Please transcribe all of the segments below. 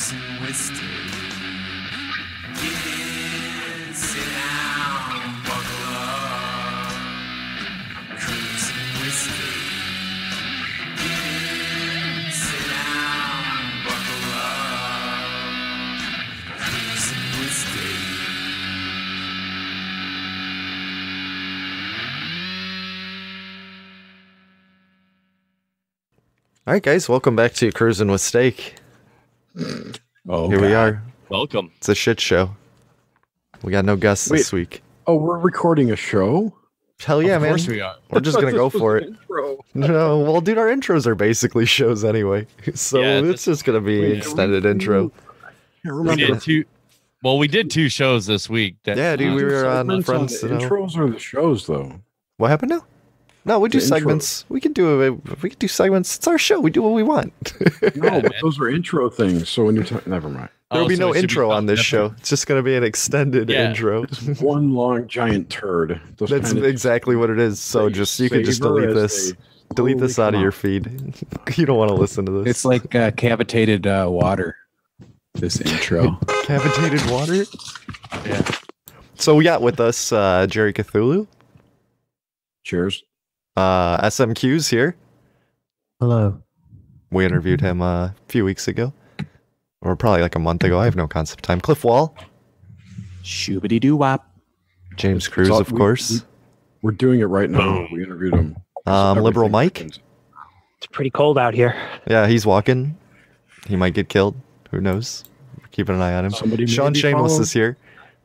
Cruising with Steve. Get in, sit down, buckle up. Cruising with Steve. Get in, sit down, buckle up. Cruising with Steve. All right, guys, welcome back to Cruising with Steak. Oh, Here we are. Welcome. It's a shit show. We got no guests this week. Oh, we're recording a show? Hell yeah, man. Of course we are. We're just going to go for it. No, well, dude, our intros are basically shows anyway. So Yeah, it's just going to be an extended intro. We did two. Well, we did two shows this week. Yeah, dude, we were on Friends the to Know. intros or the shows, though? What happened now? No, we do The segments. We can do segments. It's our show. We do what we want. No, but those are intro things. So when you're talking, never mind. There will be so no it should intro be on this show. It's just going to be an extended intro. One long giant turd. Those That's kind of exactly what it is. So just you can just savor delete as this. they Delete slowly this out of come your feed. You don't want to listen to this. It's like cavitated water. This intro. Cavitated water. Yeah. So we got with us Jerry Cthulhu. Cheers. SMQ's here. Hello. We interviewed him a few weeks ago, or probably like a month ago. I have no concept of time. Cliff Wall, Shoobity doo wop. James Cruz, of course. We're doing it right now. We interviewed him. Liberal Everything Mike. happens. It's pretty cold out here. Yeah, he's walking. He might get killed. Who knows? We're keeping an eye on him. Somebody may Sean be Shameless following. is here,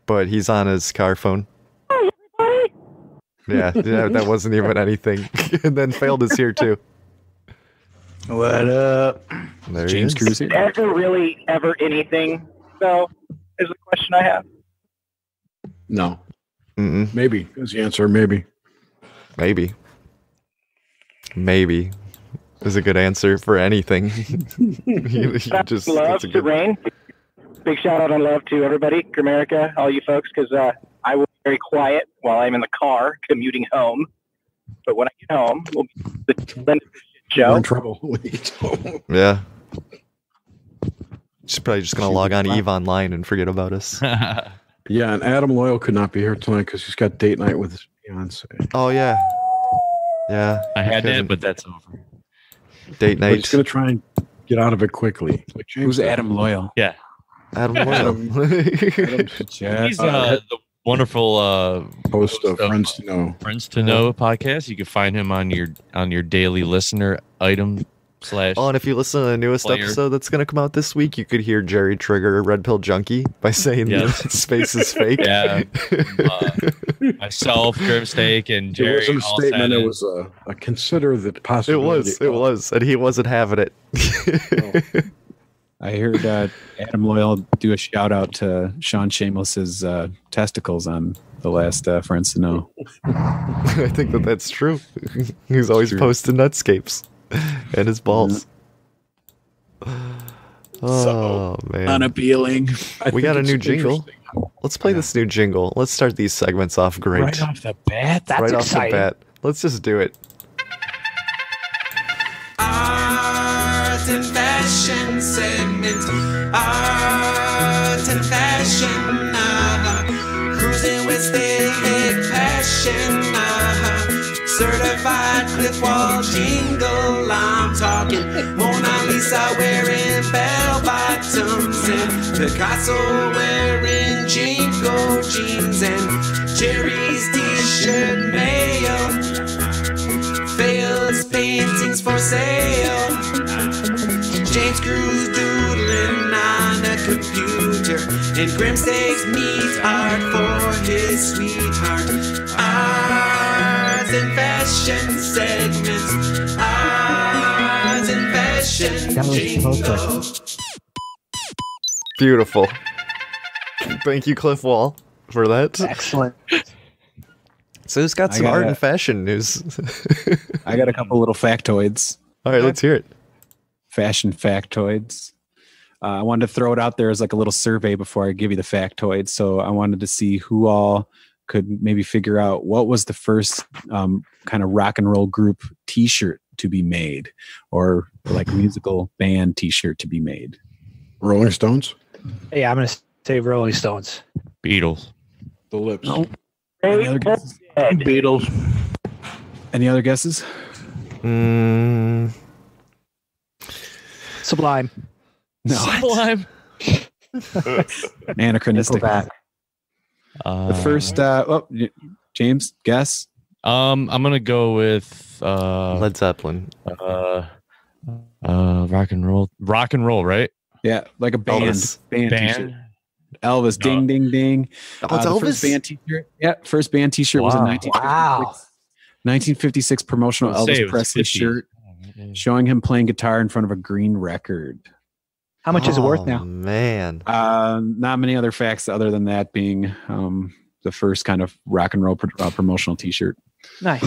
but he's on his car phone. Yeah, that wasn't even anything. And then Failed is here too. What up? There James he is. Cruz here. Ever really ever anything? So is the question I have. No. Mm-mm. Maybe is the answer. Maybe. Maybe is a good answer for anything. You just, Love that's a to good, Ryne. Big shout out and love to everybody, Grimerica, all you folks, because I will be very quiet while I'm in the car commuting home. But when I get home, we'll be the end of this We're show. in trouble. when we get home. yeah. She's probably just gonna log on to EVE Online and forget about us. Yeah, and Adam Loyal could not be here tonight because he's got date night with his fiance. Oh yeah, yeah. I had Couldn't- that, but that's over. Date But he's night. going to try and get out of it quickly. Like James Who's said. Adam Loyal? Yeah. Adam Adam- Loyal. Yeah. He's the wonderful Host of So- Friends to Know. Friends to Know podcast. You can find him on your daily listener item / Oh, and if you listen to the newest Player. episode that's gonna come out this week, you could hear Jerry trigger Red Pill Junkie by saying Yes. that space is fake. Yeah. Myself, Grimsteak, and It Jerry. wasn't a all statement. sat It in. was a consider the It possibility. was, and he wasn't having it. I heard Adam Loyal do a shout out to Sean Shameless's testicles on the last Friends to Know. I think that's true. He's always True. posting nutscapes and his balls. Oh man, Unappealing. I we think got a it's new jingle. interesting how- Let's play this new jingle. Let's start these segments off great. Right off the bat. That's Right exciting. off the bat. Let's just do it. Art and fashion segment. Art and fashion. Cruising with Steak passion. Certified Cliff Wall jingle. I'm talking Mona Lisa wearing bell bottoms and Picasso wearing jingle jeans and Jerry's t-shirt mayo. Fails paintings for sale. James Cruz doodling on a computer. And Grimsteak's meat art for his sweetheart. Art and fashion segments. Art and fashion That was jingle. perfect. Beautiful. Thank you, Cliff Wall, for that. Excellent. So who's got I some got art it. and fashion news? I got a couple little factoids. All right, let's hear it. Fashion factoids. I wanted to throw it out there as like a little survey before I give you the factoids. So I wanted to see who all could maybe figure out what was the first kind of rock and roll group T-shirt to be made, or like musical band T-shirt to be made. Rolling Stones. Yeah, I'm gonna say Rolling Stones. Beatles. The Lips. No. Any other guesses? Beatles. Any other guesses? Sublime. No. Sublime. Anachronistic. Nickelback. The first, James, guess. I'm gonna go with Led Zeppelin. rock and roll, right? Yeah, like a band. Elvis. Band t-shirt. Band. Elvis. Ding, ding, ding. Oh, it's The Elvis? first band t-shirt. Yeah, first band t-shirt was a Wow. 1956 promotional I'll say it Elvis was Presley 50. shirt showing him playing guitar in front of a green record. How much is it worth now? Man. Not many other facts other than that being the first kind of rock and roll promotional t-shirt. Nice.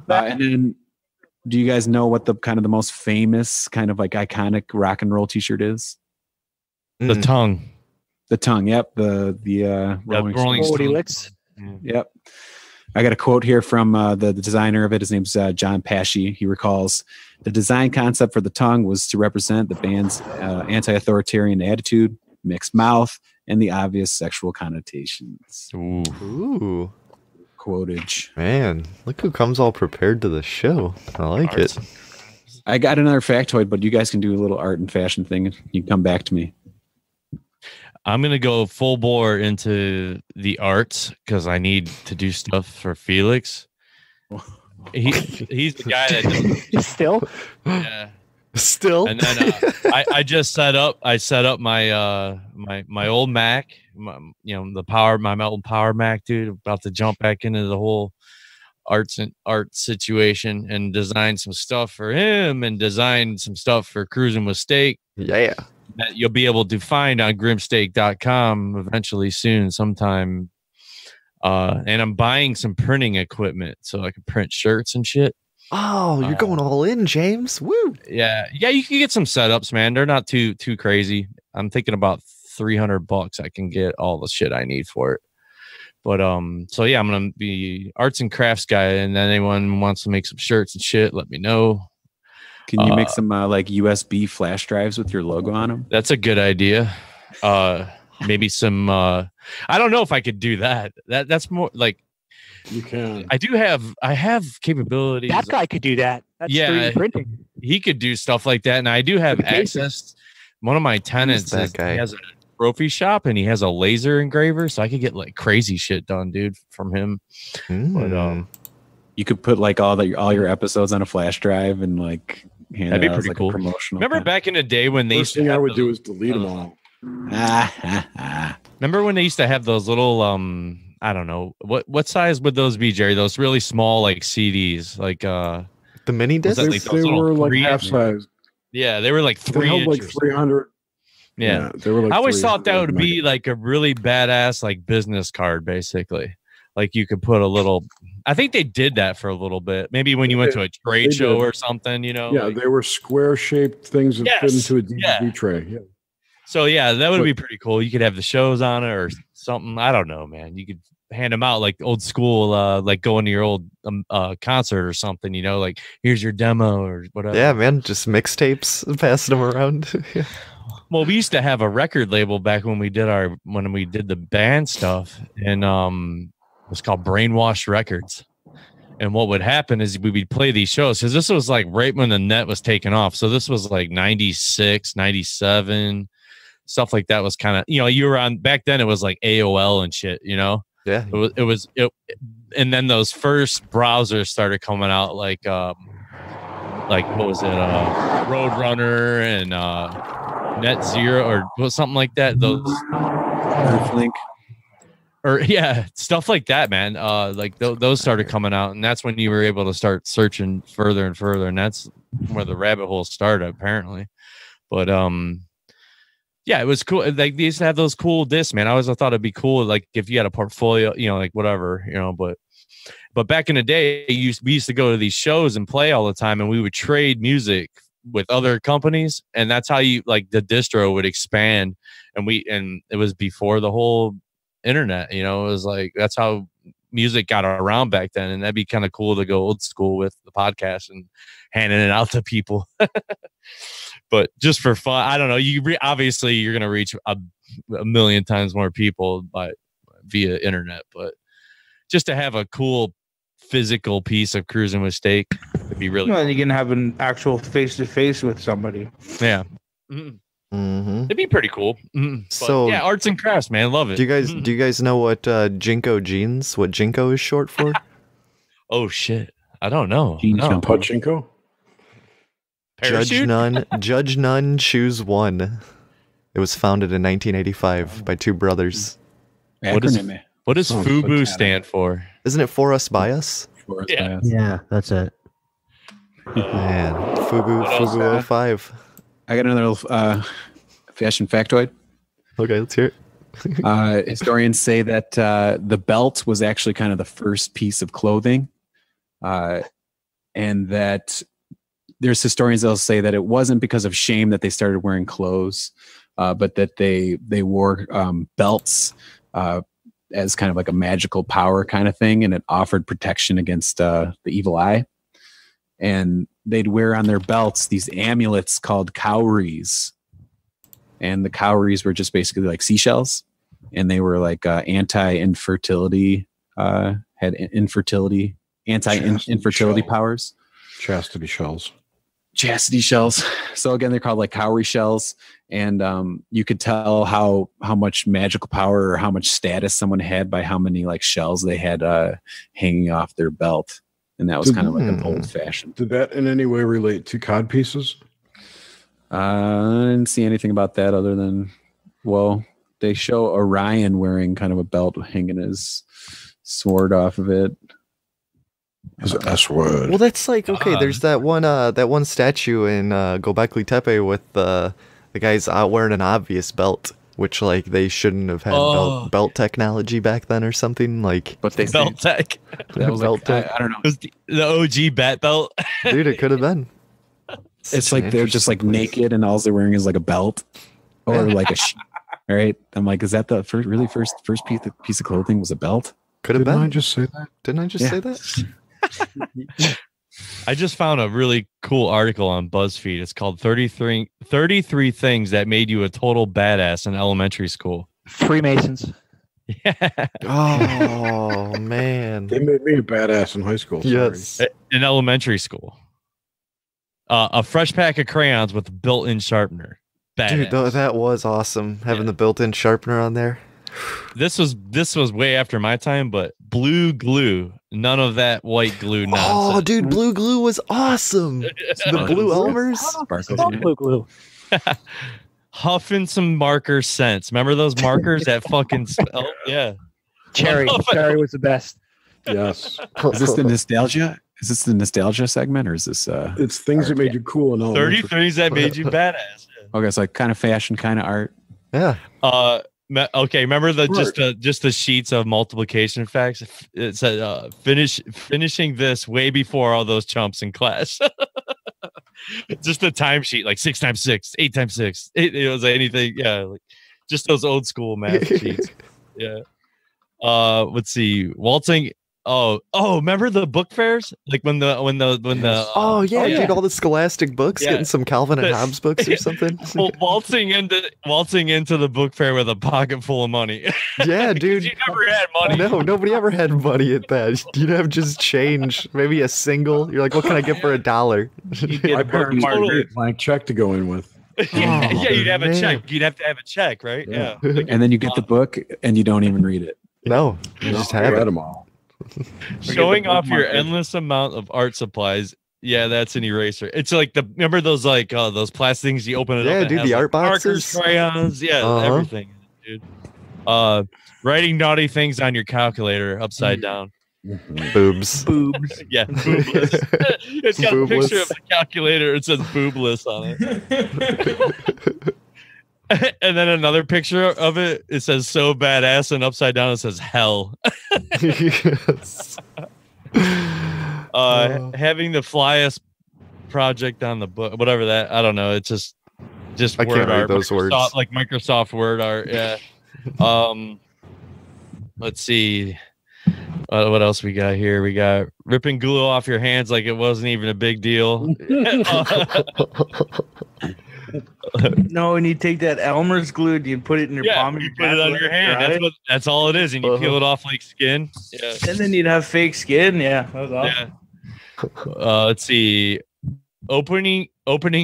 And then, do you guys know what the kind of the most famous kind of like iconic rock and roll t-shirt is? The tongue. The tongue. Yep. The Rolling Rolling Stones. Forty Stones. licks. Yep. I got a quote here from the designer of it. His name's John Pesci. He recalls the design concept for the tongue was to represent the band's anti-authoritarian attitude, mixed mouth, and the obvious sexual connotations. Ooh. Ooh. Quotage. Man, look who comes all prepared to the show. I like it. I got another factoid, but you guys can do a little art and fashion thing. You can come back to me. I'm gonna go full bore into the arts because I need to do stuff for Felix. He's the guy that does, Still? yeah. Still? And then I just set up my my old Mac, my old Power Mac, dude. About to jump back into the whole art situation and design some stuff for him and design some stuff for Cruising with Steak Yeah. that you'll be able to find on grimsteak.com eventually soon sometime. And I'm buying some printing equipment so I can print shirts and shit. Oh, you're going all in, James. Woo. Yeah, you can get some setups, man. They're not too crazy. I'm thinking about $300. I can get all the shit I need for it. But so yeah, I'm gonna be arts and crafts guy, and then anyone wants to make some shirts and shit, let me know. Can you make some like USB flash drives with your logo on them? That's a good idea. Maybe some. I don't know if I could do that. That's more like You can. I have capabilities. That guy could do that. That's Yeah. 3D printing. He could do stuff like that, and I do have access. One of my tenants that guy? he has a trophy shop, and he has a laser engraver, so I could get like crazy shit done, dude, from him. But You could put like all your episodes on a flash drive and like hand That'd be it out as, pretty like, cool. a promotional. Remember back in the day when they used First to thing I have would do those- is delete them all. Remember when they used to have those little I don't know what size would those be, Jerry? Those really small like CDs, like The mini Was disc? that They, like those they little were like 3 half inch- size. yeah, they were like They 3 held like inches. 300. Yeah. They were like I always thought that 300 would be like a really badass like business card, basically. Like you could put a little. I think they did that for a little bit. Maybe when you went to a trade They show did. or something, you know. Yeah, like- they were square shaped things that fit Yes, into a DVD yeah. tray. Yeah. So yeah, that would But- be pretty cool. You could have the shows on it or something. I don't know, man. You could hand them out like old school, like going to your old concert or something. You know, like here's your demo or whatever. Yeah, man. Just mixtapes, passing them around. Yeah. Well, we used to have a record label back when we did the band stuff, and it was called Brainwashed Records. And what would happen is we would play these shows because this was like right when the net was taking off. So this was like 96, 97, stuff like that was kind of, you were on back then. It was like AOL and shit, Yeah. and then those first browsers started coming out like what was it? Roadrunner and Net Zero or something like that. Those Earthlink. or yeah, stuff like that, man. Like those started coming out, and that's when you were able to start searching further and further, and that's where the rabbit hole started, apparently. But yeah, it was cool. Like they used to have those cool discs, man. I always thought it'd be cool, like if you had a portfolio, like whatever, But back in the day, we used to go to these shows and play all the time, and we would trade music with other companies, and that's how the distro would expand. And it was before the whole internet, it was like that's how music got around back then, and that'd be kind of cool to go old school with the podcast and handing it out to people. But just for fun, I don't know. Obviously you're gonna reach a million times more people via internet, but just to have a cool physical piece of cruising with steak would be really. Well, you can have an actual face to face with somebody. Yeah. It'd be pretty cool. So yeah, arts and crafts, man, love it. Do you guys know what Jinko jeans? What Jinko is short for? Oh shit, I don't know. No. Pachinko? Judge none, choose one. It was founded in 1985 by two brothers. What does FUBU stand for? Isn't it for us by us? Yeah, that's it. Man, FUBU 05. I got another fashion factoid. Okay, let's hear it. Historians say that the belt was actually kind of the first piece of clothing, and that there's historians that'll say that it wasn't because of shame that they started wearing clothes, but that they wore belts as kind of like a magical power kind of thing, and it offered protection against the evil eye. And they'd wear on their belts these amulets called cowries. And the cowries were just basically like seashells. And they were like anti-infertility, had infertility, anti-infertility powers. Chastity shells. So again, they're called like cowrie shells. And you could tell how much magical power or how much status someone had by how many like shells they had hanging off their belt. And that was kind of like an old fashioned. Did that in any way relate to cod pieces? I didn't see anything about that other than, well, they show Orion wearing kind of a belt hanging his sword off of it. His S word. Well, that's like, okay, there's that one statue in Gobekli Tepe with the guys out wearing an obvious belt, which like they shouldn't have had belt technology back then or something like. But they belt tech. That was belt like, tech. I don't know. It was the OG bat belt. Dude, it could have been. It's like they're just like naked and all they're wearing is like a belt or like a sheet. All right, I'm like, is that the first piece of clothing was a belt? Could have been. Didn't I just say that? Didn't I just say that? I just found a really cool article on BuzzFeed. It's called 33 Things That Made You a Total Badass in Elementary School. Freemasons. Yeah. Oh, man. They made me a badass in high school. Sorry. Yes. In elementary school. A fresh pack of crayons with a built-in sharpener. Badass. Dude, that was awesome. Having the built-in sharpener on there. This was way after my time, but blue glue. None of that white glue nonsense. Oh, dude, blue glue was awesome. The blue Elmers. Blue glue. Huffing some marker scents. Remember those markers that fucking smell? Yeah. Cherry was the best. Yes. Is this the nostalgia? Is this the nostalgia segment or is this It's things that made you cool and all. 30 things that made you badass. Okay, it's like kind of fashion, kind of art. Yeah. Okay, remember just the sheets of multiplication facts? It said finishing this way before all those chumps in class. Just the timesheet, like 6 times 6, 8 times 6. It was anything, yeah, like just those old school math sheets. Yeah. Let's see, waltzing. Oh, remember the book fairs? Like when the Oh yeah, dude, all the Scholastic books, getting some Calvin and Hobbes books or something. waltzing into the book fair with a pocket full of money. Yeah, dude. You never had money. No, nobody ever had money at that. You'd have just change, maybe a single. You're like, what can I get for $1? My parents gave a blank check to go in with. Yeah, you'd have a check. You'd have to have a check, right? Yeah. And then you get the book and you don't even read it. No, you just have read it. them all. Showing off your endless amount of art supplies. Yeah, that's an eraser. It's like remember those like those plastic things you open it up. Yeah, dude, the art boxes, markers, crayons, everything, dude. Writing naughty things on your calculator upside down. Boobs. Yeah, boobless. It's got a picture of the calculator. It says boobless on it. And then another picture of it. It says so badass, and upside down it says hell. Yes. Having the flyest project on the book, whatever that. I don't know. It's just I word can't read art, those words. like Microsoft Word art. Yeah. Let's see. What else we got here? We got ripping glue off your hands like it wasn't even a big deal. No, and you take that Elmer's glue and you put it in your palm. You put it on your hand. That's all it is, and you peel it off like skin. Yeah. And then you'd have fake skin. Yeah, that was awesome. Yeah. Let's see. Opening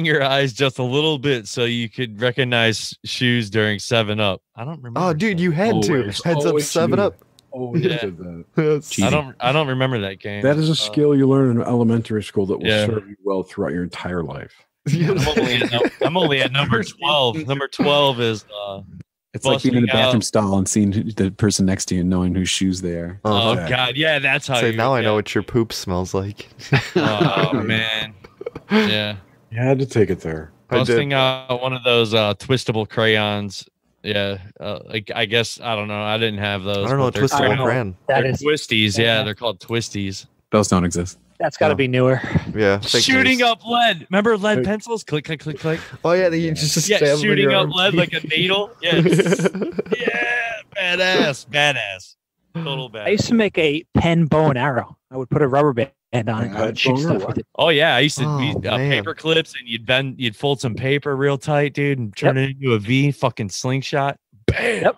your eyes just a little bit so you could recognize shoes during 7-Up. I don't remember. Oh, dude, you had to. Heads up 7-Up. Oh, yeah. Did that. I don't remember that game. That is a skill you learn in elementary school that will serve you well throughout your entire life. I'm only at number 12. Number 12 is it's like being in the bathroom stall and seeing the person next to you and knowing whose shoes they are. Oh God, yeah, that's how. So now I know what your poop smells like. Oh man, yeah. You had to take it there. Busting out one of those twistable crayons. Yeah, I guess I don't know. I didn't have those. I don't know what twistable crayon. They're twisties. Yeah, they're called twisties. Those don't exist. That's got to be newer. Yeah. Shooting up lead. Remember lead pencils? Click, click, click, click. Oh yeah, you just stab shooting up lead like a needle. Yeah, badass. Total badass. I used to make a pen bow and arrow. I would put a rubber band on it and shoot stuff with it. Oh yeah, I used to paper clips, and you'd fold some paper real tight, dude, and turn it into a V. Fucking slingshot. Bam. Yep.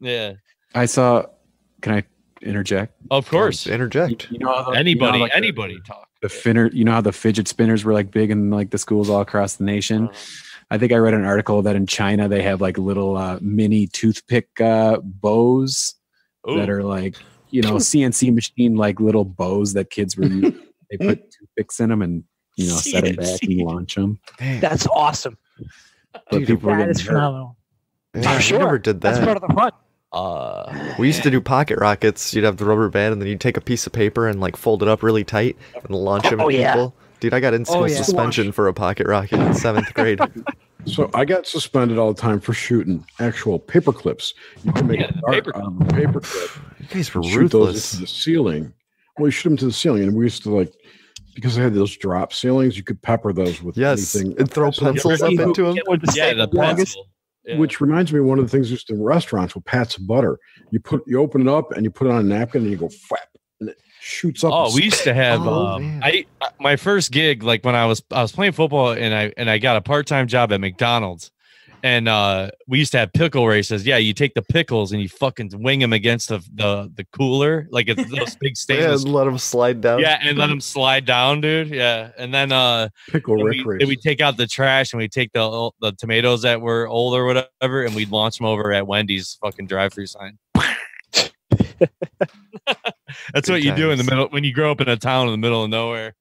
Yeah. I saw. Can I interject? Of course, interject. You know how anybody talk. The finner, you know how the fidget spinners were like big in like the schools all across the nation. I think I read an article that in China they have like little mini toothpick bows that are like CNC machine like little bows that kids were using. They put toothpicks in them and set them back and launch them. That's awesome. But people that is phenomenal. Yeah, sure. Never did that. That's part of the fun. We used to do pocket rockets. You'd have the rubber band, and then you'd take a piece of paper and like fold it up really tight and launch them at people. Dude, I got in-school suspension for a pocket rocket in 7th grade. So I got suspended all the time for shooting actual paper clips. You can make a dart on a paper clip. You guys were shoot ruthless. those into the ceiling. Well, you shoot them to the ceiling, and we used to like, because I had those drop ceilings, you could pepper those with anything and throw pencils up into them. Yeah, the pencil. Yeah. Which reminds me of one of the things used in restaurants with pats of butter. You open it up and you put it on a napkin and you go flap and it shoots up. Oh, we used to have my first gig, like when I was playing football and I got a part-time job at McDonald's, and we used to have pickle races. Yeah, you take the pickles and you fucking wing them against the cooler, like it's those big stainless. And let them slide down. Yeah, and let them slide down, dude. Yeah, and then pickle race. We take out the trash and we take the tomatoes that were old or whatever, and we'd launch them over at Wendy's fucking drive-through sign. That's what you do in the middle when you grow up in a town in the middle of nowhere.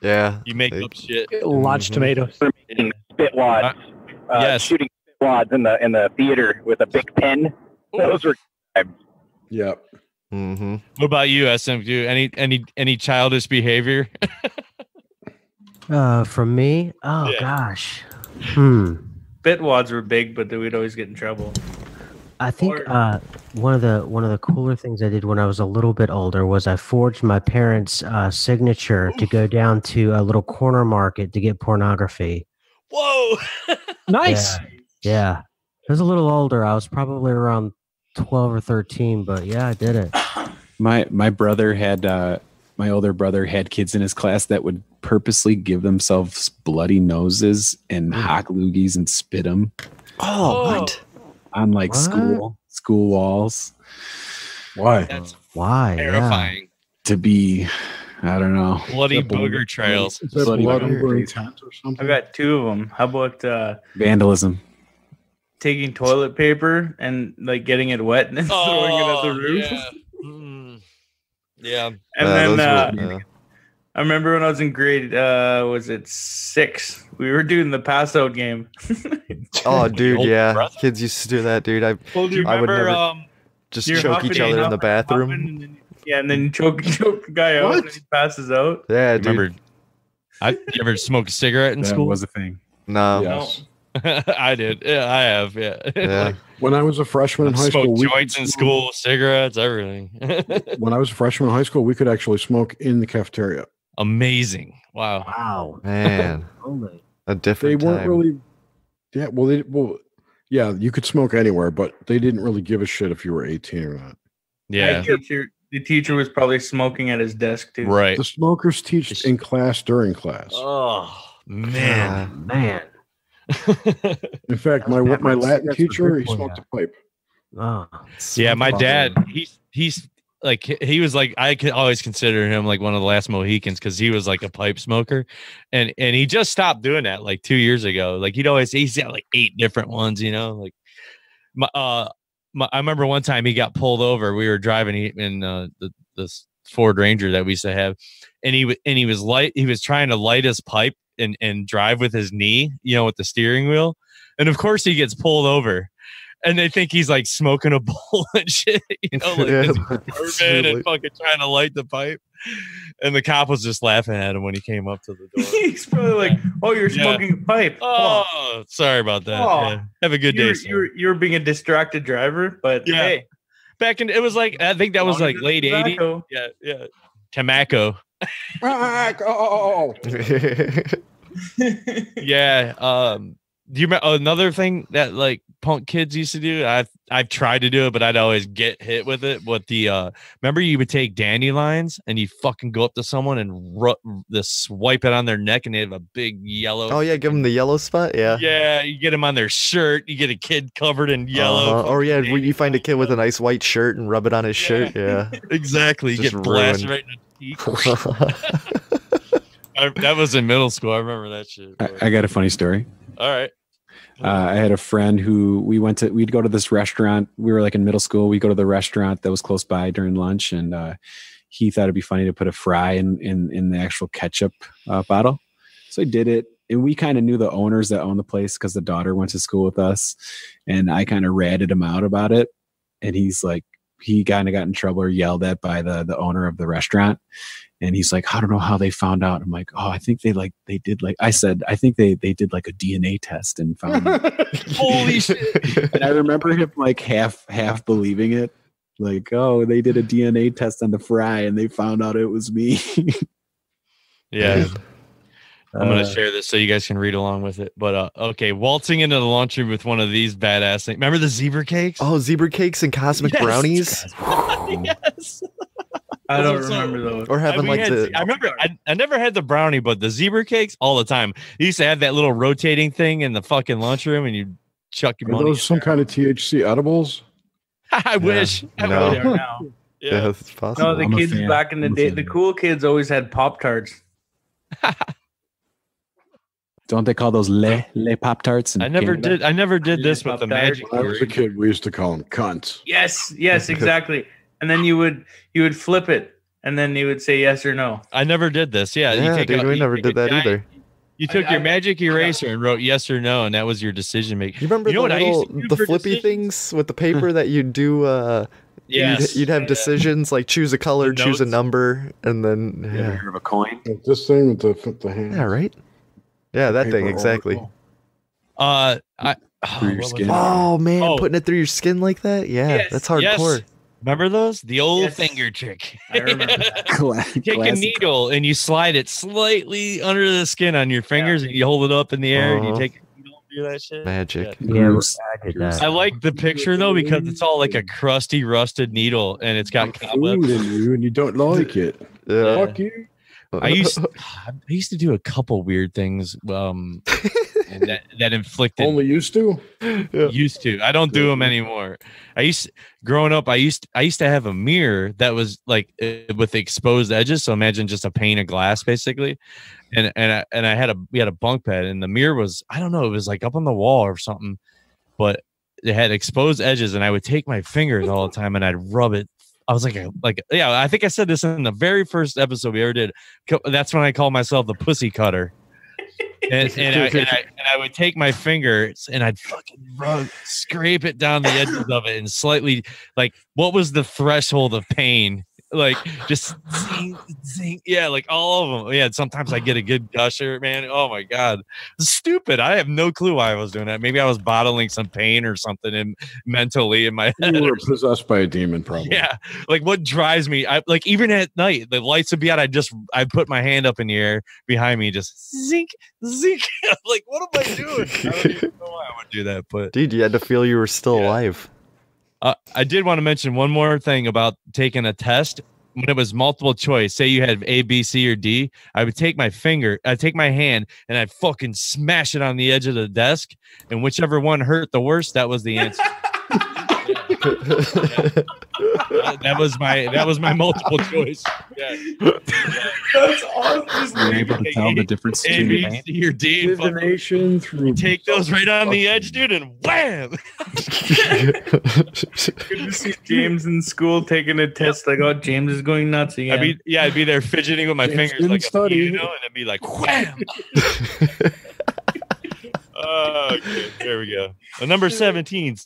Yeah. You make up shit. Launch tomatoes. Spit wads. Yes. Shooting spit wads in the theater with a big pen. Those were. Yep. Mm-hmm. What about you, SMQ? Any childish behavior? From me? Oh gosh. Spit wads were big, but then we'd always get in trouble. I think one of the cooler things I did when I was a little bit older was I forged my parents' signature to go down to a little corner market to get pornography. Whoa! Nice. Yeah. I was a little older. I was probably around 12 or 13, but yeah, I did it. My brother had my older brother had kids in his class that would purposely give themselves bloody noses and hot loogies and spit them. Oh, what? On like school walls. Why? That's Why? terrifying. Yeah. To be, I don't know. Bloody booger trails. Is that blood over intent or something? I've got two of them. How about vandalism? Taking toilet paper and like getting it wet and then throwing it at the roof. Yeah. Yeah. And then I remember when I was in grade, was it 6? We were doing the pass out game. Oh, dude, yeah. Kids used to do that, dude. I would never just choke each other in the bathroom. And then you choke the guy out and he passes out. Yeah, dude. You ever smoke a cigarette in school? That was a thing. No. Yes. I did. Yeah, I have. Yeah. When I was a freshman in high school, joints in school, cigarettes, everything. When I was a freshman in high school, we could actually smoke in the cafeteria. Amazing! Wow. Wow. Man. A different They weren't time. really. Yeah. Yeah. You could smoke anywhere, but they didn't really give a shit if you were 18 or not. Yeah. The teacher was probably smoking at his desk too. Right. The smokers teach in class during class. Oh man. Man. In fact, my Latin teacher, he smoked a pipe. Oh. Yeah, my dad, he's like, he was like, I could always consider him like one of the last Mohicans because he was like a pipe smoker, and he just stopped doing that like 2 years ago. Like he's got like 8 different ones, you know. Like I remember one time he got pulled over. We were driving in this Ford Ranger that we used to have, and he was trying to light his pipe and drive with his knee, you know, with the steering wheel, and of course he gets pulled over. And they think he's like smoking a bowl and shit, you know, like bourbon and fucking trying to light the pipe. And the cop was just laughing at him when he came up to the door. He's probably like, "Oh, you're smoking a pipe." Oh, sorry about that. Oh. Yeah. Have a good day. You're being a distracted driver, but hey, back in it was like I think that was like late '80s. Yeah, tobacco. Yeah. Do you remember another thing that like punk kids used to do? I've tried to do it, but I'd always get hit with it. With the remember you would take dandelions and you fucking go up to someone and swipe it on their neck and they have a big yellow. Oh yeah, give them the yellow spot. Yeah. Yeah, you get them on their shirt. You get a kid covered in yellow. Or yeah, you find a kid with a nice white shirt and rub it on his shirt. Yeah. Exactly. You get blasted right in the teeth. That was in middle school. I remember that shit. I got a funny story. All right. I had a friend who we'd go to this restaurant. We were like in middle school. We go to the restaurant that was close by during lunch, and he thought it'd be funny to put a fry in the actual ketchup bottle. So he did it, and we kind of knew the owners that own the place because the daughter went to school with us, and I kind of ratted him out about it. And he's like, he kind of got in trouble or yelled at by the owner of the restaurant. And he's like, I don't know how they found out. I'm like, oh, I think they did I did like a DNA test and found holy shit. And I remember him like half believing it. Like, oh, they did a DNA test on the fry and they found out it was me. Yeah. I'm going to share this so you guys can read along with it. But okay, waltzing into the lunchroom with one of these badass things. Remember the zebra cakes? Oh, zebra cakes and cosmic brownies? Yes. I don't remember those. Or having I remember I never had the brownie, but the zebra cakes all the time. You used to have that little rotating thing in the fucking lunchroom and you chuck your money. Are those some kind of THC edibles? I wish. No. Now. Yeah, it's possible. No, the kids back in the day, the cool kids always had Pop-Tarts. Don't they call those le Pop Tarts? I never did this with the magic. When I was a kid, we used to call them cunts. Yes, exactly. And then you would flip it, and then you would say yes or no. I never did this. Yeah, we never did that either. You took your magic eraser and wrote yes or no, and that was your decision making. You remember the flippy things with the paper that you'd do? Yes. You'd have decisions like choose a color, choose a number, and then heard of a coin. Like this thing with the hand. Yeah, right. Yeah, that thing exactly. Through your skin. Oh man, putting it through your skin like that? Yeah, that's hardcore. Yes. Remember those? The old finger trick. I remember. You take a needle and you slide it slightly under the skin on your fingers and you hold it up in the air and you take a needle and do that shit. Magic. Yeah, I did that. I like the picture though because it's all like a crusty, rusted needle and it's got cobwebs. Food in you and you don't like it. Yeah. Fuck you. I used to do a couple weird things that inflicted. Only used to? Yeah. Used to. I don't do them anymore. Growing up, I used to have a mirror that was like with exposed edges. So imagine just a pane of glass basically. And we had a bunk bed and the mirror was, I don't know, it was like up on the wall or something, but it had exposed edges and I would take my fingers all the time and I'd rub it. I was like, I think I said this in the very first episode we ever did. That's when I called myself the pussy cutter. And I would take my fingers and I'd fucking scrape it down the edges of it and slightly like, what was the threshold of pain? Like just zing, yeah, like all of them. Yeah, sometimes I get a good gusher, man. Oh my god, stupid! I have no clue why I was doing that. Maybe I was bottling some pain or something mentally in my head. You were possessed by a demon, probably. Yeah, like what drives me? Like even at night, the lights would be out. I put my hand up in the air behind me, just zink. Like what am I doing? I don't even know why I would do that, but dude, you had to feel you were still alive. I did want to mention one more thing about taking a test. when it was multiple choice, say you had A, B, C, or D, I would take my hand, and I'd fucking smash it on the edge of the desk, and whichever one hurt the worst, that was the answer. That was my multiple choice. Yeah. That's awesome. You're able to tell the difference between A, B, C, or D. Divination through Take those right on the edge, dude, and wham! Good to see James in school taking a test. Like, oh, James is going nuts again. I'd be there fidgeting with my James fingers like study. and it'd be like wham. Okay, there we go. Number 17.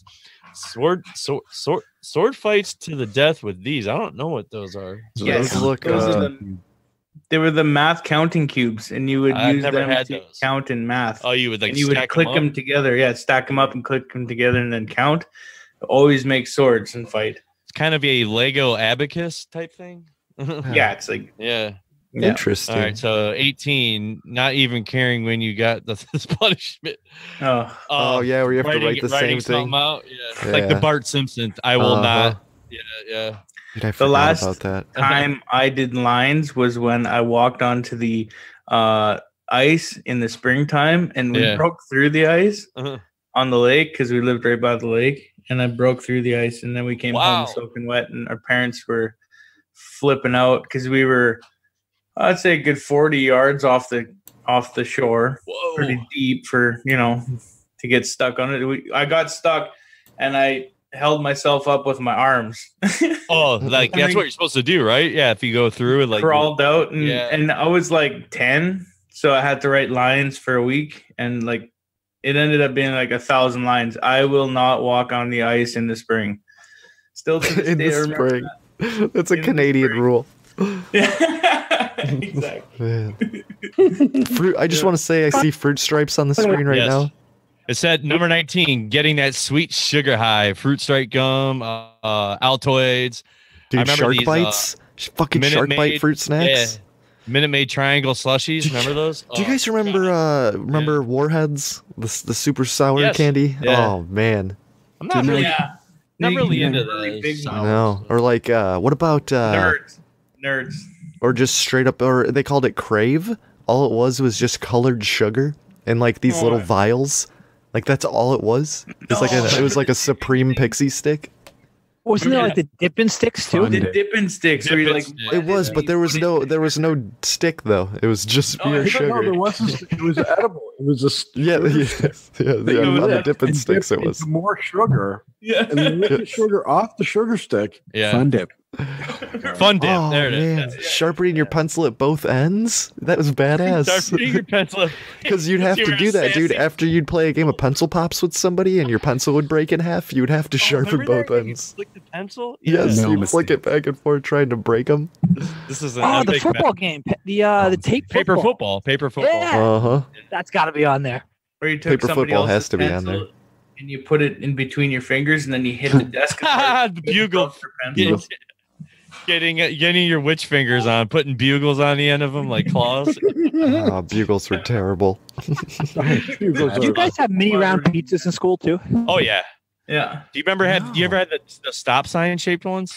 Sword fights to the death with these. I don't know what those are. Yes, Those look. they were the math counting cubes, and you would use them to count in math. Oh, you would and you would click them together. Yeah, stack them up and click them together, and then count. Always make swords and fight. It's kind of a Lego abacus type thing. Yeah, it's like yeah. Interesting. All right, so 18, not even caring when you got this punishment. Oh, yeah, where you have to write the same thing. Out. Yeah. Like the Bart Simpson. I will not. Yeah. Dude, I the last about that. time I did lines was when I walked onto the ice in the springtime, and we broke through the ice on the lake because we lived right by the lake, and I broke through the ice, and then we came home soaking wet, and our parents were flipping out because we were, I'd say, a good 40 yards off the shore. Whoa. Pretty deep for, to get stuck on it. I got stuck, and I held myself up with my arms. Oh, like that's what you're supposed to do, right? Yeah, if you go through and crawled out, and I was like 10, so I had to write lines for a week, and like it ended up being like 1,000 lines. I will not walk on the ice in the spring. Still to this in day, the spring. That's a Canadian rule. Exactly. Fruit. I just want to say I see fruit stripes on the screen right now. It said number 19, getting that sweet sugar high, fruit stripe gum, Altoids. Dude, Shark Bites, fucking Shark Bite fruit snacks. Yeah. Minute Maid triangle slushies. Remember those? Do you guys remember Warheads, the super sour candy? Yeah. Oh man, I'm not really into those. No, or like what about nerds, or just straight up, or they called it Crave. All it was just colored sugar and like these little vials. Like that's all it was. It was like a Supreme Pixie stick. Wasn't there like the dipping sticks too? The dipping sticks. Where you like it was, but there was no stick though. It was just pure sugar. No, there wasn't. It was edible. It was a on the dipping sticks. It was more sugar. Yeah, and then lick the sugar off the sugar stick. Yeah, fun dip. Fun dip. Oh, there it man. is. Sharpening your pencil at both ends? That was badass. Sharpening your pencil. Because you'd have to do that, dude. After you'd play a game of pencil pops with somebody and your pencil would break in half, you'd have to sharpen both ends. Flick the pencil? Yes, you flick it back and forth trying to break them. This is the football game. The tape paper football. Paper football. Yeah. That's got to be on there. Or you took paper football has to be on there. And you put it in between your fingers, and then you hit the desk. The bugle. Getting your witch fingers on, putting bugles on the end of them like claws. Bugles were terrible. Did you guys have mini round pizzas in school too? Oh yeah. Yeah. Do you remember you ever had the stop sign shaped ones?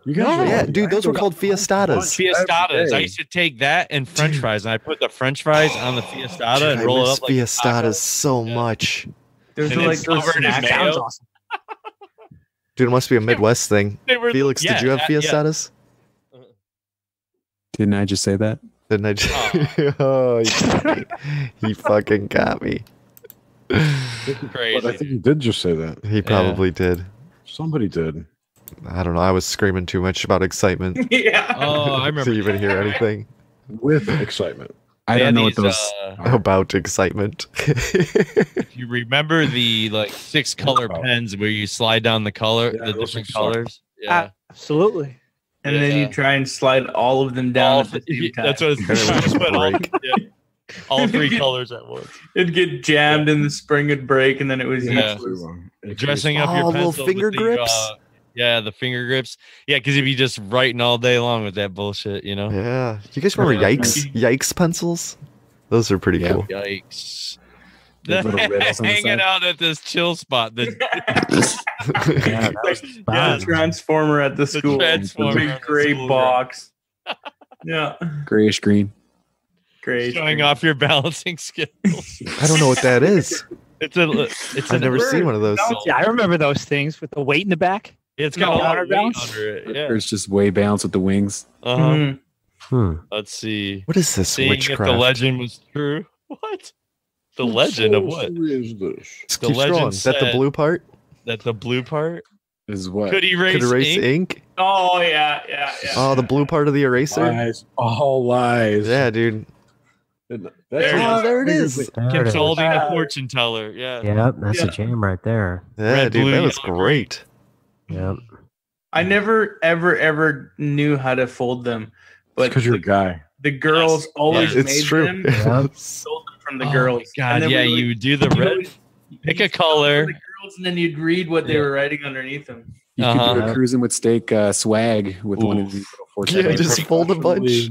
Yeah, dude, those were called fiestadas. Fiestadas. I used to take that and French fries, and I put the French fries on the fiestada and roll it up like fiestadas so much. There's like covered in mayo. Awesome. Dude, it must be a Midwest thing. Felix, did you have fiestadas? Didn't I just say that? Didn't I just... Oh, he fucking got me. Crazy. But I think he did just say that. He probably did. Somebody did. I don't know. I was screaming too much about excitement. Yeah. Oh, I remember. To even hear anything. With excitement. I don't know what those about excitement. You remember the 6 color pens where you slide down the different colors? Yeah, absolutely. And then you try and slide all of them down at the same time. That's what I was all 3 colors at once. It'd get jammed in the spring, would break, and then it was dressing up your pencil little finger grips. The finger grips. Yeah, because if you just writing all day long with that bullshit, Yeah. Do you guys remember Yikes pencils? Those are pretty cool. Yikes. Little riddles on the Hanging side. out at this chill spot. Yeah, that was Yeah, fun. the transformer at the school. transformer The on big the gray school box. Yeah. Grayish green. Great. Showing off your balancing skills. I don't know what that is. It's I've never seen one of those. Yeah, I remember those things with the weight in the back. It's got a No, lot of weight counterbalance? under it. Yeah. Or it's just way balanced with the wings. Uh-huh. Mhm. Let's see. What is this Seeing if witchcraft? the legend was true. What? The legend of what? Is this? Just the keep legend scrolling. Is that the said- blue part? That the blue part Is what? could erase, Could erase ink? ink? Oh yeah. Oh, the blue part of the eraser? Lies. All lies. Yeah, dude. That's There it is. There it is. Consulting a fortune teller. Yeah. Yep, that's Yeah. a jam right there. Yeah, Red, dude, blue, that was yellow, great. Yep. I never ever knew how to fold them, but because you're a guy. the girls always It's made true. them. Yep. Sold them from the Oh girls. my God, And then yeah, we would- you do the you red. would- Pick a you'd color. the girls, and then you'd read what they were writing underneath them. You could do Uh-huh. a cruising with steak swag with one of these little fortune Yeah, tellers. just fold a bunch.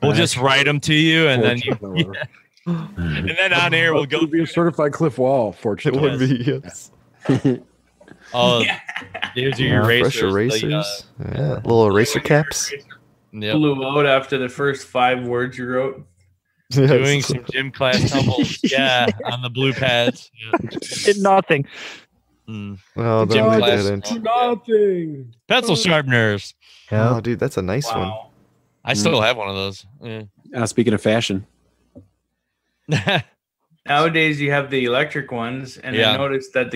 We'll just write them to you, and then you, Fortune and then on air we'll It go. would be a certified Cliff Wall fortune. It would teller. be, yes. Oh, here's your Fresh erasers. erasers. Yeah, little eraser caps. Yep. Blew out after the first 5 words you wrote. Yes. Doing some gym class tumbles. Yeah, on the blue pads. Yeah. Did nothing. Mm. Oh, Gym no, I class. didn't. Nothing. Pencil sharpeners. Oh, Yep. dude, that's a nice one. Wow. I still have one of those. Yeah. Speaking of fashion, Nowadays you have the electric ones, and Yeah. I noticed that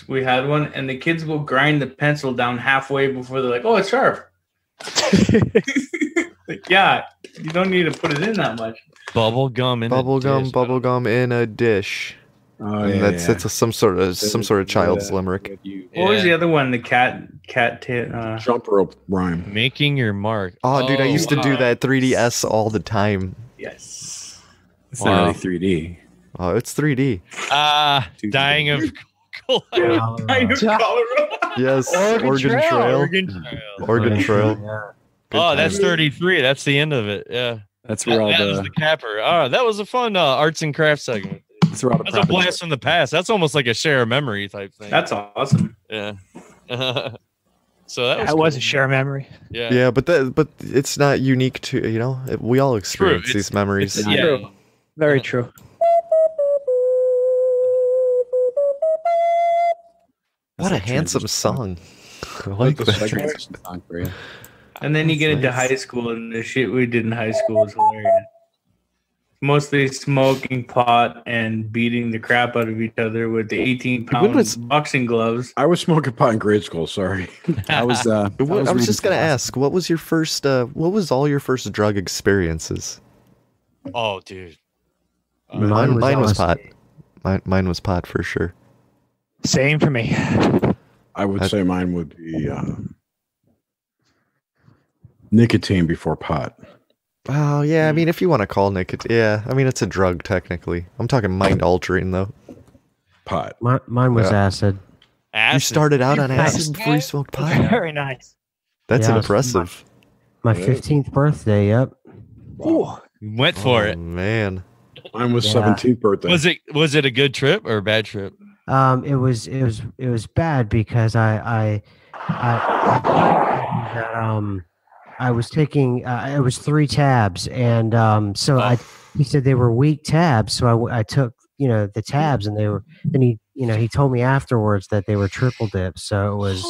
we had one, and the kids will grind the pencil down halfway before they're like, "Oh, it's sharp." Like, yeah, you don't need to put it in that much. Bubble gum in Bubble gum in a dish. oh And that's some sort of child's limerick. What was the other one? The cat. Jump rope rhyme. Making your mark. Oh, dude, I used to do wow. that 3DS all the time. Yes. It's Wow. not really 3D. Oh, it's 3D. Dying of Kind of Colorado. Yes, Oregon Trail. Oregon Trail. Yeah. Good Oh, that's times. 33. That's the end of it. Yeah. That's where all That was the the capper. Oh, that was a fun arts and crafts segment. that's where all the That's a blast from the past. That's almost like a share memory type thing. That's awesome. Yeah. So that was, That was cool. a share memory. Yeah. Yeah, but it's not unique to, we all experience It's- these memories. it's- yeah. True. Very true. What a handsome song. I like the that. segment. song for you. And then you get into nice. high school, and the shit we did in high school was hilarious. Mostly smoking pot and beating the crap out of each other with the 18-pound was- boxing gloves. I was smoking pot in grade school. Sorry. I was I was reading just gonna philosophy. ask, what was all your first drug experiences? Oh, dude. Mine was pot. LSD. Mine was pot for sure. Same for me. I would say mine would be nicotine before pot. Oh yeah, I mean, if you want to call nicotine, yeah, I mean it's a drug technically. I'm talking mind altering though. Pot. Mine was Yeah. acid. You started out on Nice. acid before you smoked pot. Very nice. That's Yeah, impressive. My 15th birthday. Yep. Ooh. Went for Oh, it. man. Mine was Yeah. 17th birthday. Was it a good trip or a bad trip? It was bad because I was taking it was 3 tabs, and he said they were weak tabs, so I took the tabs, and he told me afterwards that they were triple dips, so it was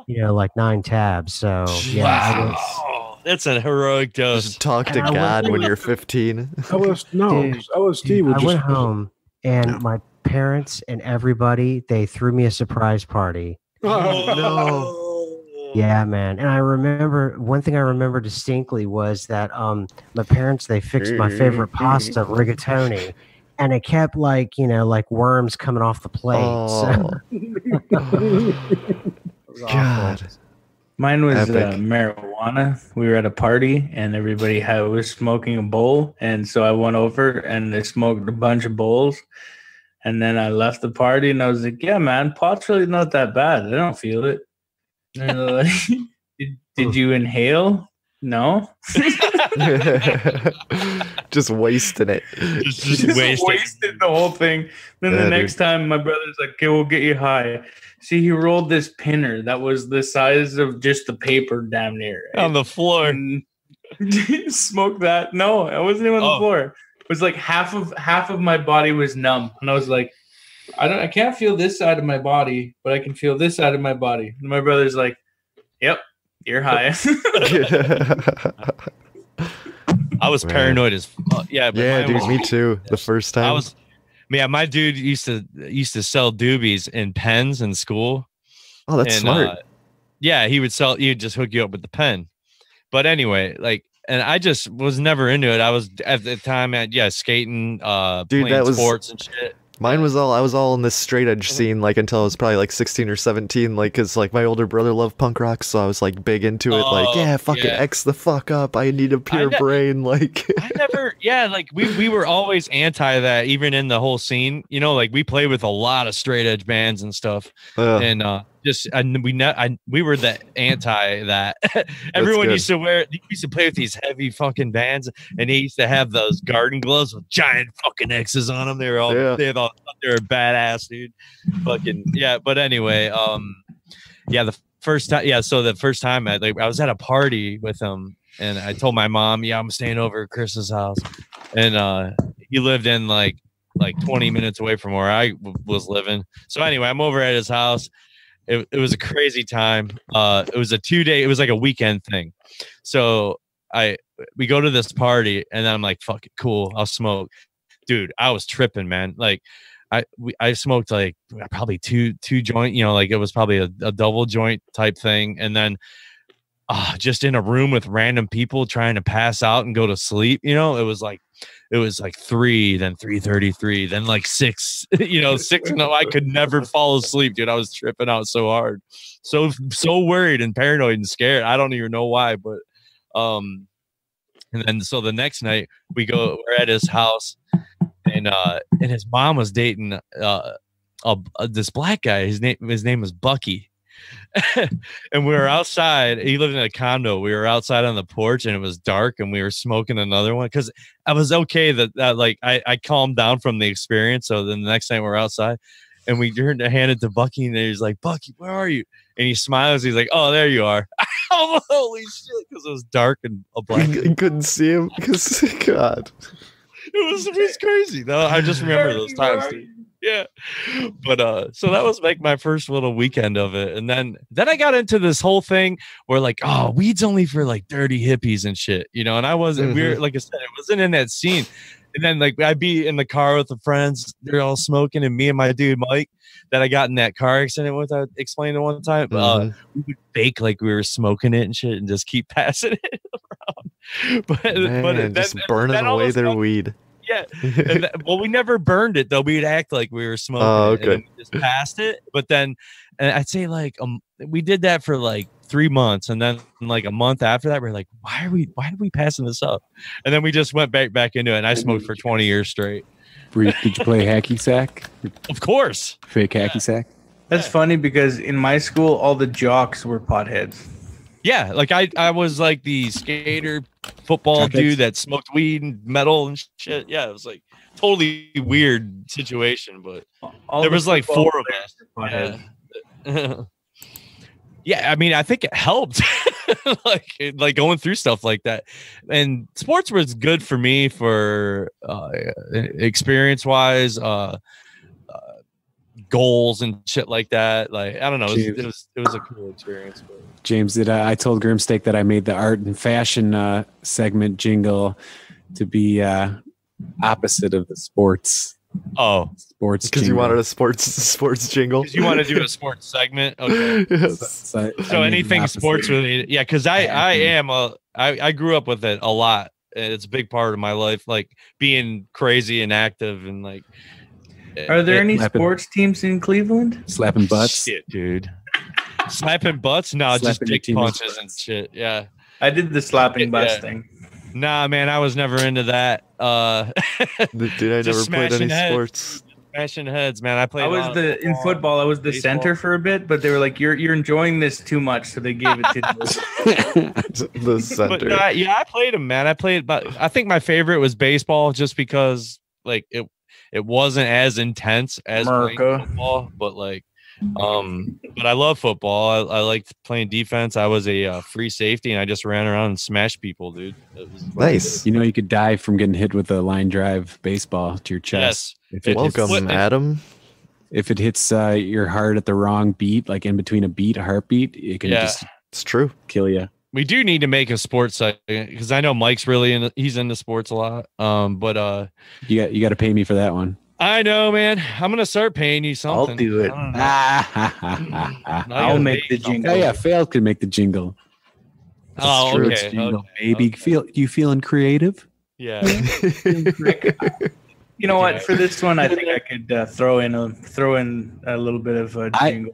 like 9 tabs. So yeah, Wow. That's a heroic dose. Just talk to And I God went- when you're 15. LSD dude, would I just. went home, and Yeah. my parents and everybody, they threw me a surprise party. Yeah, man. And I remember one thing I remember distinctly was that my parents, they fixed my favorite pasta, rigatoni, and it kept like worms coming off the plate. Oh, So God. Mine was Epic. marijuana. We were at a party, and everybody was smoking a bowl, and so I went over and they smoked a bunch of bowls. And then I left the party, and I was like, "Yeah, man, pot's really not that bad. I don't feel it." And they're like, did you inhale? No. Just wasting it. Just wasted the whole thing. Then the next time, my brother's like, "Okay, we'll get you high." See, he rolled this pinner that was the size of just the paper, damn near on the floor. And smoke that? No, I wasn't even on the floor. It was like half of my body was numb, and I was like, I can't feel this side of my body, but I can feel this side of my body. And my brother's like, "Yep, you're high." I was paranoid as fuck. Yeah, dude, me too. The first time my dude used to sell doobies in pens in school. Oh, that's smart. He'd just hook you up with the pen. But anyway, like, and I just was never into it. I was at the time skating, playing sports and shit. Mine was I was all in this straight edge scene, like, until I was probably like 16 or 17, like, cause like my older brother loved punk rock, so I was like big into it, X the fuck up, I need a pure brain, like. I never, we were always anti that, even in the whole scene, you know, like we played with a lot of straight edge bands and stuff, and we were the anti that. Everyone used to play with these heavy fucking bands, and they used to have those garden gloves with giant fucking X's on them. They were badass, dude. But anyway, the first time, so the first time I was at a party with him, and I told my mom, I'm staying over at Chris's house, and he lived in like 20 minutes away from where I was living. So anyway, I'm over at his house. It was a crazy time. It was it was like a weekend thing. So we go to this party, and then I'm like, fuck it, cool, I'll smoke. Dude, I was tripping, man. Like I smoked like probably two joint, you know, like it was probably a double joint type thing. And then just in a room with random people trying to pass out and go to sleep, you know, it was like 3, then 3:33, then like 6, 6. No, I could never fall asleep, dude. I was tripping out so hard, so worried and paranoid and scared. I don't even know why, but and then so the next night we're at his house, and his mom was dating this black guy. His name was Bucky. And we were outside. He lived in a condo. We were outside on the porch, and it was dark, and we were smoking another one because I was okay that like I calmed down from the experience. So then the next night we're outside, and we turned to hand it to Bucky, and he's like, "Bucky, where are you?" And he smiles. He's like, "Oh, there you are." Holy shit! Because it was dark and a black. You couldn't see him because God. It was crazy though. I just remember those times, dude. Yeah, but so that was like my first little weekend of it, and then I got into this whole thing where like, weed's only for like dirty hippies and shit, you know. And I wasn't like I said, it wasn't in that scene. And then like I'd be in the car with the friends, they're all smoking, and me and my dude Mike that I got in that car accident with, I explained it one time. We would fake like we were smoking it and shit, and just keep passing it around. But just burning away their weed. Yeah. We never burned it though. We'd act like we were smoking it, and then we just passed it. But then, and I'd say like we did that for like 3 months, and then like a month after that, we're like, why are we passing this up? And then we just went back into it. And I smoked for 20 years straight. Did you play hacky sack? Of course. Fake hacky sack. That's funny because in my school, all the jocks were potheads. Yeah, like I was like the skater football dude that smoked weed and metal and shit. Yeah, it was like totally weird situation, but there was like 4 of us. Yeah, I mean, I think it helped, like going through stuff like that. And sports was good for me for experience wise, goals and shit like that. Like I don't know, it was a cool experience. But. James, I told Grimsteak that I made the art and fashion segment jingle to be opposite of the sports. Oh, sports because you wanted a sports jingle. Because you want to do a sports segment. Okay. Yes. So anything sports related. Yeah, because I grew up with it a lot. And it's a big part of my life, like being crazy and active and like. Are there any sports teams in Cleveland? Slapping butts, shit, dude. Slapping butts? No, just dick punches and shit. Yeah, I did the slapping butts thing. Nah, man, I was never into that. Dude, I never played any sports. smashing heads, man. I played. In football. I was the center for a bit, but they were like, "You're enjoying this too much," so they gave it to the center. But, I played them, man. I played, but I think my favorite was baseball, just because like it wasn't as intense as playing football, but like. But I love football. I liked playing defense. I was a free safety, and I just ran around and smashed people, dude. It was nice. You know, you could die from getting hit with a line drive baseball to your chest. Yes. Welcome, Adam. If it hits your heart at the wrong beat, like in between a heartbeat, it can just it's true kill you. We do need to make a sports site because I know Mike's really he's into sports a lot. But you got to pay me for that one. I know, man. I'm gonna start paying you something. I'll do it. I'll make the jingle. Oh yeah, Fail could make the jingle. Oh, true. okay. Jingle, baby. Okay. You feeling creative? Yeah. You know what? For this one, I think I could throw in a little bit of a jingle.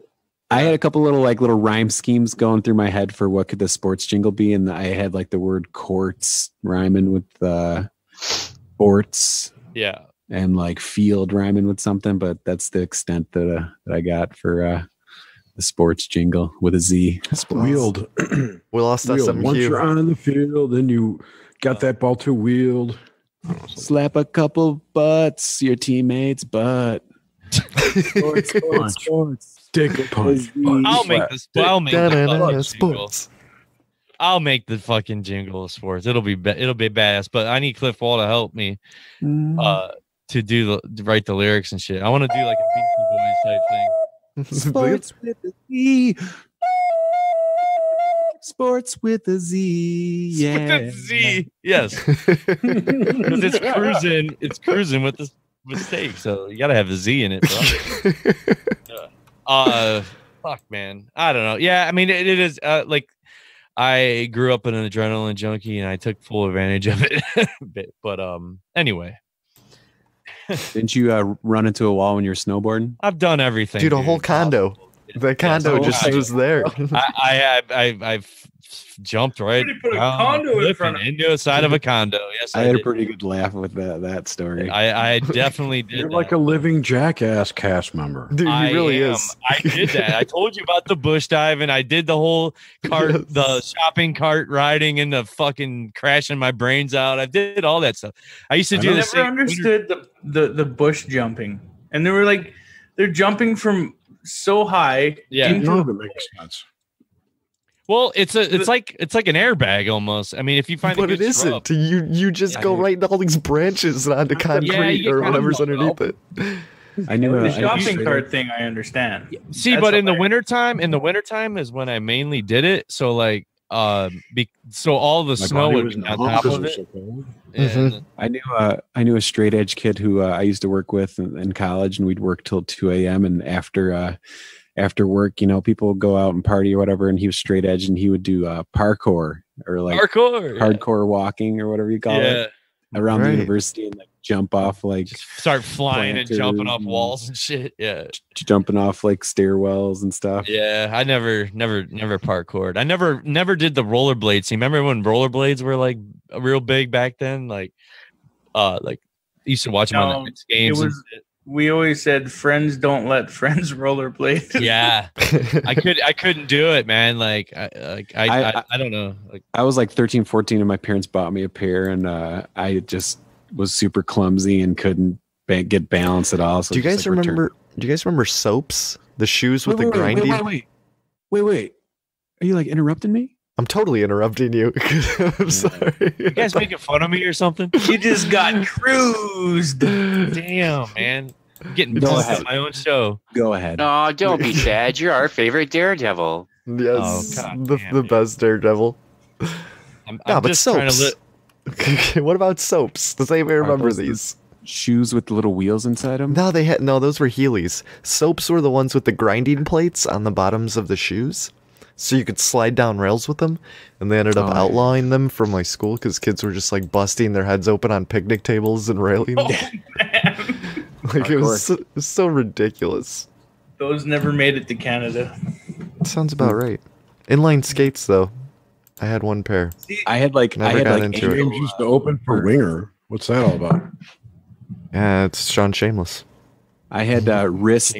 I had a couple little rhyme schemes going through my head for what could the sports jingle be, and I had like the word courts rhyming with sports. Yeah. And like field rhyming with something, but that's the extent that I got for the sports jingle with a Z. Wheeled. We lost us some Once you're on the field, then you got that ball to wheeled. Slap a couple butts, your teammates' butt. Sports. Take a punch. I'll make the sports. I'll make the fucking jingle of sports. It'll be badass. But I need Cliff Wall to help me. To write the lyrics and shit. I want to do like a Beastie Boys type thing. Sports with a Z. Sports with a Z. Yeah. With a Z. Yes. Because it's cruising with the mistake. So you gotta have a Z in it, bro. Fuck, man. I don't know. Yeah, I mean it is like I grew up an adrenaline junkie and I took full advantage of it. But anyway. Didn't you run into a wall when you were snowboarding? I've done everything, dude. A whole condo. The condo just was there. I've jumped right into a side of a condo. Yes, I had a pretty good laugh with that story. I definitely did. You're like a living jackass cast member. Dude, he really is. I did that. I told you about the bush dive, and I did the whole cart, the shopping cart riding, and the fucking crashing my brains out. I did all that stuff. I used to do. I never understood the bush jumping, and they were like they're jumping from so high. Yeah, none of it makes sense. Well, it's like an airbag almost. I mean, if you find but it isn't. You just go right into all these branches and onto concrete or whatever's underneath it. I knew the shopping cart thing. I understand. See, that's but in the wintertime is when I mainly did it. So like, so all the snow would be on top of it. Mm-hmm. I knew a straight edge kid who I used to work with in college, and we'd work till 2 a.m. and after work, you know, people would go out and party or whatever, and he was straight edge, and he would do parkour or like hardcore walking or whatever you call it around the university, and like jump off, like just start flying and jumping off walls and shit. Yeah, jumping off like stairwells and stuff. Yeah, I never parkoured. I never did the rollerblades. You remember when rollerblades were like real big back then? Like used to watch them on the games. We always said friends don't let friends rollerblade. Yeah, I couldn't do it, man. Like I don't know. Like I was like 13, 14, and my parents bought me a pair, and I just was super clumsy and couldn't get balance at all. So do you guys remember? Do you guys remember soaps? The shoes with the grinding. Wait! Are you like interrupting me? I'm totally interrupting you. I'm sorry. You guys making fun of me or something? You just got cruised. Damn, man. I'm getting pissed at my own show. Go ahead. No, don't be sad. You're our favorite Daredevil. Yes, the best Daredevil. I'm just soaps. What about soaps? Does anybody remember these? Shoes with the little wheels inside them? No, those were Heelys. Soaps were the ones with the grinding plates on the bottoms of the shoes. So you could slide down rails with them, and they ended up outlawing them from my school because kids were just like busting their heads open on picnic tables and railings. Oh, man. Like it was so ridiculous. Those never made it to Canada. Sounds about right. Inline skates, though, I had one pair. I had into it. Used to open for Winger. What's that all about? Yeah, it's Shameless. I had wrist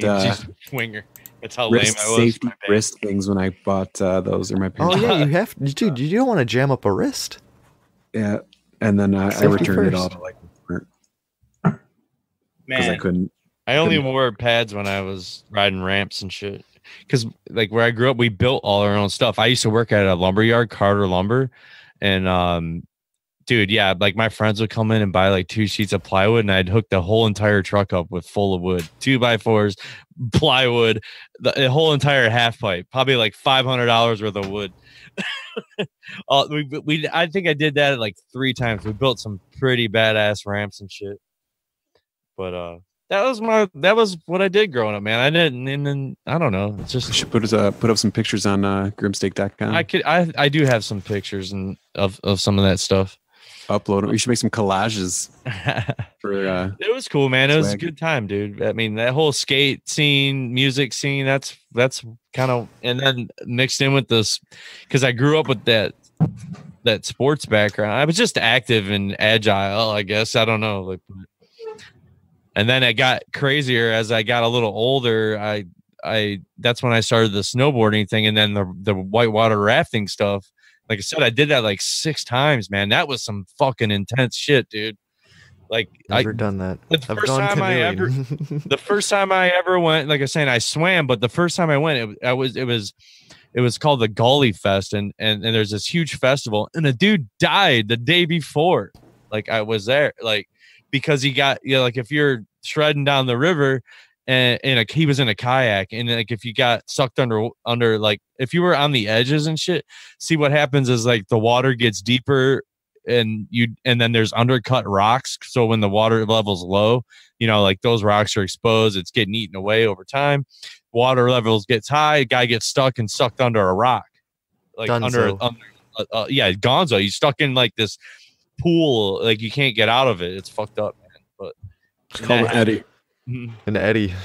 swinger. That's how wrist lame I was. Safety wrist things when I bought those. Or my Oh parents. yeah, you have, dude. You don't want to jam up a wrist. Yeah, and then I returned it all to like because I couldn't. I only wore pads when I was riding ramps and shit. Because like where I grew up, we built all our own stuff. I used to work at a lumber yard, Carter Lumber, and dude, yeah, like my friends would come in and buy like 2 sheets of plywood, and I'd hook the whole entire truck up with full of wood, 2x4s, plywood, the whole entire half pipe, probably like $500 worth of wood. I think I did that like 3 times. We built some pretty badass ramps and shit. But that was what I did growing up, man. I didn't, and then I don't know. It's just we should put up some pictures on grimstake.com. I do have some pictures of some of that stuff. Upload them. We should make some collages. It was cool, man. It was a good time, dude. I mean, that whole skate scene, music scene, that's kind of, and then mixed in with this, because I grew up with that sports background. I was just active and agile, I guess. I don't know, like. And then it got crazier as I got a little older. I that's when I started the snowboarding thing, and then the whitewater rafting stuff. Like I said, I did that like 6 times, man. That was some fucking intense shit, dude. Like Never done that. The first time I ever went, like I was saying, I swam, but the first time I went, it was called the Gully Fest, and there's this huge festival, and a dude died the day before. Like I was there, like. Because he got, like if you're shredding down the river and he was in a kayak, and like if you got sucked under like if you were on the edges and shit, see what happens is like the water gets deeper and then there's undercut rocks. So when the water level's low, like those rocks are exposed, it's getting eaten away over time. Water levels gets high, guy gets stuck and sucked under a rock. Like Gonzo. Gonzo, he's stuck in like this pool, like you can't get out of it. It's fucked up, man. But it's called an eddy. An eddy.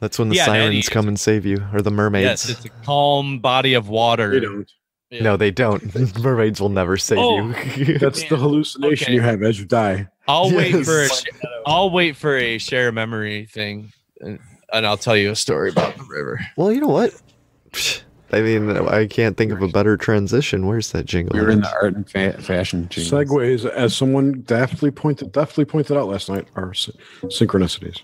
That's when the sirens come and save you, or the mermaids. Yes, it's a calm body of water. They don't. Yeah. No, they don't. Mermaids will never save you. That's the hallucination you have as you die. I'll wait for a share memory thing, and I'll tell you a story about the river. Well, you know what? I mean, I can't think of a better transition. Where's that jingle? We're in the art and fashion jingle. Segues, as someone deftly pointed out last night, are synchronicities.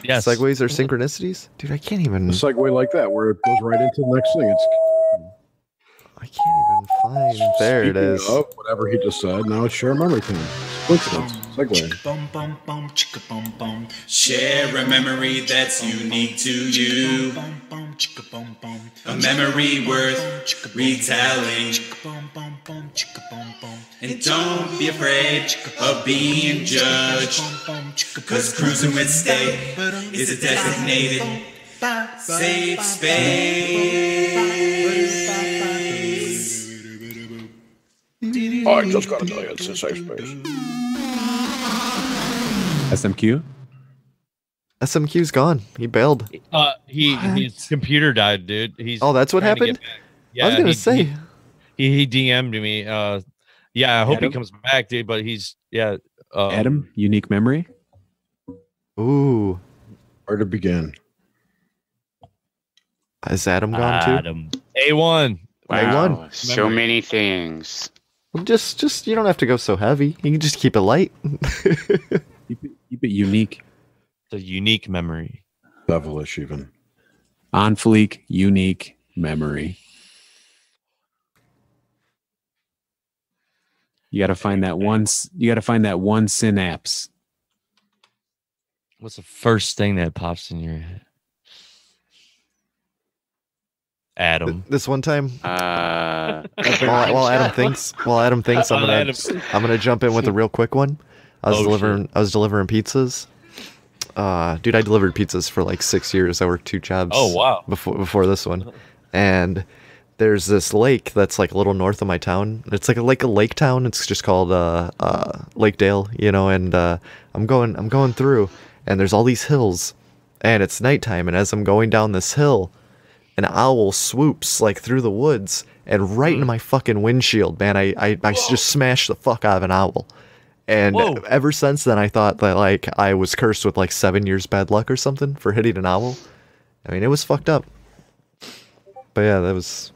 Yes. Segues are synchronicities? Dude, I can't even... A segue like that, where it goes right into the next thing. I can't even find... There it is. Whatever he just said, now it's share memory time. Coincidence. Segue. Share a memory that's unique to you. A memory worth retelling. And don't be afraid of being judged, 'cause cruising with Stay is a designated safe space. I just gotta tell you, it's a safe space. SMQ? SMQ's gone. He bailed. His computer died, dude. Oh, that's what happened? Yeah, I was gonna say. He DM'd me. Yeah, I hope he comes back, dude. But he's Adam, unique memory. Ooh, where to begin? Is Adam gone too? Adam. A1. Wow, A1. so many things. Well, just you don't have to go so heavy. You can just keep it light. Keep it unique. It's a unique memory. Devilish, even. On fleek, unique memory. You got to find that one. You got to find that one synapse. What's the first thing that pops in your head? Adam. This one time. While Adam thinks, I'm gonna jump in with a real quick one. I was delivering pizzas. Dude, I delivered pizzas for like 6 years. I worked 2 jobs. Oh wow! Before this one, and there's this lake that's like a little north of my town. It's like a lake town. It's just called Lakedale, and I'm going through, and there's all these hills, and it's nighttime, and as I'm going down this hill, an owl swoops like through the woods and right into my fucking windshield, man. I just smashed the fuck out of an owl. And ever since then, I thought that like I was cursed with like 7 years bad luck or something for hitting an owl. I mean, it was fucked up. But yeah, that's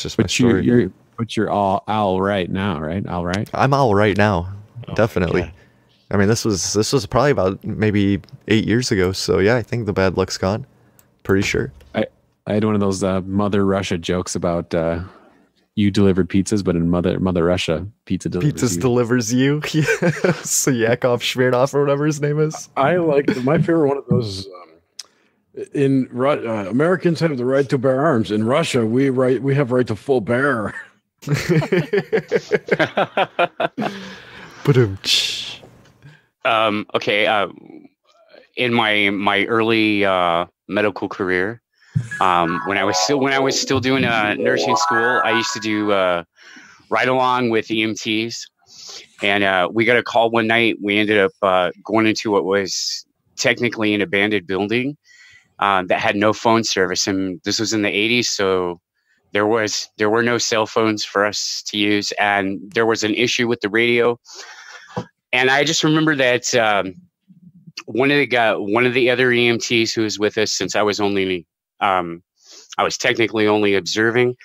just my story. You're all owl right now, right? All right. I'm owl right now, definitely. I mean, this was probably about maybe 8 years ago. So yeah, I think the bad luck's gone. Pretty sure. I had one of those Mother Russia jokes about you delivered pizzas, but in Mother Russia, pizza delivers you. So Yakov Smirnoff or whatever his name is. I like my favorite one of those. Americans have the right to bear arms. In Russia, we have right to full bear. Okay. In my early medical career, when I was still doing nursing school, I used to do ride along with EMTs, and we got a call one night. We ended up going into what was technically an abandoned building that had no phone service, and this was in the 80s, so there were no cell phones for us to use, and there was an issue with the radio. And I just remember that one of the other EMTs who was with us, since I was technically only observing,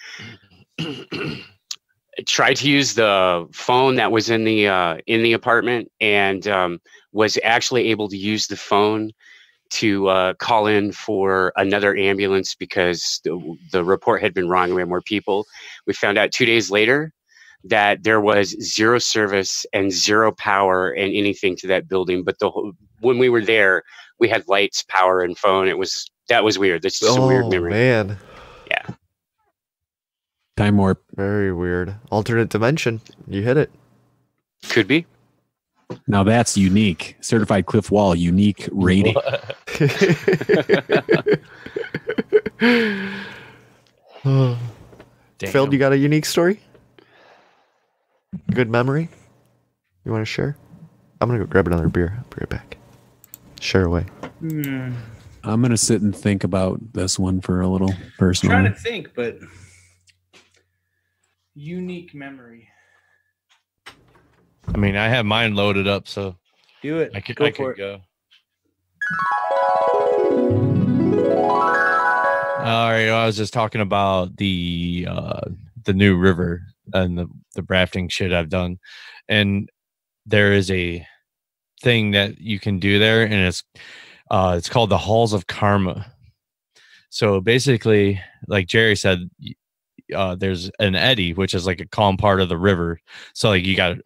tried to use the phone that was in the apartment, and was actually able to use the phone to call in for another ambulance because the report had been wrong. We had more people. We found out 2 days later that there was zero service and zero power and anything to that building. But when we were there, we had lights, power, and phone. That was weird. That's just a weird memory. Man. Yeah. Time warp. Very weird. Alternate dimension. You hit it. Could be. Now that's unique. Certified Cliff Wall, unique rating. Phil, you got a unique story? Good memory? You want to share? I'm going to go grab another beer. I'll be right back. Share away. I'm going to sit and think about this one for a little personal. I'm trying to think, but unique memory. I mean, I have mine loaded up, so do it. I could go. All right, I was just talking about the new river and the rafting shit I've done, and there is a thing that you can do there, and it's called the Halls of Karma. So basically, like Jerry said, there's an eddy, which is like a calm part of the river. So like you got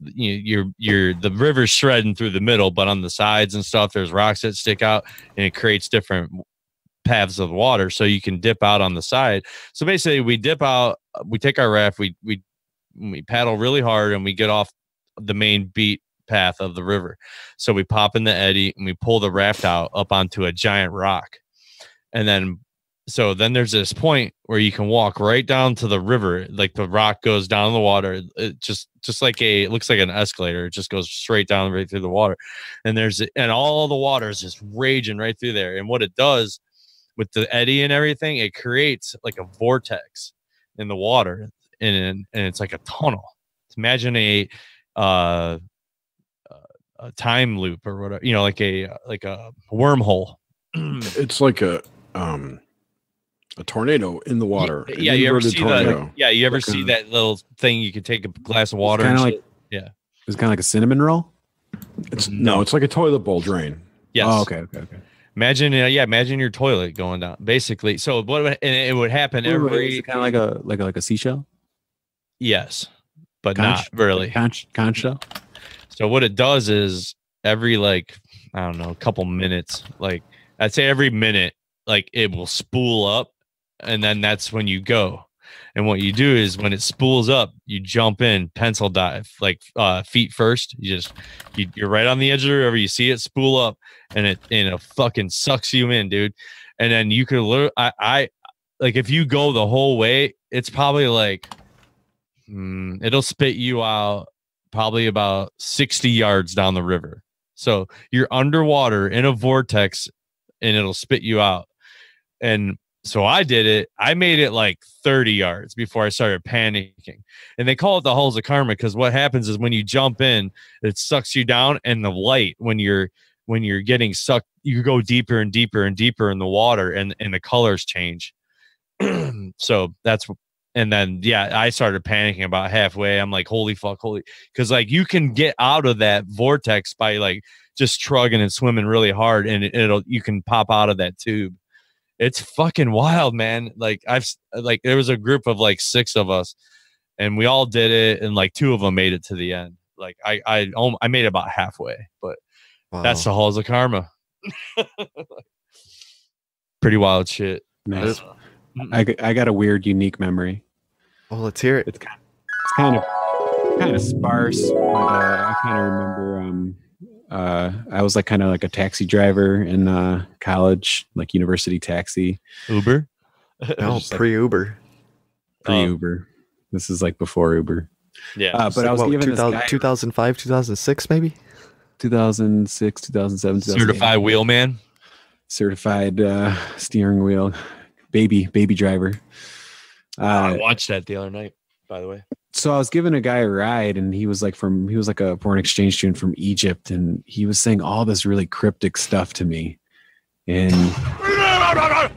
the river's shredding through the middle, but on the sides and stuff, there's rocks that stick out, and it creates different paths of water, so you can dip out on the side. So basically, we dip out, we take our raft, we paddle really hard, and we get off the main beat path of the river. So we pop in the eddy and we pull the raft out up onto a giant rock, and then there's this point where you can walk right down to the river. Like the rock goes down the water. It just like it looks like an escalator. It just goes straight down right through the water. And all the water is just raging right through there. And what it does with the eddy and everything, it creates like a vortex in the water. And it's like a tunnel. Imagine a time loop or whatever, like a wormhole. It's like a tornado in the water. Yeah, you ever see that? Yeah, you ever see that little thing? You can take a glass of water. It's kind of like a cinnamon roll. It's like a toilet bowl drain. Yes. Oh, okay. Imagine your toilet going down. Basically, so it would happen every kind of like a seashell. Yes, but not really conch shell. So what it does is every couple minutes, like I'd say every minute, like it will spool up. And then that's when you go. And what you do is when it spools up, you jump in, pencil dive, like feet first. You're right on the edge of the river. You see it spool up, and it fucking sucks you in, dude. And then you could literally, like if you go the whole way, it's probably like it'll spit you out probably about 60 yards down the river. So you're underwater in a vortex, and it'll spit you out. And So I did it. I made it like 30 yards before I started panicking. And they call it the halls of karma because what happens is when you jump in, it sucks you down, and the light when you're getting sucked, you go deeper and deeper and deeper in the water, and the colors change. So and then I started panicking about halfway. I'm like, holy fuck, because like you can get out of that vortex by like just trugging and swimming really hard, and you can pop out of that tube. It's fucking wild, man. Like there was a group of like 6 of us, and we all did it, and like 2 of them made it to the end. Like I made it about halfway, but that's the halls of karma. Pretty wild shit. Nice. I got a weird, unique memory. Oh, let's hear it. It's kind of sparse, but I kind of remember. I was like kind of like a taxi driver in college, like university taxi. Uber? No, pre-Uber. Pre-Uber. This is like before Uber. Yeah. But I was given 2005, 2006, maybe? 2006, 2007, 2008. Certified wheelman? Certified steering wheel. Baby driver. I watched that the other night, by the way. So I was giving a guy a ride, and he was like a foreign exchange student from Egypt, and he was saying all this really cryptic stuff to me, and a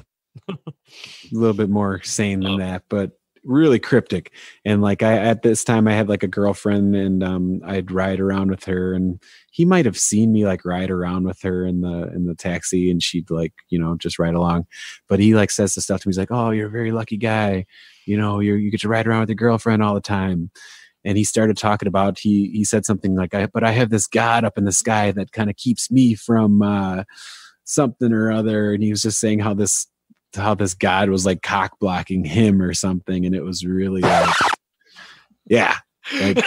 little bit more sane than that, but really cryptic. And like at this time I had like a girlfriend, and I'd ride around with her, and he might have seen me like ride around with her in the taxi, and she'd like, just ride along. But he like says the stuff to me. He's like, "Oh, you're a very lucky guy. You get to ride around with your girlfriend all the time." And he started talking about, he said something like, but I have this God up in the sky that kind of keeps me from something or other. And he was just saying how this God was like cock blocking him or something. And it was really like, yeah. Like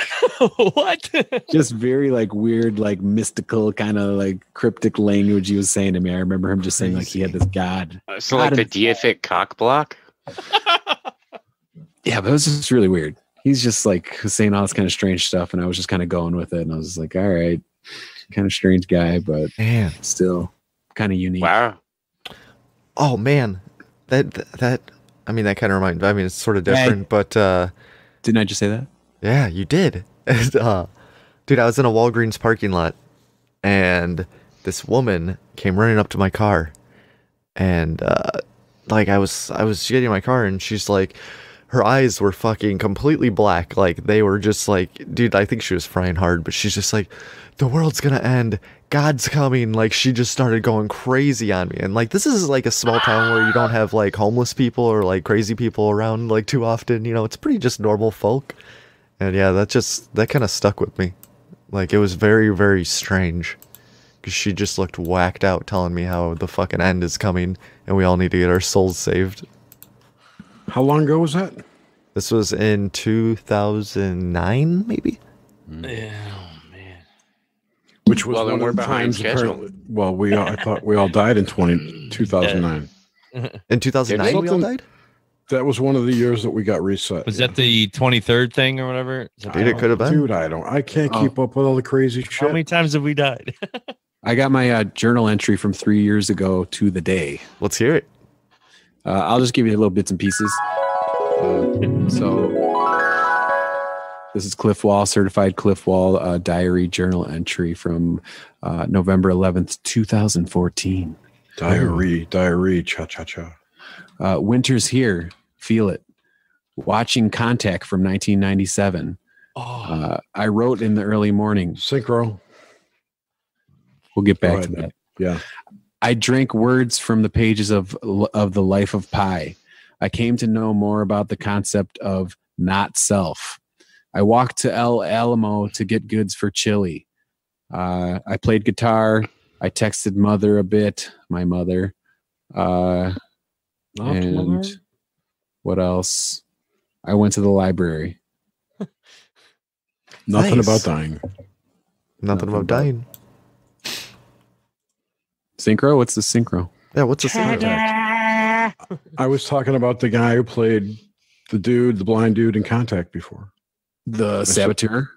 what? Just very like weird, like mystical kind of like cryptic language he was saying to me. I remember him just saying like he had this God. So like the deific cock block? Yeah, but it was just really weird. He's just like saying all this kind of strange stuff, and I was just kind of going with it. And I was like, all right, kind of strange guy, but man, still kind of unique. Wow. Oh man, that I mean, that kind of reminds. I mean, it's sort of different, but didn't I just say that? Yeah, you did. Dude, I was in a Walgreens parking lot, and this woman came running up to my car, and like I was getting in my car, and she's like, her eyes were fucking completely black, like they were just like, dude, I think she was frying hard, but she's just like, the world's gonna end, God's coming. Like she just started going crazy on me, and like this is like a small town where you don't have like homeless people or like crazy people around like too often. It's pretty just normal folk. And yeah, that kind of stuck with me. Like, it was very, very strange. Because she just looked whacked out telling me how the fucking end is coming and we all need to get our souls saved. How long ago was that? This was in 2009, maybe? Yeah, oh, man. Which was one of the times apparently. Well, I thought we all died in 2009. In 2009 we all died? That was one of the years that we got reset. Was that the 23rd thing or whatever? Dude, it could have been. Dude, I can't keep up with all the crazy shit. How many times have we died? I got my journal entry from 3 years ago to the day. Let's hear it. I'll just give you little bits and pieces. So this is Cliff Wall, certified Cliff Wall diary journal entry from November 11th, 2014. Diary, cha-cha-cha. Winter's here. Feel it. Watching Contact from 1997. I wrote in the early morning. Synchro. We'll get back to that. Yeah. I drank words from the pages of the Life of Pi. I came to know more about the concept of not self. I walked to El Alamo to get goods for chili. I played guitar. I texted mother a bit. My mother. And what else? I went to the library. Nothing about dying. Nothing about dying. Synchro? What's the synchro? Yeah, what's the synchro? I was talking about the guy who played the blind dude in Contact before. The Saboteur?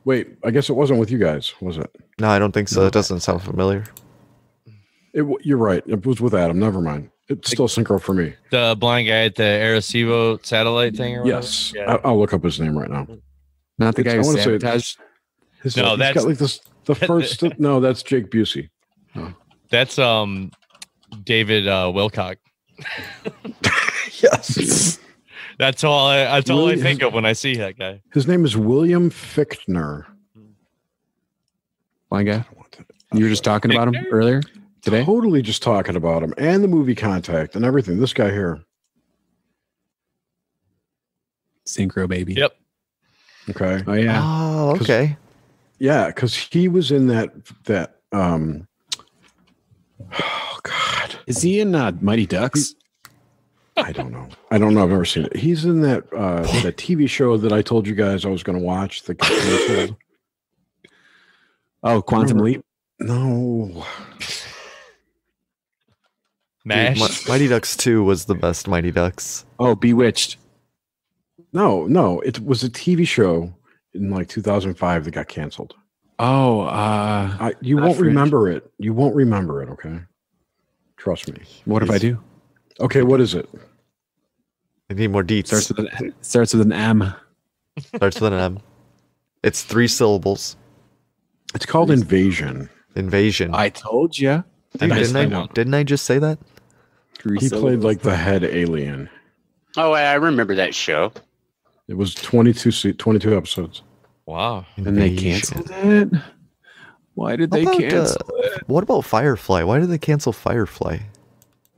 Wait, I guess it wasn't with you guys, was it? No, I don't think so. It doesn't sound familiar. You're right. It was with Adam. Never mind. It's still Synchro for me. The blind guy at the Arecibo satellite thing? Or yes. yeah. I'll look up his name right now. Not the guy who sabotaged. No, that's got like this. The first. No, that's Jake Busey. Oh. That's David Wilcock. Yes. That's all I think of when I see that guy. His name is William Fichtner. Blind guy. You were just talking about him earlier today? Totally just talking about him and the movie Contact and everything. This guy here. Synchro baby. Yep. Okay. Oh yeah. Oh, okay. Yeah, because he was in that oh God. Is he in Mighty Ducks? I don't know. I've never seen it. He's in that that TV show that I told you guys I was going to watch. The canceled. Oh, Quantum Leap. No. MASH. Dude, Mighty Ducks 2 was the best Mighty Ducks. Oh, Bewitched. No. It was a TV show in like 2005 that got canceled. Oh, you won't remember it. You won't remember it. Okay. Trust me. What if I do? Okay. What is it? I need more deets. Starts with an M. Starts with an M. It's 3 syllables. It's called Invasion. Invasion. I told you. Didn't I just say that? He played like the head alien. Oh, I remember that show. It was 22 episodes. Wow. And they canceled it? Why did they cancel it? What about Firefly? Why did they cancel Firefly?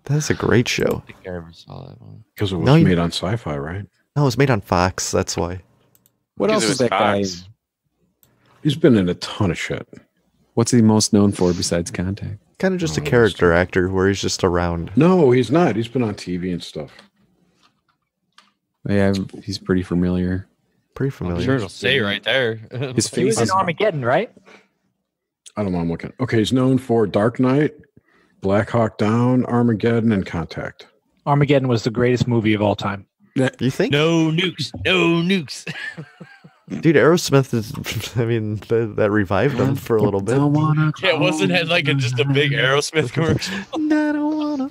That's a great show. I think I ever saw that one. Because it was made on Sci-Fi, right? No, it was made on Fox. That's why. What else is that guy? He's been in a ton of shit. What's he most known for besides Contact? Kind of just a character actor where he's just around. No, he's not. He's been on TV and stuff. Yeah, he's pretty familiar. Pretty familiar. I'm sure it'll say right there. His He was face in Armageddon, right? I don't know. I'm looking. Okay, he's known for Dark Knight, Black Hawk Down, Armageddon, and Contact. Armageddon was the greatest movie of all time. You think? No nukes. No nukes. Dude, Aerosmith is, I mean, that revived him for a little bit. Yeah, wasn't it like just a big Aerosmith commercial?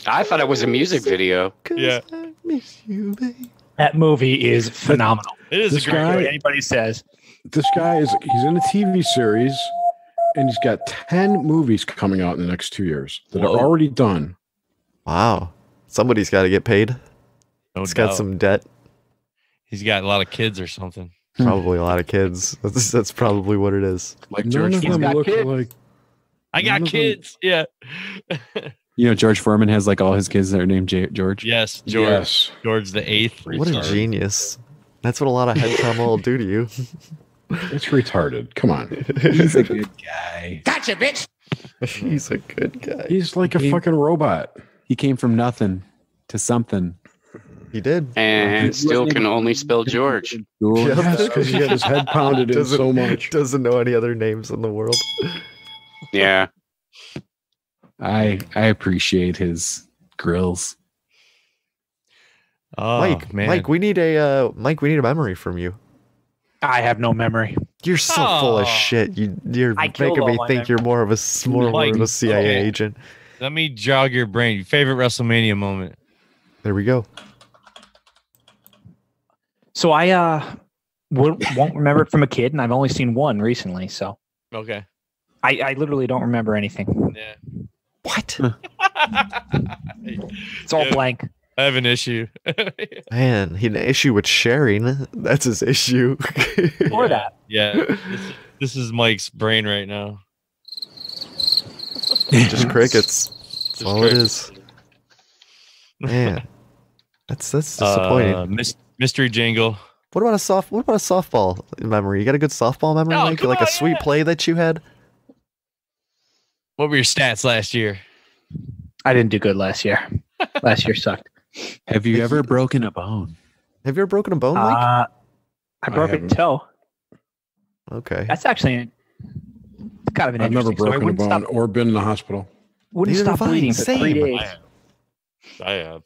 I thought it was a music video. Yeah. I miss you, babe. That movie is phenomenal. It is This a great guy- What anybody says. This guy he's in a TV series, and he's got 10 movies coming out in the next 2 years that are already done. Wow. Somebody's got to get paid. No He's doubt. got some debt. He's got a lot of kids or something. Probably a lot of kids. That's probably what it is. Like None George of them got look kids. like. I got None of them- kids. Yeah. You know, George Foreman has like all his kids that are named George. Yes, George. Yes. George the 8th. What a genius. That's what a lot of head trauma will do to you. It's retarded. Come on. He's a good guy. Gotcha, bitch. He's a good guy. He's like a fucking robot. He came from nothing to something. He did. And still can only spell George. Yes, because he got his head pounded in Doesn't- so much. Doesn't know any other names in the world. Yeah. I appreciate his grills. Oh, man. Mike, we need a memory from you. I have no memory. You're so full of shit. You're I killed making me all my think you're more of a Mike, CIA okay. agent. Let me jog your brain. Your favorite WrestleMania moment. There we go. So I won't remember it from a kid, and I've only seen one recently. So Okay. I literally don't remember anything. Yeah. What? It's all blank. I have an issue. Man, he had an issue with sharing. That's his issue. Or that. Yeah. This is Mike's brain right now. Just crickets. That's Just all crickets. it is. Man, that's disappointing. Mystery jingle. What about a softball memory? You got a good softball memory, Oh, Mike? come Like a on, sweet yeah. play that you had? What were your stats last year? I didn't do good last year. Last year sucked. Have you ever broken a bone? Have you ever broken a bone, Mike? I broke a haven't. toe. Okay. That's actually kind of an I've never interesting story. broken a Wouldn't bone stop- or been in the hospital. Wouldn't Neither stop have I. bleeding for 3 Same. days. I have.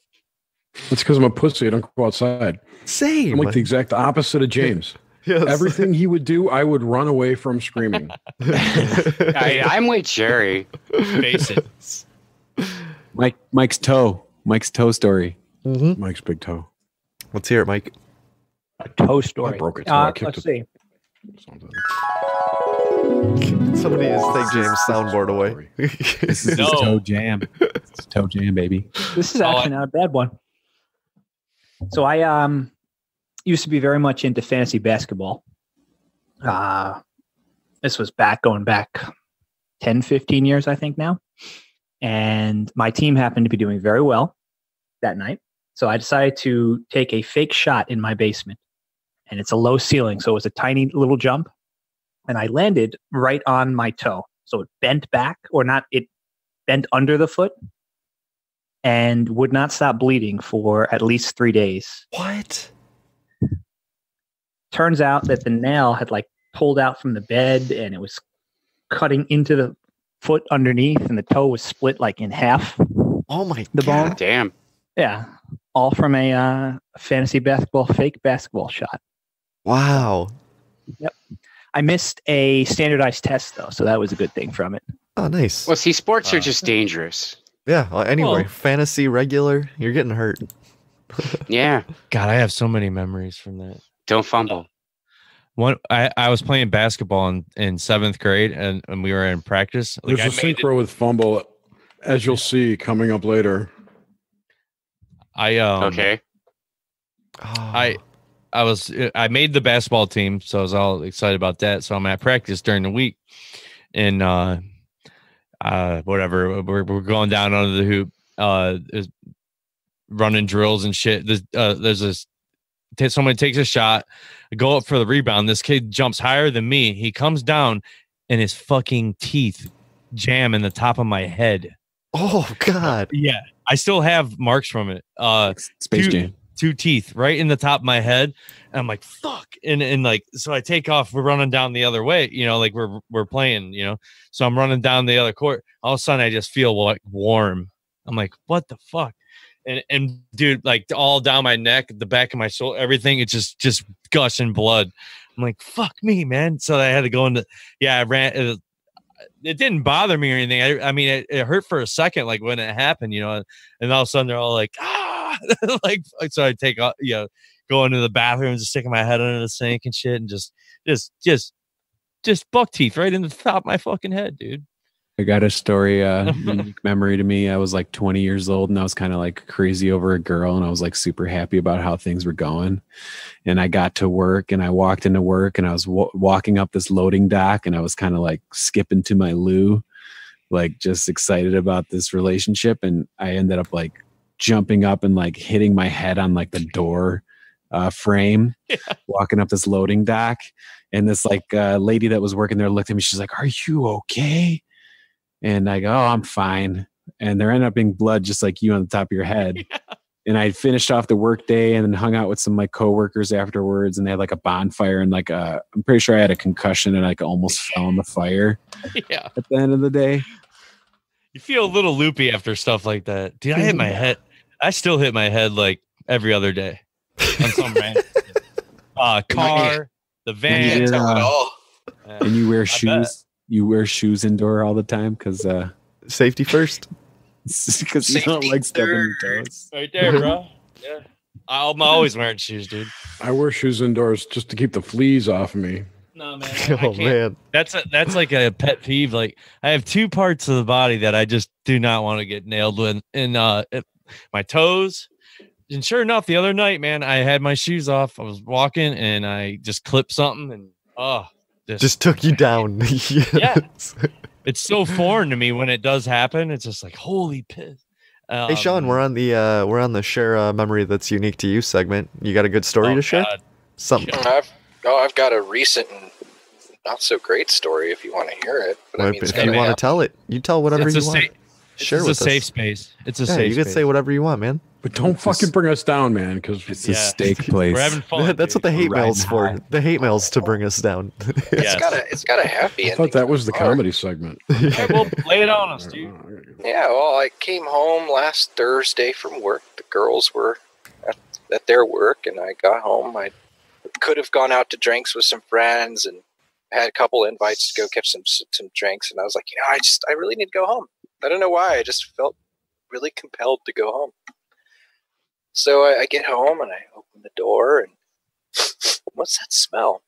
It's because I'm a pussy. I don't go outside. Same. I'm like the exact opposite of James. Yes. Everything he would do, I would run away from screaming. I'm with Jerry. Face it. Mike's toe. Mike's toe story. Mm-hmm. Mike's big toe. Let's hear it, Mike. A toe story. I broke it. So I kicked let's see. something. Somebody just take James' soundboard away. This is his toe jam. It's toe jam, baby. This is actually not a bad one. So I used to be very much into fantasy basketball. This was going back 10, 15 years, I think now. And my team happened to be doing very well that night. So I decided to take a fake shot in my basement. And it's a low ceiling, so it was a tiny little jump. And I landed right on my toe. So it bent back, or not, it bent under the foot and would not stop bleeding for at least 3 days. What? Turns out that the nail had like pulled out from the bed and it was cutting into the foot underneath, and the toe was split like in half. Oh my the God bone. damn. Yeah. All from a fantasy fake basketball shot. Wow. Yep. I missed a standardized test though, so that was a good thing from it. Oh, nice. Well, see, sports are just dangerous. Yeah. Well, anyway, fantasy regular, you're getting hurt. Yeah. God, I have so many memories from that. Don't fumble. I was playing basketball in 7th grade, and we were in practice. There's a synchro with fumble, as you'll see coming up later. Okay. I made the basketball team, so I was all excited about that. So I'm at practice during the week, and whatever, we're going down under the hoop, running drills and shit. There's this. Someone takes a shot, go up for the rebound. This kid jumps higher than me. He comes down, and his fucking teeth jam in the top of my head. Oh God! Yeah, I still have marks from it. Space Jam. 2 teeth right in the top of my head. And I'm like, fuck. And like, so I take off. We're running down the other way, like we're playing, So I'm running down the other court. All of a sudden I just feel like warm. I'm like, what the fuck? And dude, like all down my neck, the back of my shoulder, everything, it's just gushing blood. I'm like, fuck me, man. So I had to go into, I ran. It didn't bother me or anything. I mean, it hurt for a second, like when it happened, and all of a sudden they're all like, like, so I take off, go into the bathroom, just sticking my head under the sink and shit, and just buck teeth right in the top of my fucking head, dude. I got a story, unique memory to me. I was like 20 years old and I was kind of like crazy over a girl, and I was like super happy about how things were going. And I got to work and I walked into work and I was walking up this loading dock and I was kind of like skipping to my loo, like just excited about this relationship. And I ended up like jumping up and like hitting my head on like the door frame, walking up this loading dock. And this like lady that was working there looked at me. She's like, "Are you okay?" And I go, "Oh, I'm fine." And there ended up being blood just like you on the top of your head. Yeah. And I finished off the work day and then hung out with some like coworkers afterwards, and they had like a bonfire, and like I'm pretty sure I had a concussion and like almost fell in the fire. Yeah. At the end of the day. You feel a little loopy after stuff like that. Dude, I hit my head. I still hit my head like every other day on some random car, the van. Did, and you wear shoes. You wear shoes indoor all the time because safety first. Because you don't like stepping your toes. Right there, bro. Yeah, I'm always wearing shoes, dude. I wear shoes indoors just to keep the fleas off of me. No, man. I can't. Man, that's like a pet peeve. Like I have 2 parts of the body that I just do not want to get nailed with, in my toes. And sure enough, the other night, man, I had my shoes off. I was walking and I just clipped something, and just took you down. Yeah. It's so foreign to me when it does happen. It's just like, holy piss. Hey Sean, we're on the share a memory that's unique to you segment. You got a good story to share? God. Something. I've got a recent and not so great story if you want to hear it. But well, if you want to tell it, you tell whatever you want. Share with us. It's a safe space. It's a safe space. You can say whatever you want, man. But don't fucking bring us down, man, because it's a steak place. We're having fun. That's what the hate mail's for. The hate mail's to bring us down. It's got a happy ending. I thought that was the comedy segment. Yeah, well, lay it on us, dude. Yeah, well, I came home last Thursday from work. The girls were at their work, and I got home. I could have gone out to drinks with some friends, and I had a couple invites to go catch some drinks, and I was like, I really need to go home. I don't know why. I just felt really compelled to go home. So I get home and I open the door and what's that smell?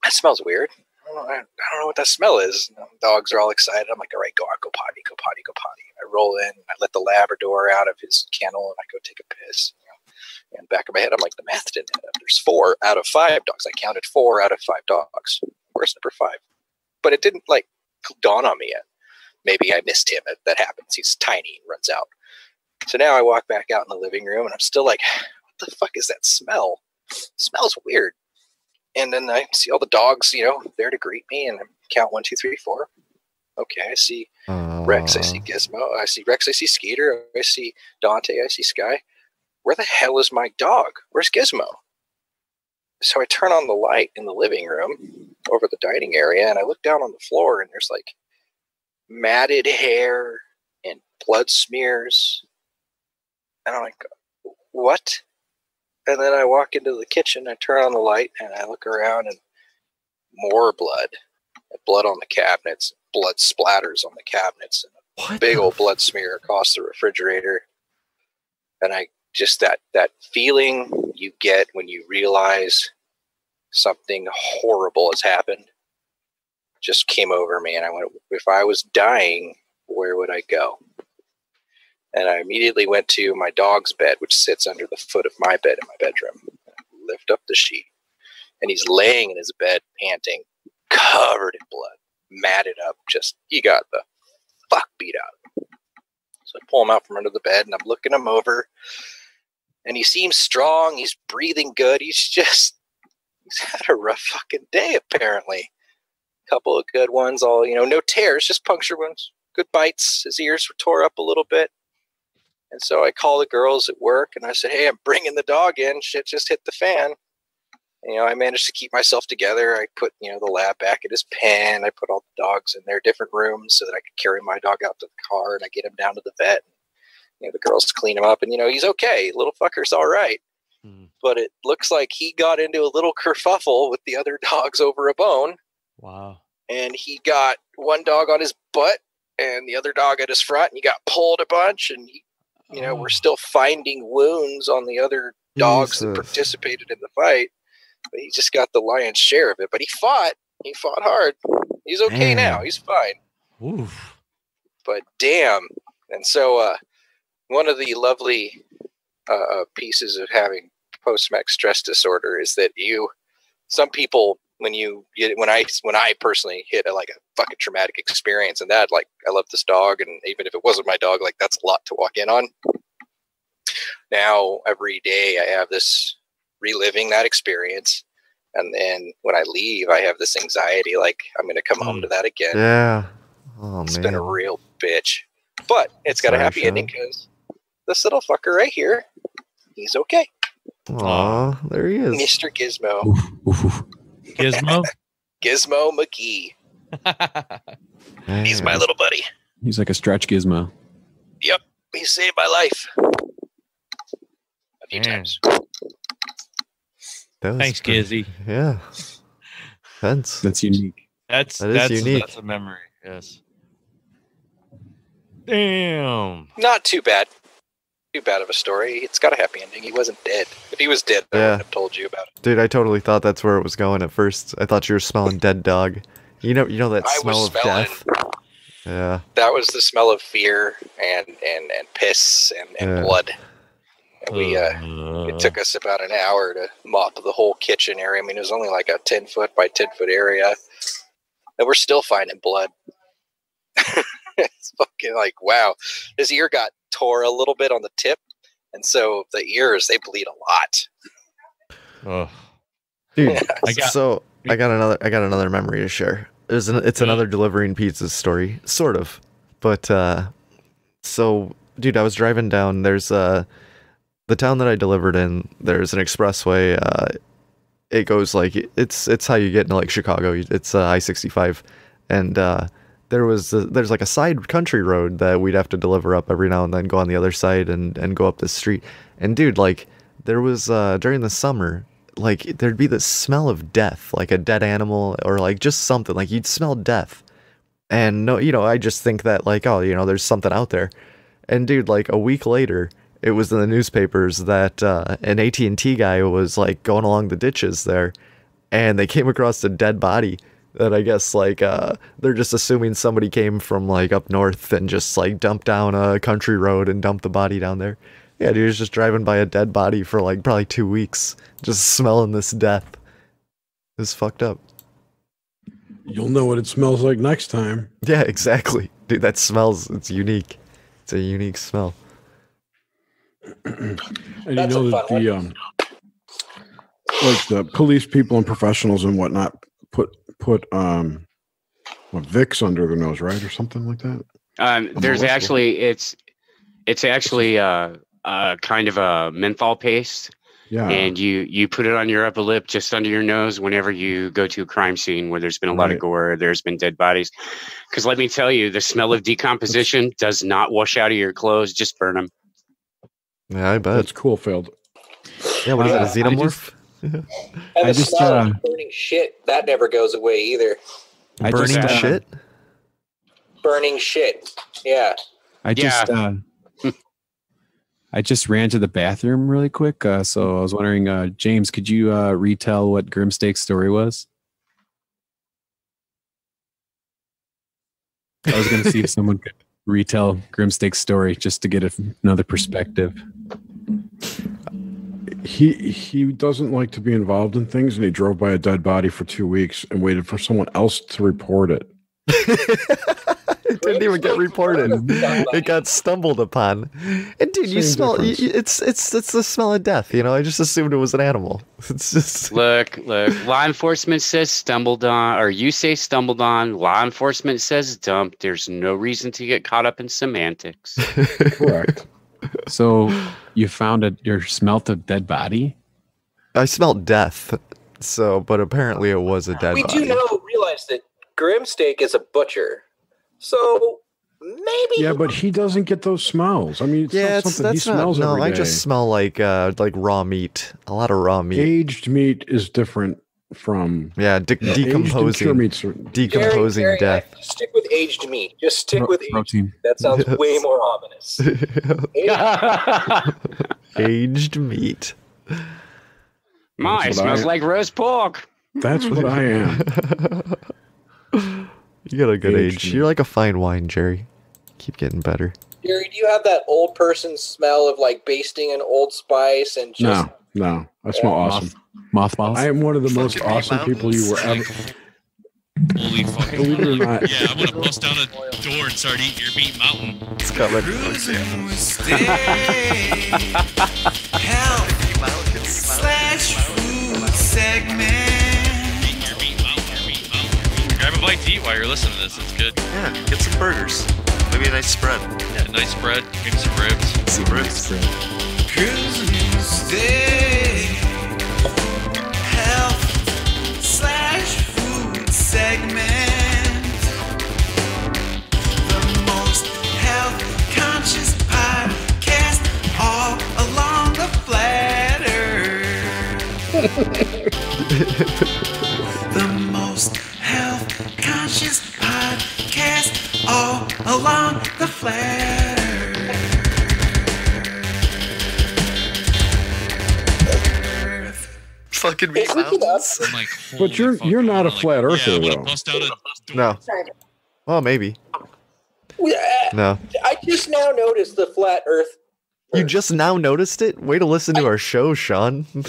That smells weird. I don't know what that smell is. Dogs are all excited. I'm like, all right, go out, go potty, go potty, go potty. I roll in, I let the Labrador out of his kennel, and I go take a piss. And back of my head, I'm like, the math didn't add up. There's 4 out of 5 dogs. I counted 4 out of 5 dogs. Where's number 5? But it didn't like dawn on me yet. Maybe I missed him. That happens. He's tiny and runs out. So now I walk back out in the living room, and I'm still like, what the fuck is that smell? It smells weird. And then I see all the dogs, there to greet me, and I count 1, 2, 3, 4. Okay, I see Rex, I see Gizmo, I see Rex, I see Skeeter, I see Dante, I see Sky. Where the hell is my dog? Where's Gizmo? So I turn on the light in the living room over the dining area, and I look down on the floor, and there's like matted hair and blood smears. And I'm like, what? And then I walk into the kitchen, I turn on the light, and I look around, and more blood. Blood on the cabinets, blood splatters on the cabinets, and a big old blood smear across the refrigerator. And I just, that feeling you get when you realize something horrible has happened just came over me. And I went, if I was dying, where would I go? And I immediately went to my dog's bed, which sits under the foot of my bed in my bedroom. I lift up the sheet, and he's laying in his bed, panting, covered in blood, matted up, just, he got the fuck beat out of him. So I pull him out from under the bed, and I'm looking him over, and he seems strong, he's breathing good, he's had a rough fucking day, apparently. Couple of good ones, all, no tears, just puncture wounds, good bites, his ears were tore up a little bit. And so I call the girls at work, and I said, hey, I'm bringing the dog in. Shit just hit the fan. And, I managed to keep myself together. I put, the lab back at his pen. I put all the dogs in their different rooms so that I could carry my dog out to the car, and I get him down to the vet. And, the girls clean him up, and, he's okay. Little fucker's all right. But it looks like he got into a little kerfuffle with the other dogs over a bone. Wow. And he got one dog on his butt and the other dog at his front, and he got pulled a bunch, and we're still finding wounds on the other dogs that participated in the fight, but he just got the lion's share of it. But he fought hard. He's okay now. He's fine. Oof. But damn. And so one of the lovely pieces of having post-traumatic stress disorder is that some people, when I personally hit a fucking traumatic experience, and that, I love this dog, and even if it wasn't my dog, that's a lot to walk in on. Now every day I have this reliving that experience, and then when I leave, I have this anxiety, I'm going to come home to that again. Yeah. Oh, it's been a real bitch, but it's got a happy ending because this little fucker right here, he's okay. Aw, there he is, Mr. Gizmo. Gizmo? Gizmo McGee. He's my little buddy. He's like a stretch Gizmo. Yep. He saved my life. A few times. Thanks, Gizzy. Yeah. That's unique. That's unique. That's a memory, yes. Damn. Not too bad. Too bad of a story. It's got a happy ending. He wasn't dead. If he was dead, I wouldn't have told you about it. Dude, I totally thought that's where it was going at first. I thought you were smelling dead dog. You know that smell of death? Yeah. That was the smell of fear and piss and blood. And it took us about an hour to mop the whole kitchen area. I mean, it was only like a 10-foot by 10-foot area. And we're still finding blood. It's fucking wow. His ear got tore a little bit on the tip, and so the ears, they bleed a lot. Oh, dude. I got another memory to share. It's another delivering pizzas story, sort of, but so dude, I was driving down. There's the town that I delivered in. There's an expressway. It goes it's how you get into Chicago. It's I-65, and there's a side country road that we'd have to deliver up every now and then, go on the other side and go up this street. And dude, there was during the summer, there'd be this smell of death, like a dead animal or just something, you'd smell death. And no, I just think that there's something out there. And dude, a week later, it was in the newspapers that an AT&T guy was like going along the ditches there, and they came across a dead body that I guess like they're just assuming somebody came from like up north and just like dumped down a country road and dumped the body down there. Yeah, dude, he was just driving by a dead body for like probably 2 weeks, just smelling this death. It's fucked up. You'll know what it smells like next time. Yeah, exactly. Dude, that smells, it's unique. It's a unique smell. And you know that the like the police people and professionals and whatnot put Vicks under their nose, right, or something like that. There's actually it's actually kind of a menthol paste. Yeah. And you put it on your upper lip, just under your nose, whenever you go to a crime scene where there's been a lot of gore, there's been dead bodies. Because let me tell you, the smell of decomposition does not wash out of your clothes; just burn them. Yeah, I bet. That's cool, Field. Yeah, what is it, a xenomorph? And the smell of burning shit, that never goes away either. Burning shit? Burning shit. Yeah. I just ran to the bathroom really quick, so I was wondering, James, could you retell what Grimstake's story was? I was going to see if someone could retell Grimstake's story just to get another perspective. He doesn't like to be involved in things, and he drove by a dead body for 2 weeks and waited for someone else to report it. It didn't even get reported. It got stumbled upon. And dude, you smell it's the smell of death, you know. I just assumed it was an animal. It's just look. Law enforcement says stumbled on, or you say stumbled on. Law enforcement says dumped. There's no reason to get caught up in semantics. Correct. So you smelt a dead body? I smelled death. So, but apparently it was a dead body. We do realize that Grimstake is a butcher. So maybe. Yeah, but he doesn't get those smells. I mean, it's not something he smells every day. I just smell like raw meat. A lot of raw meat. Aged meat is different from decomposing Jerry, death. Just stick with aged meat. Just stick with protein. That sounds way more ominous. Aged meat. It smells like roast pork. That's what I am. You got a good age. You're like a fine wine, Jerry. Keep getting better. Jerry, do you have that old person smell of like basting an Old Spice and just... No. I smell awesome. Mothballs? I am one of the most awesome people you were ever... Holy fucking believe it or not. Yeah, I'm gonna bust down a door and start eating your meat mountain. It's coming. /food segment. Grab a bite to eat while you're listening to this. It's good. Yeah, get some burgers. Maybe a nice spread. Yeah, nice spread. Maybe some ribs. Some ribs. Cruising State Health /food segment. The most health conscious podcast all along the flat earth. The most health conscious podcast all along the flat earth. Fucking meat mountains. I'm like, But you're not a flat earther, I'm gonna though. bust out a door. No. Well, maybe. No. I just now noticed the flat Earth. You just now noticed it? Way to listen to our show, Sean. You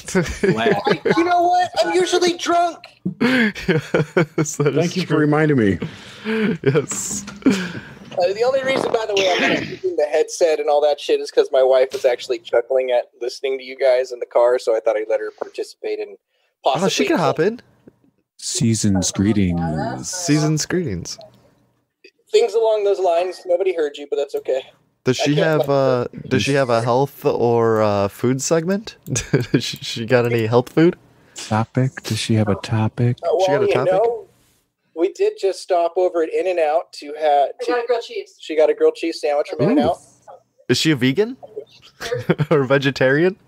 know what? I'm usually drunk. Yes, Thank you for reminding me. Yes. The only reason, by the way, I'm not using the headset and all that shit is because my wife was actually chuckling at listening to you guys in the car, so I thought I'd let her participate in possibly. Oh, she can hop in. Season's greetings. Season's greetings. Things along those lines. Nobody heard you, but that's okay. Does she have a health or food segment? Does she got any health food? Topic? Does she have a topic? Well, She got a topic? We did just stop over at In-N-Out to have. I got a grilled cheese. She got a grilled cheese sandwich from In-N-Out. Is she a vegan or vegetarian?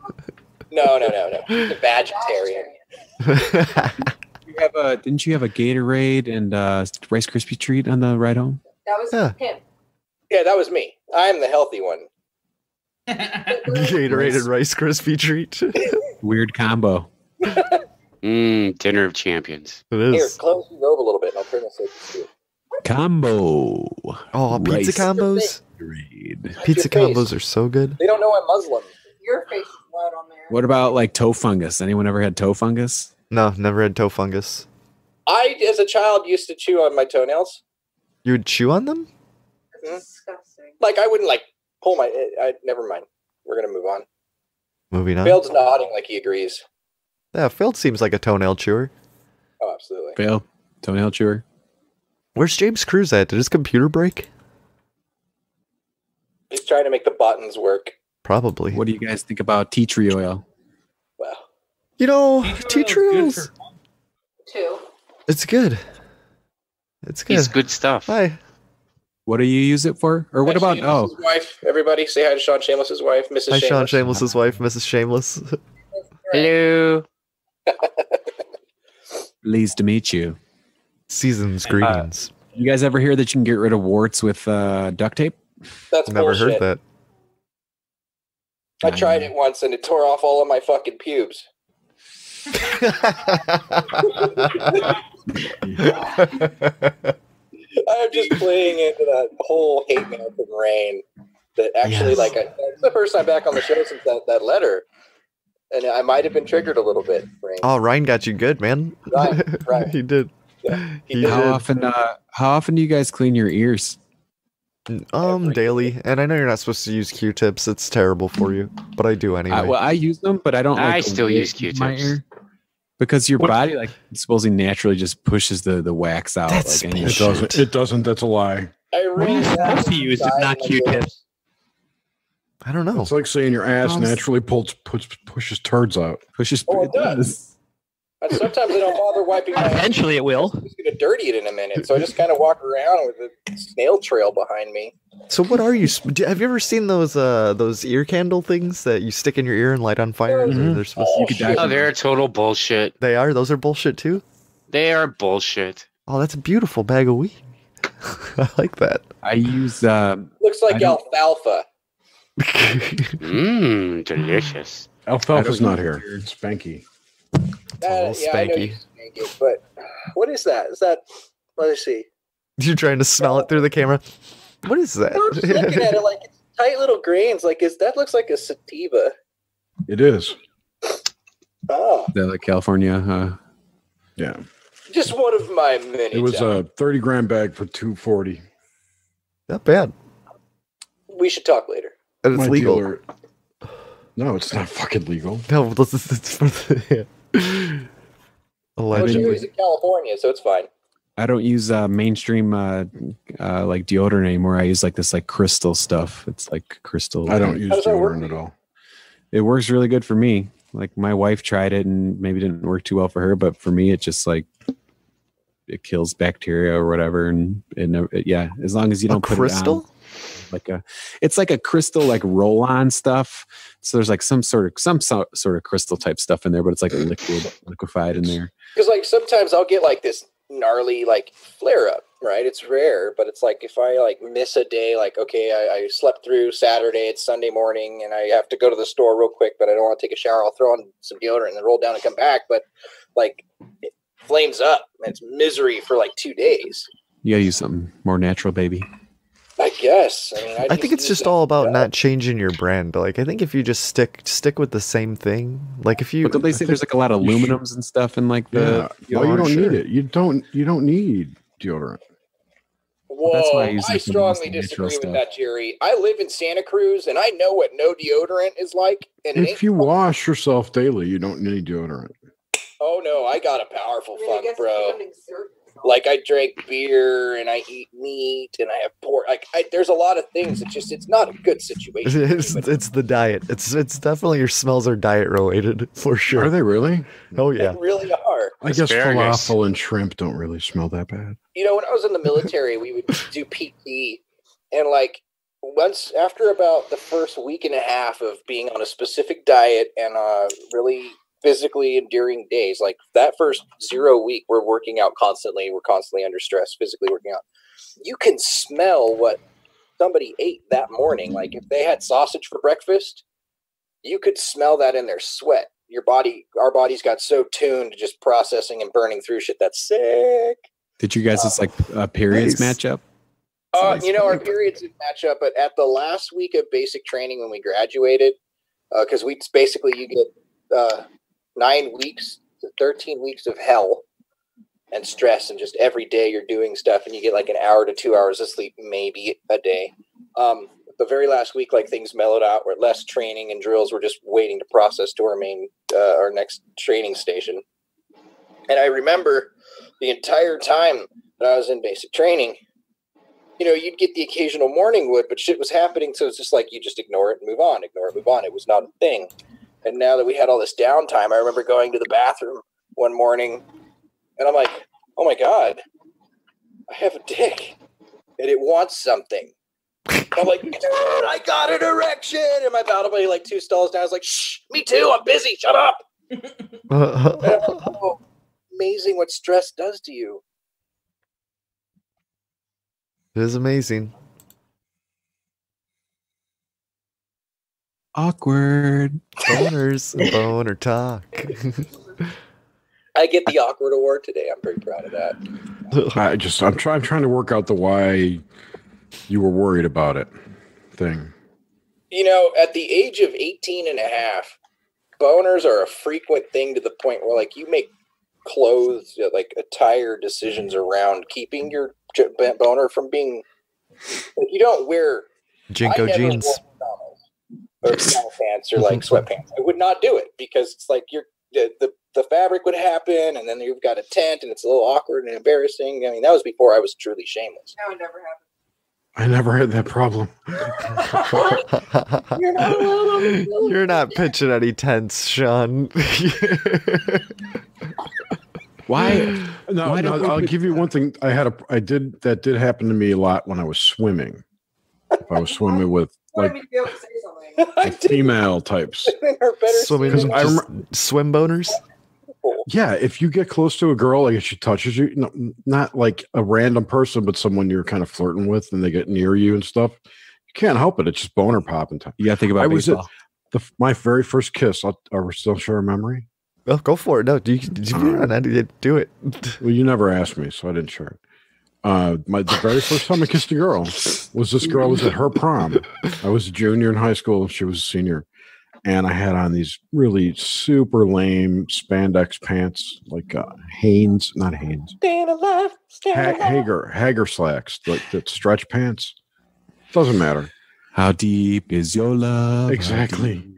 No. She's a vegetarian. Didn't you have a Gatorade and Rice Krispie treat on the ride home? That was him. Yeah, that was me. I'm the healthy one. Gatorade and Rice Krispie treat. Weird combo. Dinner of champions. It Here, is. close your robe a little bit, and I'll turn this over to you. Combo. Oh, pizza Rice combos. Gatorade. Pizza combos are so good. They don't know I'm Muslim. Your face is loud on there. What about like toe fungus? Anyone ever had toe fungus? No, never had toe fungus. I, as a child, used to chew on my toenails. You would chew on them? Disgusting. Like, I wouldn't, like, pull my... never mind. We're going to move on. Moving on. Field's nodding like he agrees. Yeah, Field seems like a toenail chewer. Oh, absolutely. Fail. Toenail chewer. Where's James Cruz at? Did his computer break? He's trying to make the buttons work. Probably. What do you guys think about tea tree oil? Well, You know, tea tree oils. Two. It's good. It's good. It's good stuff. Hi. What do you use it for? Or what about Shameless's wife. Everybody say hi to Sean Shameless's wife, Mrs. Hi, Sean Shameless. Shameless's wife, Mrs. Shameless. Hello. pleased to meet you? Season's greetings. You guys ever hear that you can get rid of warts with duct tape? That's Never bullshit. heard that. I tried it once and it tore off all of my fucking pubes. I'm just playing into that whole hate mail from Ryne. That actually, like, it's the first time back on the show since that letter, and I might have been triggered a little bit. Ryne. Oh, Ryan got you good, man. Right. He did. Yeah, he did. How often do you guys clean your ears? Daily. And I know you're not supposed to use Q-tips. It's terrible for you, but I do anyway. Well, I use them, but I don't. I like still use in my Q-tips. ear. Because your body, like, supposedly naturally just pushes the wax out. That's like, It doesn't. It doesn't. That's a lie. What are you supposed to use if not Q-tips? I don't know. It's like saying your ass naturally pushes turds out. Pushes. Oh, it does. And sometimes I don't bother wiping my ass. Eventually it will. I'm just going to dirty it in a minute. So I just kind of walk around with a snail trail behind me. So what are you? Have you ever seen those ear candle things that you stick in your ear and light on fire? They're supposed to. Oh, they're total bullshit. They are. Those are bullshit too. They are bullshit. Oh, that's a beautiful bag of weed. I like that. I use. Looks like alfalfa. Delicious. Alfalfa's not here. It's Spanky. Yeah, I know you spank it, but what is that? Is that? Let me see. You're trying to smell it through the camera. What is that? I'm just looking at it like it's tight little grains. Like, that looks like a sativa. It is. Oh, The California. Yeah. just one of my many. It was a 30-gram bag for $2.40. Not bad. We should talk later. And it's My legal. dealer- No, it's not fucking legal. No, it's for the. Well, she Allegedly. was in California, so it's fine. I don't use mainstream like deodorant anymore. I use like this like crystal stuff. It's like crystal. I don't use How does that work? deodorant at all. It works really good for me. Like my wife tried it and maybe didn't work too well for her, but for me, it just like it kills bacteria or whatever. And yeah, as long as you don't put crystal? it on. It's like a crystal like roll on stuff. So there's like some sort of crystal type stuff in there, but it's like liquefied in there. Because like sometimes I'll get like this gnarly like flare up, right? It's rare, but it's like if I like miss a day, like okay, I slept through Saturday, it's Sunday morning, and I have to go to the store real quick, but I don't want to take a shower. I'll throw on some deodorant and then roll down and come back. But like it flames up, and it's misery for like 2 days. You gotta use something more natural, baby. I guess. I mean, I think it's just all about not changing your brand. Like I think if you just stick with the same thing, like if you. But don't they say there's like a lot of aluminums and stuff in like the? Well, you don't need it. You don't need deodorant. Whoa, That's why I use I like the strongly natural disagree with stuff. that, Jerry. I live in Santa Cruz, and I know what no deodorant is like. And it ain't. If you wash yourself daily, you don't need deodorant. Oh no, I got a powerful fuck, bro. Like I drank beer and I eat meat and I have pork. Like there's a lot of things. It's not a good situation. It's the diet. It's definitely your smells are diet related for sure. Are they really? Oh yeah. They really are. I guess falafel and shrimp don't really smell that bad. You know, when I was in the military, we would do PT, and like once after about the first week and a half of being on a specific diet and really physically enduring days, like that first 0 week, we're working out constantly. We're constantly under stress, physically working out. You can smell what somebody ate that morning, like if they had sausage for breakfast, you could smell that in their sweat. Our bodies got so tuned to just processing and burning through shit. That's sick. Did you guys just like periods match up? Our periods didn't match up, but at the last week of basic training when we graduated, because you get 9 weeks to 13 weeks of hell and stress, and just every day you're doing stuff, and you get like an hour to 2 hours of sleep, maybe a day. The very last week, like things mellowed out, where less training and drills were just waiting to process to our next training station. And I remember the entire time that I was in basic training, you'd get the occasional morning wood, but shit was happening. So it's just like, you just ignore it and move on, It was not a thing. And now that we had all this downtime, I remember going to the bathroom one morning and I'm like, oh my God, I have a dick and it wants something. I'm like, dude, I got an erection. And my battle buddy, like 2 stalls down, I was like, shh, me too. I'm busy. Shut up. Oh, amazing what stress does to you. It is amazing. Awkward. Boner talk. I get the awkward award today. I'm very proud of that. I'm trying to work out the why you were worried about it thing. At the age of 18 and a half, boners are a frequent thing to the point where like you make clothes, like attire decisions around keeping your boner from being, like, you don't wear Jinko jeans or pants or like sweatpants. I would not do it because it's like the fabric would happen, and then you've got a tent, and it's a little awkward and embarrassing. I mean, that was before I was truly shameless. No, it never happened. I never had that problem. You're not pitching any tents, Sean. Why? No, I'll give you one thing. That did happen to me a lot when I was swimming. If I was swimming with like female types. Swimming, swim boners? Yeah, if you get close to a girl, like if she touches you, not like a random person, but someone you're kind of flirting with, and they get near you and stuff, you can't help it. It's just boner popping time. You got to think about baseball. My very first kiss. Are we still share a memory? Oh, go for it. No, do you do it? Well, you never asked me, so I didn't share it. The very first time I kissed a girl was this girl was at her prom. I was a junior in high school. She was a senior. And I had on these really super lame spandex pants, like Hanes, not Hanes. Hager slacks, like the stretch pants. Doesn't matter. How deep is your love? Exactly.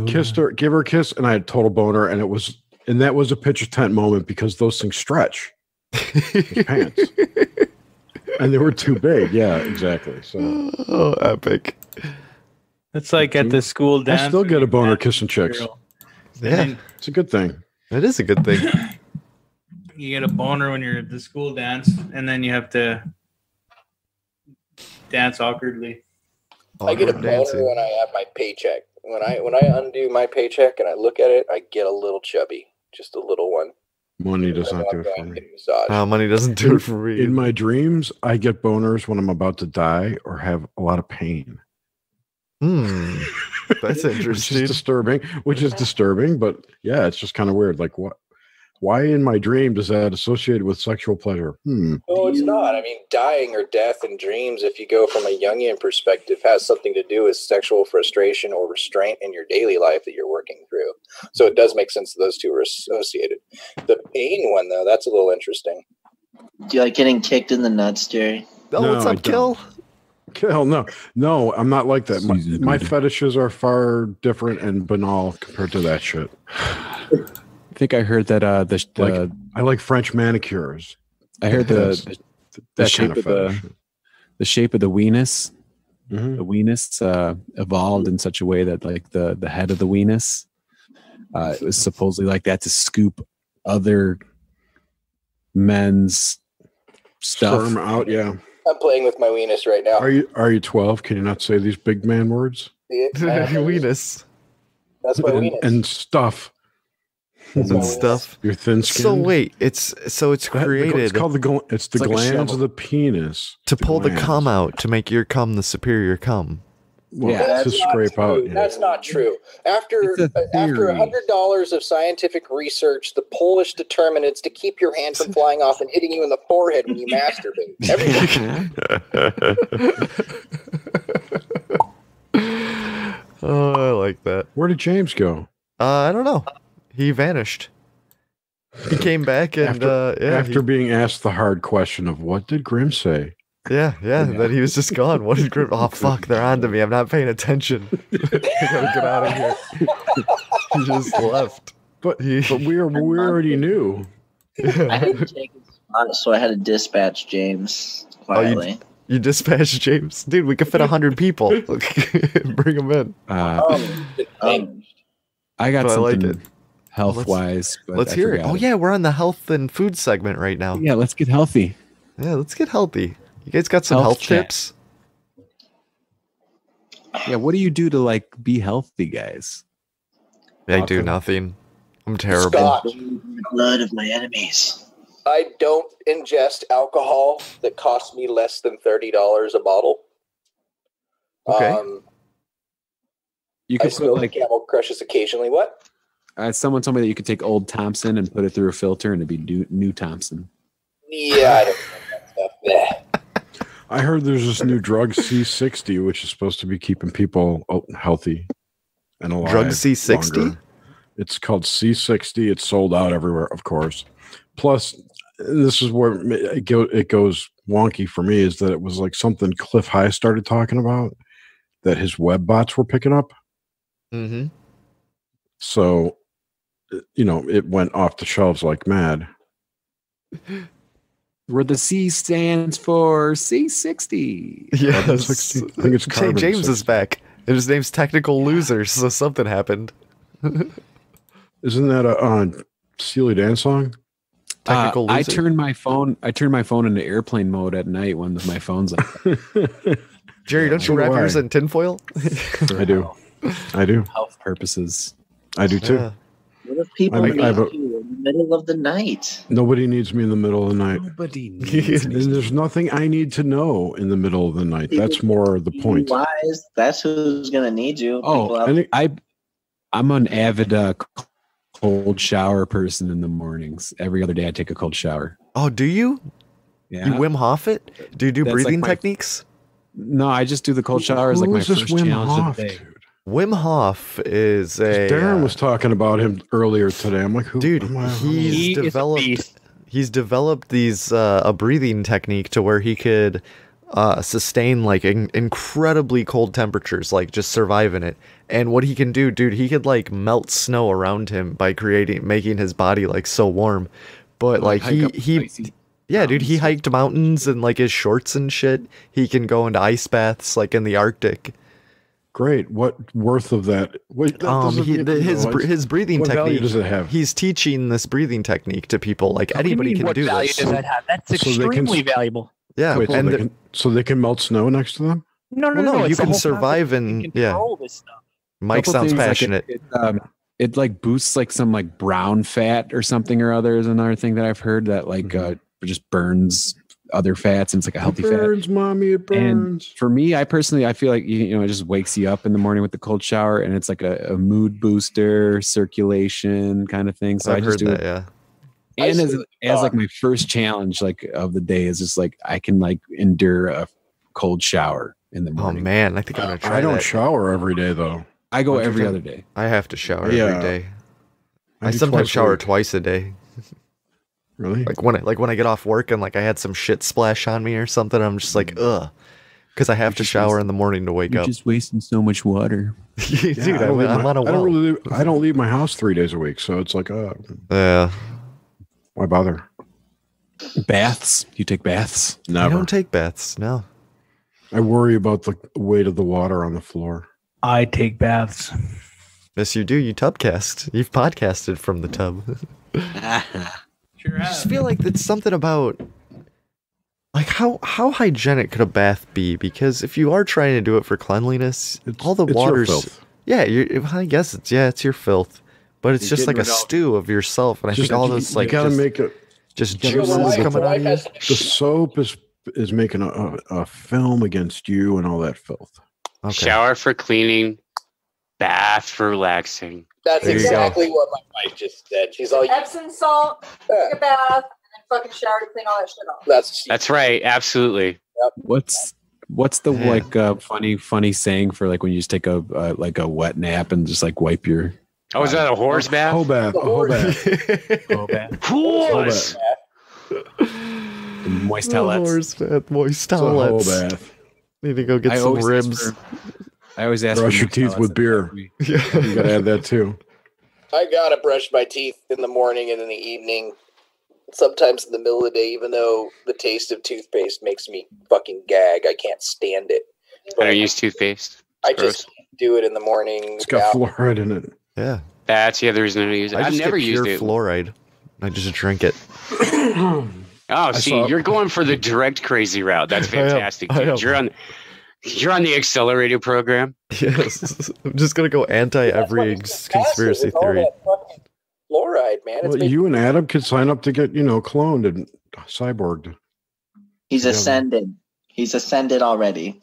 Kissed her, give her a kiss, and I had total boner, and that was a picture tent moment because those things stretch. Those pants. And they were too big. Yeah, exactly. So epic. It's like at the school dance. I still get a boner kissing chicks. Yeah, it's a good thing. It is a good thing. You get a boner when you're at the school dance, and then you have to dance awkwardly. I get a boner when I have my paycheck. When I undo my paycheck and I look at it, I get a little chubby, just a little one. Money does not do it for me. Money doesn't do it for me. In my dreams, I get boners when I'm about to die or have a lot of pain. That's interesting. Which is disturbing, but yeah, it's just kind of weird. Like, what? Why in my dream does that associate with sexual pleasure? No, it's not. I mean, dying or death in dreams, if you go from a Jungian perspective, has something to do with sexual frustration or restraint in your daily life that you're working through. So it does make sense that those two are associated. The pain one, though, that's a little interesting. Do you like getting kicked in the nuts, Jerry? Oh, no, what's up, Kill? Kill, no, I'm not like that. My fetishes are far different and banal compared to that shit. I think I heard that I like French manicures. I heard the shape of the shape of the weenus. Mm-hmm. The weenus evolved in such a way that like the head of the weenus it was supposedly like that to scoop other men's stuff Sperm out. Yeah, I'm playing with my weenus right now. Are you 12? Can you not say these big man words? Weenus. That's my weenus. And stuff. and stuff. You're thin skinned. So wait, it's created. It's called it's the like a glands shovel. of the penis to pull the glands. cum out to make your cum the superior cum. Well, Yeah. to scrape out. Yeah. That's not true. After It's a theory. $100 of scientific research, the Polish determined it's to keep your hand from flying off and hitting you in the forehead when you masturbate. Oh, I like that. Where did James go? I don't know. He vanished. He came back and after being asked the hard question of what did Grim say? Yeah. Then he was just gone. What did Grim? Oh fuck, they're on to me. I'm not paying attention. I gotta get out of here. He just left. But we already knew. I had to take his spot, so I had to dispatch James quietly. You dispatched James, dude. We could fit 100 people. Bring them in. I got But I like something it. health wise. Let's hear it. Oh yeah, we're on the health and food segment right now. Yeah, let's get healthy. Yeah, let's get healthy. You guys got some health chat. tips? Yeah, what do you do to like be healthy, guys? I do nothing. I'm terrible. Scott. The blood of my enemies. I don't ingest alcohol that costs me less than $30 a bottle. Okay. You I could smoke put like Camel Crushes occasionally. What? someone told me that you could take old Thompson and put it through a filter and it'd be new Thompson. Yeah, I don't know that stuff. Bleh. I heard there's this new drug C60, which is supposed to be keeping people healthy and alive. Drug C60? longer. It's called C60. It's sold out everywhere, of course. Plus, this is where it goes wonky for me, is that it was like something Cliff High started talking about that his web bots were picking up. Mm-hmm. So, it went off the shelves like mad. Where the C stands for C60. Yes. I think it's carbon James 60. is back. And his name's Technical Losers, so something happened. Isn't that a Steely Dan song? Technical I Loser? turn my phone into airplane mode at night when my phone's on. Jerry, don't you So do wrap I. yours in tinfoil? I do. I do. Health purposes. I do too. Yeah. What if people I need have you in the middle of the night? Nobody needs me in the middle of the night. Nobody needs And there's nothing I need to know in the middle of the night. That's more the point. Wise, that's who's gonna need you. Oh, People out- I'm an avid cold shower person in the mornings. Every other day I take a cold shower. Oh, do you? Yeah. You Wim Hof it? Do you do That's breathing like my- techniques? No, I just do the cold shower as like Who my is this first Wim challenge Hof, of the day. dude? Wim Hof is a Darren was talking about him earlier today. I'm like, who? dude. am I- He's developed these a breathing technique to where he could sustain like incredibly cold temperatures, like just survive in it. And what he can do, dude, he could like melt snow around him by making his body like so warm. But like yeah, dude, he hiked mountains in like his shorts and shit. He can go into ice baths like in the Arctic. Great. What worth of that? Wait, that doesn't His breathing what value technique. does it have? He's teaching this breathing technique to people. Like anybody can what do value this. does that have? That's So they can- extremely valuable. Yeah, Wait, and so they can melt snow next to them? No, well, no, you it's the can whole survive concept. in You can control this stuff. Mike Couple sounds things, like, passionate. it like boosts like some like brown fat or something or other is another thing that I've heard that like just burns other fats and it's like a healthy It fat. burns, mommy. It And burns. for me, I feel like it just wakes you up in the morning with the cold shower, and it's like a mood booster, circulation kind of thing. So I've I just heard do that. it. Yeah. And as like my first challenge like of the day is just like I can like endure a cold shower in the Oh morning. man, I think I'm gonna try I don't that. shower every day though. I go What'd you every think? other day. I have to shower Yeah. every day. I do sometimes twice a shower week. twice a day. Really? Like when I get off work and like I had some shit splash on me or something, I'm just like ugh, because I have to shower in the morning to wake You're up. just wasting so much water. Dude, Yeah, I don't leave I'm my- on a I don't well. really I don't leave my house 3 days a week, so it's like Yeah. why bother? Baths? You take baths? I Never. don't take baths. No. I worry about the weight of the water on the floor. I take baths. Yes, you do. You tubcast. You've podcasted from the tub. Sure I just feel like it's something about like how hygienic could a bath be? Because if you are trying to do it for cleanliness, all the it's your water's filth. yeah. I guess it's your filth. But it's You're just like getting a rid of- stew of yourself, and I think all those like you gotta just, make it. just you gotta juices make coming out of you. The soap is making a film against you and all that filth. Okay. Shower for cleaning, bath for relaxing. That's There you exactly what my wife just said. She's all, Epsom salt, take a bath, and then fucking shower to clean all that shit off. That's right. Absolutely. What's the like funny saying for like when you just take a like a wet nap and just like wipe your? Oh, is that a horse bath? Whole bath. Whole bath. Whole bath. Horse. Moist towelettes. Horse bath, moist It's a whole towelettes. bath. Need to go get some ribs. I always ask Brush for your moist teeth towelettes. with beer. You gotta add that too. I gotta brush my teeth in the morning and in the evening. Sometimes in the middle of the day, even though the taste of toothpaste makes me fucking gag. I can't stand it. I don't use toothpaste. I just do it in the morning. It's got fluoride in it. Yeah. That's the other reason I don't use it. I've just never get used pure it. fluoride. I just drink it. Oh, see, you're going for the direct crazy route. That's fantastic. I am. Dude. You're on the accelerator program. Yes. I'm just gonna go anti every conspiracy theory. Fluoride, man. It's Well, you and Adam could sign up to get cloned and cyborged. He's ascended. He's ascended already.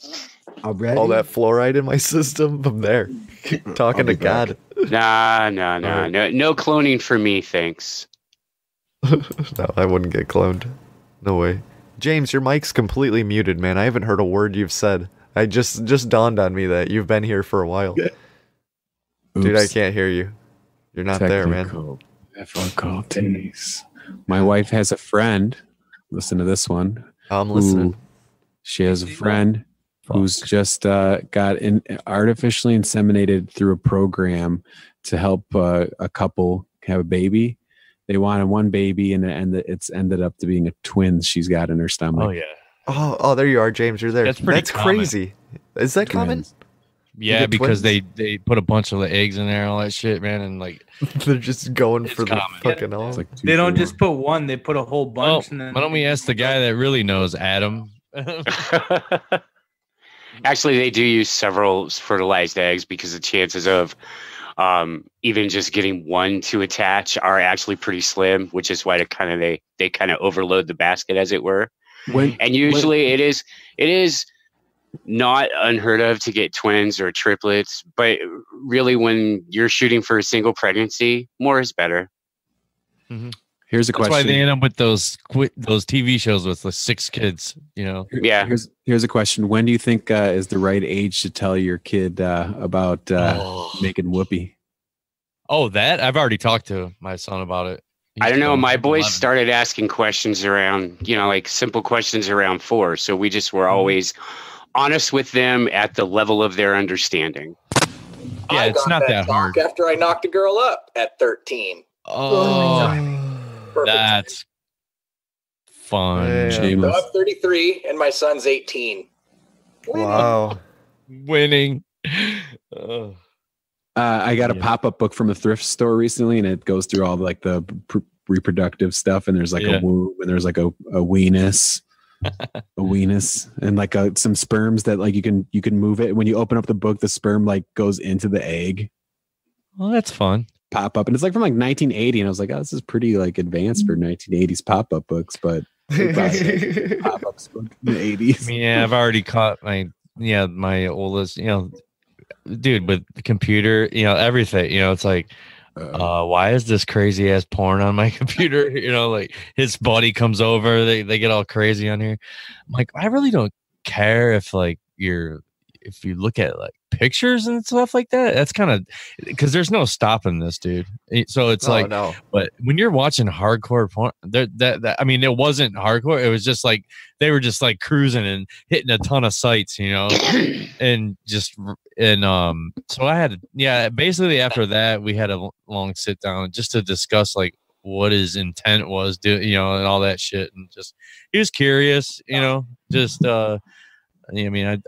Already? All that fluoride in my system. I'm there. Talking to God. Nah, no cloning for me, thanks. No, I wouldn't get cloned. No way. James, your mic's completely muted, man. I haven't heard a word you've said. I just dawned on me that you've been here for a while. Dude, I can't hear you. You're not there, man. Difficulties. My wife has a friend. Listen to this one. I'm listening. She has a friend who's just got artificially inseminated through a program to help a couple have a baby. They wanted one baby, and it's ended up to being a twin she's got in her stomach. Oh yeah. Oh, there you are, James. You're there. That's pretty common. Crazy. Is that common? Yeah, because they put a bunch of the eggs in there and all that shit, man, and like they're just going for the fucking all. Like They don't just put one; they put a whole bunch. And then why don't we ask the guy that really knows, Adam? Actually, they do use several fertilized eggs because the chances of even just getting one to attach are actually pretty slim, which is why they kind of overload the basket, as it were. And usually it is not unheard of to get twins or triplets, but really when you're shooting for a single pregnancy, more is better. Mm-hmm. Here's a question. That's why they end up with those TV shows with the 6 kids, you know? Yeah. Here's a question. When do you think is the right age to tell your kid about making whoopee? Oh, that? I've already talked to my son about it. I don't know. My boys started asking questions around, like simple questions around 4. So we just were always honest with them at the level of their understanding. Yeah, it's not that hard. After I knocked a girl up at 13. Oh, that's fun. So I'm 33 and my son's 18. Wow. Winning. I got a pop-up book from a thrift store recently, and it goes through all like the reproductive stuff, and there's like a womb, and there's like a weenus, and like some sperms that like you can move it. When you open up the book, the sperm like goes into the egg. Well, that's fun. Pop up, and it's like from like 1980, and I was like, oh, this is pretty like advanced for 1980s pop-up books, but pop-ups from the 80s. Yeah, I've already caught my oldest, dude, with the computer, everything, it's like, why is this crazy ass porn on my computer? Like his buddy comes over, they get all crazy on here. I'm like, I really don't care if like if you look at like pictures and stuff like that. That's kind of because there's no stopping this, dude. So it's no. But when you're watching hardcore porn, that I mean, it wasn't hardcore. It was just like they were just like cruising and hitting a ton of sites, and so I had basically after that we had a long sit down just to discuss like what his intent was, and all that shit, and just he was curious, just. I mean, like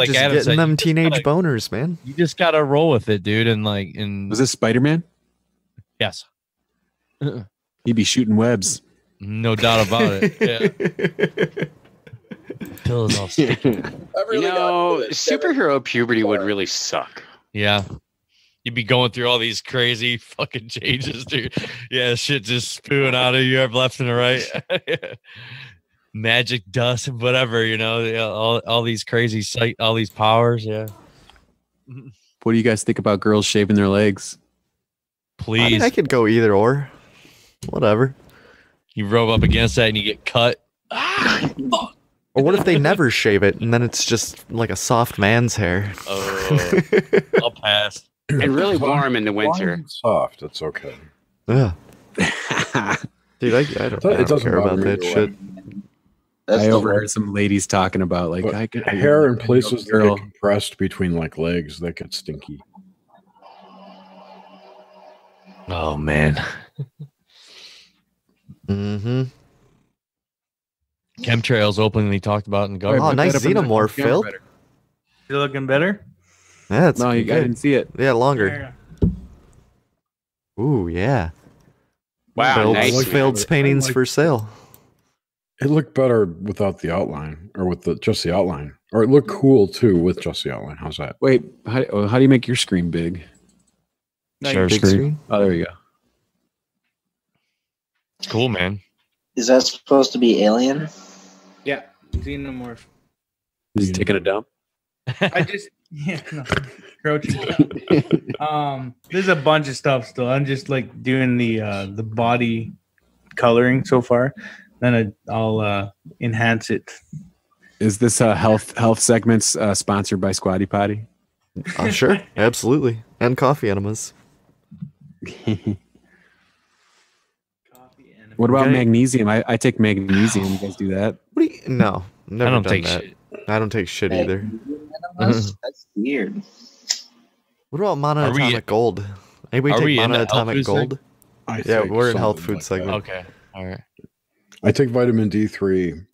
just Adam getting said, them teenage boners, man. You just gotta roll with it, dude. And was this Spider-Man? Yes. He'd be shooting webs. No doubt about it. Yeah. Pillows all sticky. Superhero puberty would really suck. Yeah. You'd be going through all these crazy fucking changes, dude. Yeah, shit just spewing out of you left and right. Magic dust and whatever, all these crazy all these powers. Yeah. What do you guys think about girls shaving their legs? Please. I mean, I could go either or. Whatever. You rub up against that and you get cut. Fuck. Or what if they never shave it and then it's just like a soft man's hair? Oh, I'll pass. It's really warm in the winter. Soft, it's okay. Yeah. Dude, I don't care about that shit. I overheard some ladies talking about like hair in places that get compressed between like legs that get stinky. Oh man. Mm-hmm. Chemtrails openly talked about in government. Oh, nice xenomorph, Phil. You looking better? Yeah, it's I didn't see it. Yeah, longer. Ooh, yeah. Wow, nice. Field's paintings for sale. It looked better without the outline, or with just the outline, or it looked cool too with just the outline. How's that? Wait, how do you make your screen big? Share screen. Oh, there you go. It's cool, man. Is that supposed to be Alien? Yeah, xenomorph. He's taking a dump. Crouching. There's a bunch of stuff still. I'm just like doing the body coloring so far. Then I'll enhance it. Is this health segments sponsored by Squatty Potty? Sure, absolutely, and coffee enemas. What about magnesium? I take magnesium. You guys do that? What do you? No, never I don't done take that. shit. I don't take shit either. That's weird. What about monoatomic gold? Anybody take monoatomic gold? Yeah, we're in health food segment. Okay, all right. I take vitamin D3.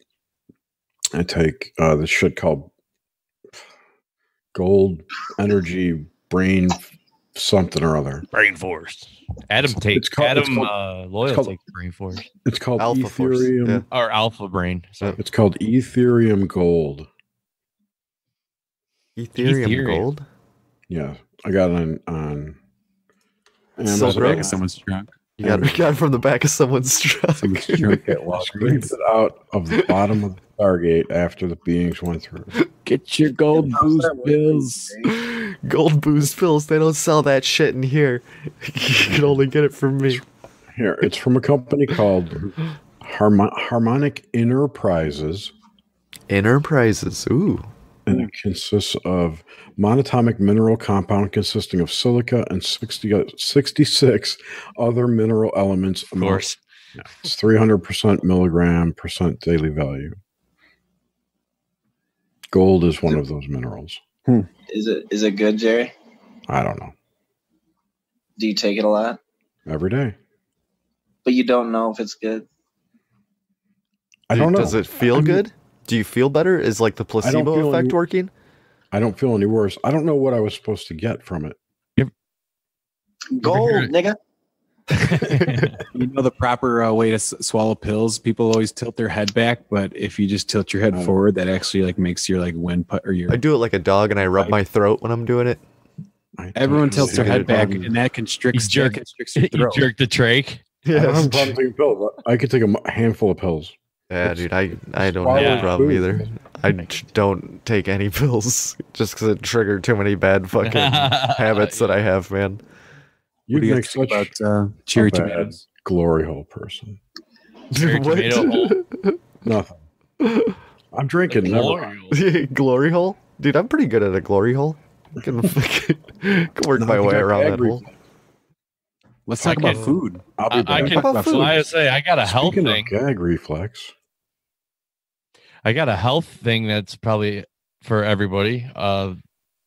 I take this shit called Gold Energy Brain something or other. Brain Force. Adam takes Loyal takes Brain Force. It's called Alpha Ethereum. Force, Or Alpha Brain. Sorry. It's called Ethereum Gold. Ethereum gold? Yeah, I got it on So back of someone's trunk. You got it from the back of someone's trunk. Scrapes it out of the bottom of the Stargate after the beings went through. Get your gold boost pills. Gold boost pills. They don't sell that shit in here. You can only get it from me. Here, it's from a company called Harmonic Enterprises. Enterprises. Ooh. And it consists of monatomic mineral compound consisting of silica and 66 other mineral elements. Of course. It's 300% milligram percent daily value. Gold is one of those minerals. Is it good, Jerry? I don't know. Do you take it a lot? Every day. But you don't know if it's good? I don't know. Does it feel good? Do you feel better? Is like the placebo effect working? I don't feel any worse. I don't know what I was supposed to get from it. Gold, nigga. You know the proper way to swallow pills. People always tilt their head back, but if you just tilt your head forward, that actually like makes your like windpipe or your. I do it like a dog, and I rub my throat when I'm doing it. Everyone tilts their head back, and that constricts. You jerk the trach. Yeah, I could take a handful of pills. Yeah, dude, I don't have a problem either. I don't take any pills just because it triggered too many bad fucking habits that I have, man. You make such about cherry tomatoes? Glory hole person. Cherry tomato hole. Nothing. I'm drinking. Glory hole, dude. I'm pretty good at a glory hole. I can work my way around that hole. Let's talk about food. I got a health thing. Gag reflex. I got a health thing that's probably for everybody.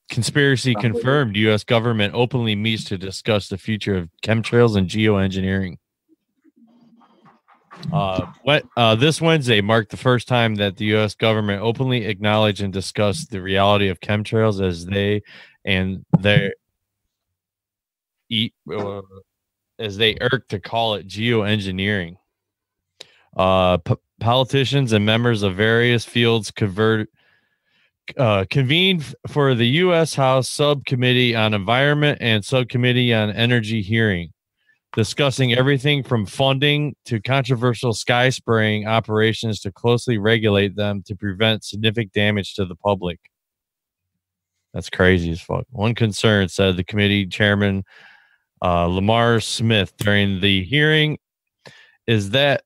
Conspiracy confirmed. U.S. government openly meets to discuss the future of chemtrails and geoengineering. This Wednesday marked the first time that the U.S. government openly acknowledged and discussed the reality of chemtrails as they irk to call it geoengineering. Politicians and members of various fields convened for the U.S. House Subcommittee on Environment and Subcommittee on Energy hearing, discussing everything from funding to controversial sky spraying operations to closely regulate them to prevent significant damage to the public. That's crazy as fuck. One concern, said the committee chairman Lamar Smith during the hearing, is that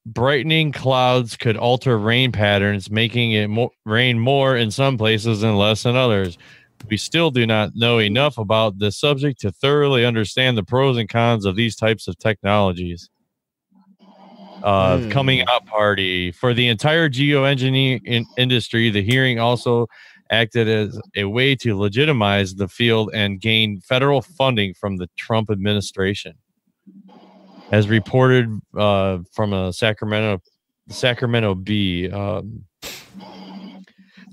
brightening clouds could alter rain patterns, making it rain more in some places and less in others. We still do not know enough about this subject to thoroughly understand the pros and cons of these types of technologies. Coming out party for the entire geoengineering industry. The hearing also acted as a way to legitimize the field and gain federal funding from the Trump administration. As reported from a Sacramento Bee,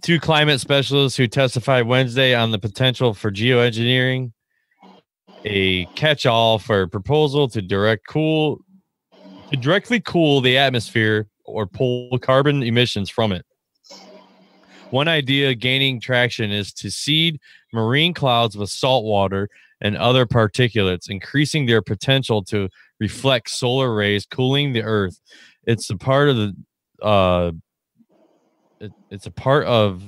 two climate specialists who testified Wednesday on the potential for geoengineering, a catch-all for a proposal to directly cool the atmosphere or pull carbon emissions from it. One idea gaining traction is to seed marine clouds with salt water and other particulates, increasing their potential to reflect solar rays, cooling the earth. It's a part of the it's a part of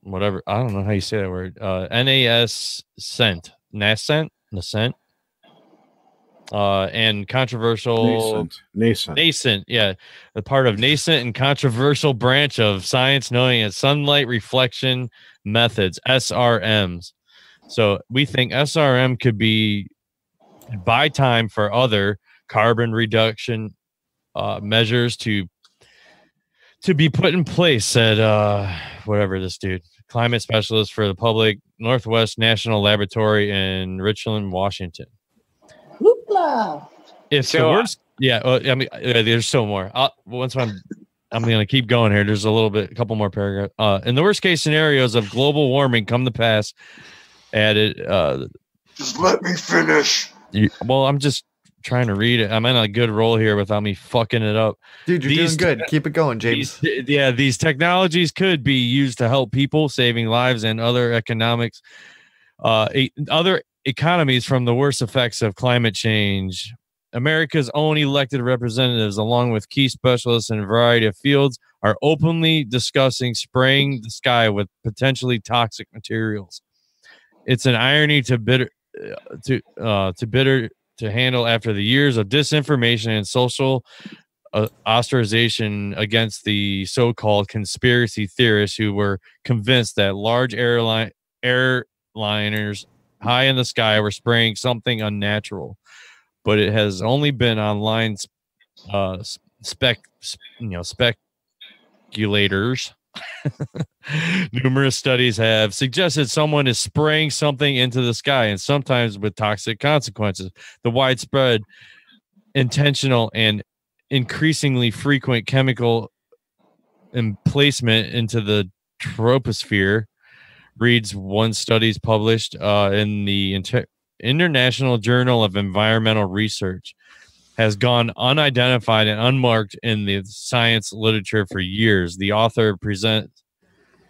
whatever, I don't know how you say that word, nascent and controversial nascent, yeah, a part of nascent and controversial branch of science known as sunlight reflection methods, SRMs. So we think SRM could be buy time for other carbon reduction measures to be put in place, said whatever this dude, climate specialist for the public Northwest National Laboratory in Richland, Washington. Hoopla. If the worst, I mean, there's so more. Once I'm going to keep going here. There's a couple more paragraphs. In the worst case scenarios of global warming come to pass, added. Just let me finish. Well, I'm just trying to read it. I'm in a good roll here without me fucking it up. Dude, you're doing good. Keep it going, James. These technologies could be used to help people, saving lives and other other economies from the worst effects of climate change. America's own elected representatives, along with key specialists in a variety of fields, are openly discussing spraying the sky with potentially toxic materials. It's an irony to handle after the years of disinformation and social ostracization against the so-called conspiracy theorists who were convinced that large airliners high in the sky were spraying something unnatural. But it has only been online speculators. Numerous studies have suggested someone is spraying something into the sky, and sometimes with toxic consequences. The widespread, intentional, and increasingly frequent chemical emplacement into the troposphere, reads one studies published in the International Journal of Environmental Research, has gone unidentified and unmarked in the science literature for years. The author presents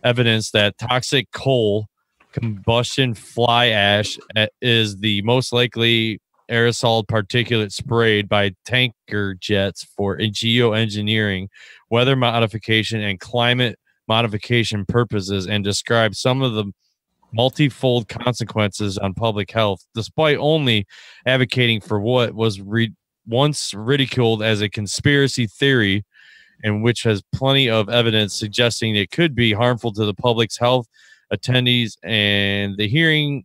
evidence that toxic coal combustion fly ash is the most likely aerosol particulate sprayed by tanker jets for geoengineering, weather modification, and climate modification purposes, and describes some of the multifold consequences on public health, despite only advocating for what was once ridiculed as a conspiracy theory, and which has plenty of evidence suggesting it could be harmful to the public's health. Attendees and the hearing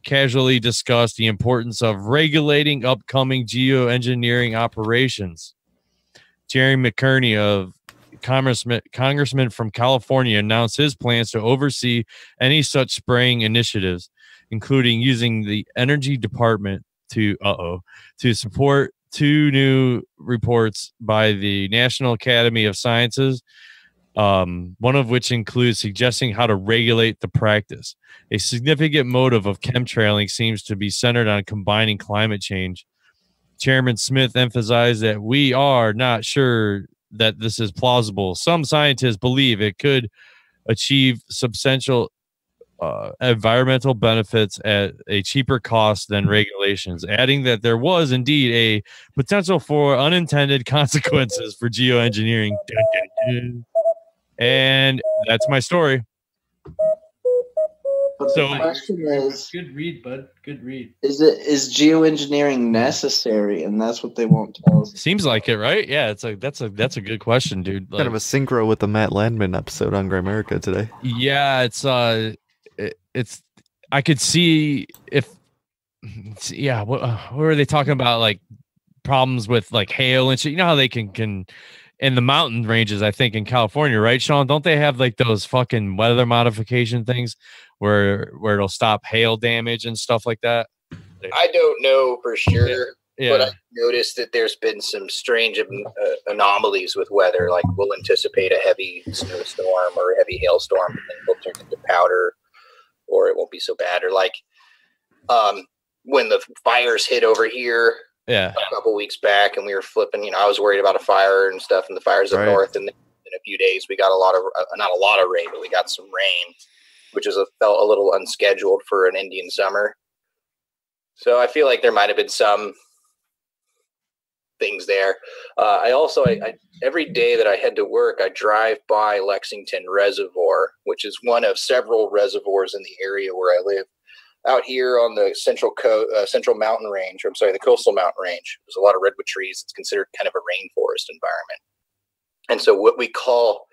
casually discussed the importance of regulating upcoming geoengineering operations. Jerry McCurney, of congressman from California, announced his plans to oversee any such spraying initiatives, including using the Energy Department to support two new reports by the National Academy of Sciences, one of which includes suggesting how to regulate the practice. A significant motive of chemtrailing seems to be centered on combining climate change. Chairman Smith emphasized that we are not sure that this is plausible. Some scientists believe it could achieve substantial environmental benefits at a cheaper cost than regulations, adding that there was indeed a potential for unintended consequences for geoengineering. Dun, dun, dun. And that's my story. But So, the question is, good read, bud. Good read. Is geoengineering necessary? And that's what they won't tell us. Seems like it, right? Yeah, that's a good question, dude. Kind of a synchro with the Matt Landman episode on Grimerica today. Yeah, it's I could see if what were they talking about, like problems with like hail and shit. You know how they can in the mountain ranges, I think in California, right, Sean? Don't they have like those fucking weather modification things where it'll stop hail damage and stuff like that? I don't know for sure, yeah. But I noticed that there's been some strange anomalies with weather. Like we'll anticipate a heavy snowstorm or a heavy hailstorm, and then it'll turn into powder, or it won't be so bad. Or like when the fires hit over here a couple weeks back, and we were flipping. I was worried about a fire and stuff, and the fires up north. And in a few days, we got not a lot of rain, but we got some rain, which felt a little unscheduled for an Indian summer. So I feel like there might have been some things there. I every day that I head to work, I drive by Lexington Reservoir, which is one of several reservoirs in the area where I live. Out here on the central mountain range, the coastal mountain range, there's a lot of redwood trees. It's considered kind of a rainforest environment. And so what we call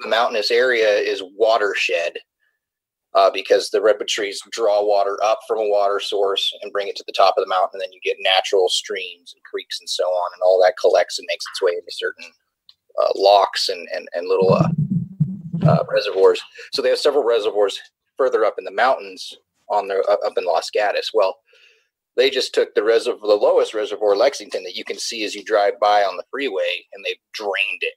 the mountainous area is watershed. Because the redwood trees draw water up from a water source and bring it to the top of the mountain, and then you get natural streams and creeks and so on, and all that collects and makes its way into certain locks and little reservoirs. So they have several reservoirs further up in the mountains up in Los Gatos. Well, they just took the lowest reservoir, Lexington, that you can see as you drive by on the freeway, and they've drained it.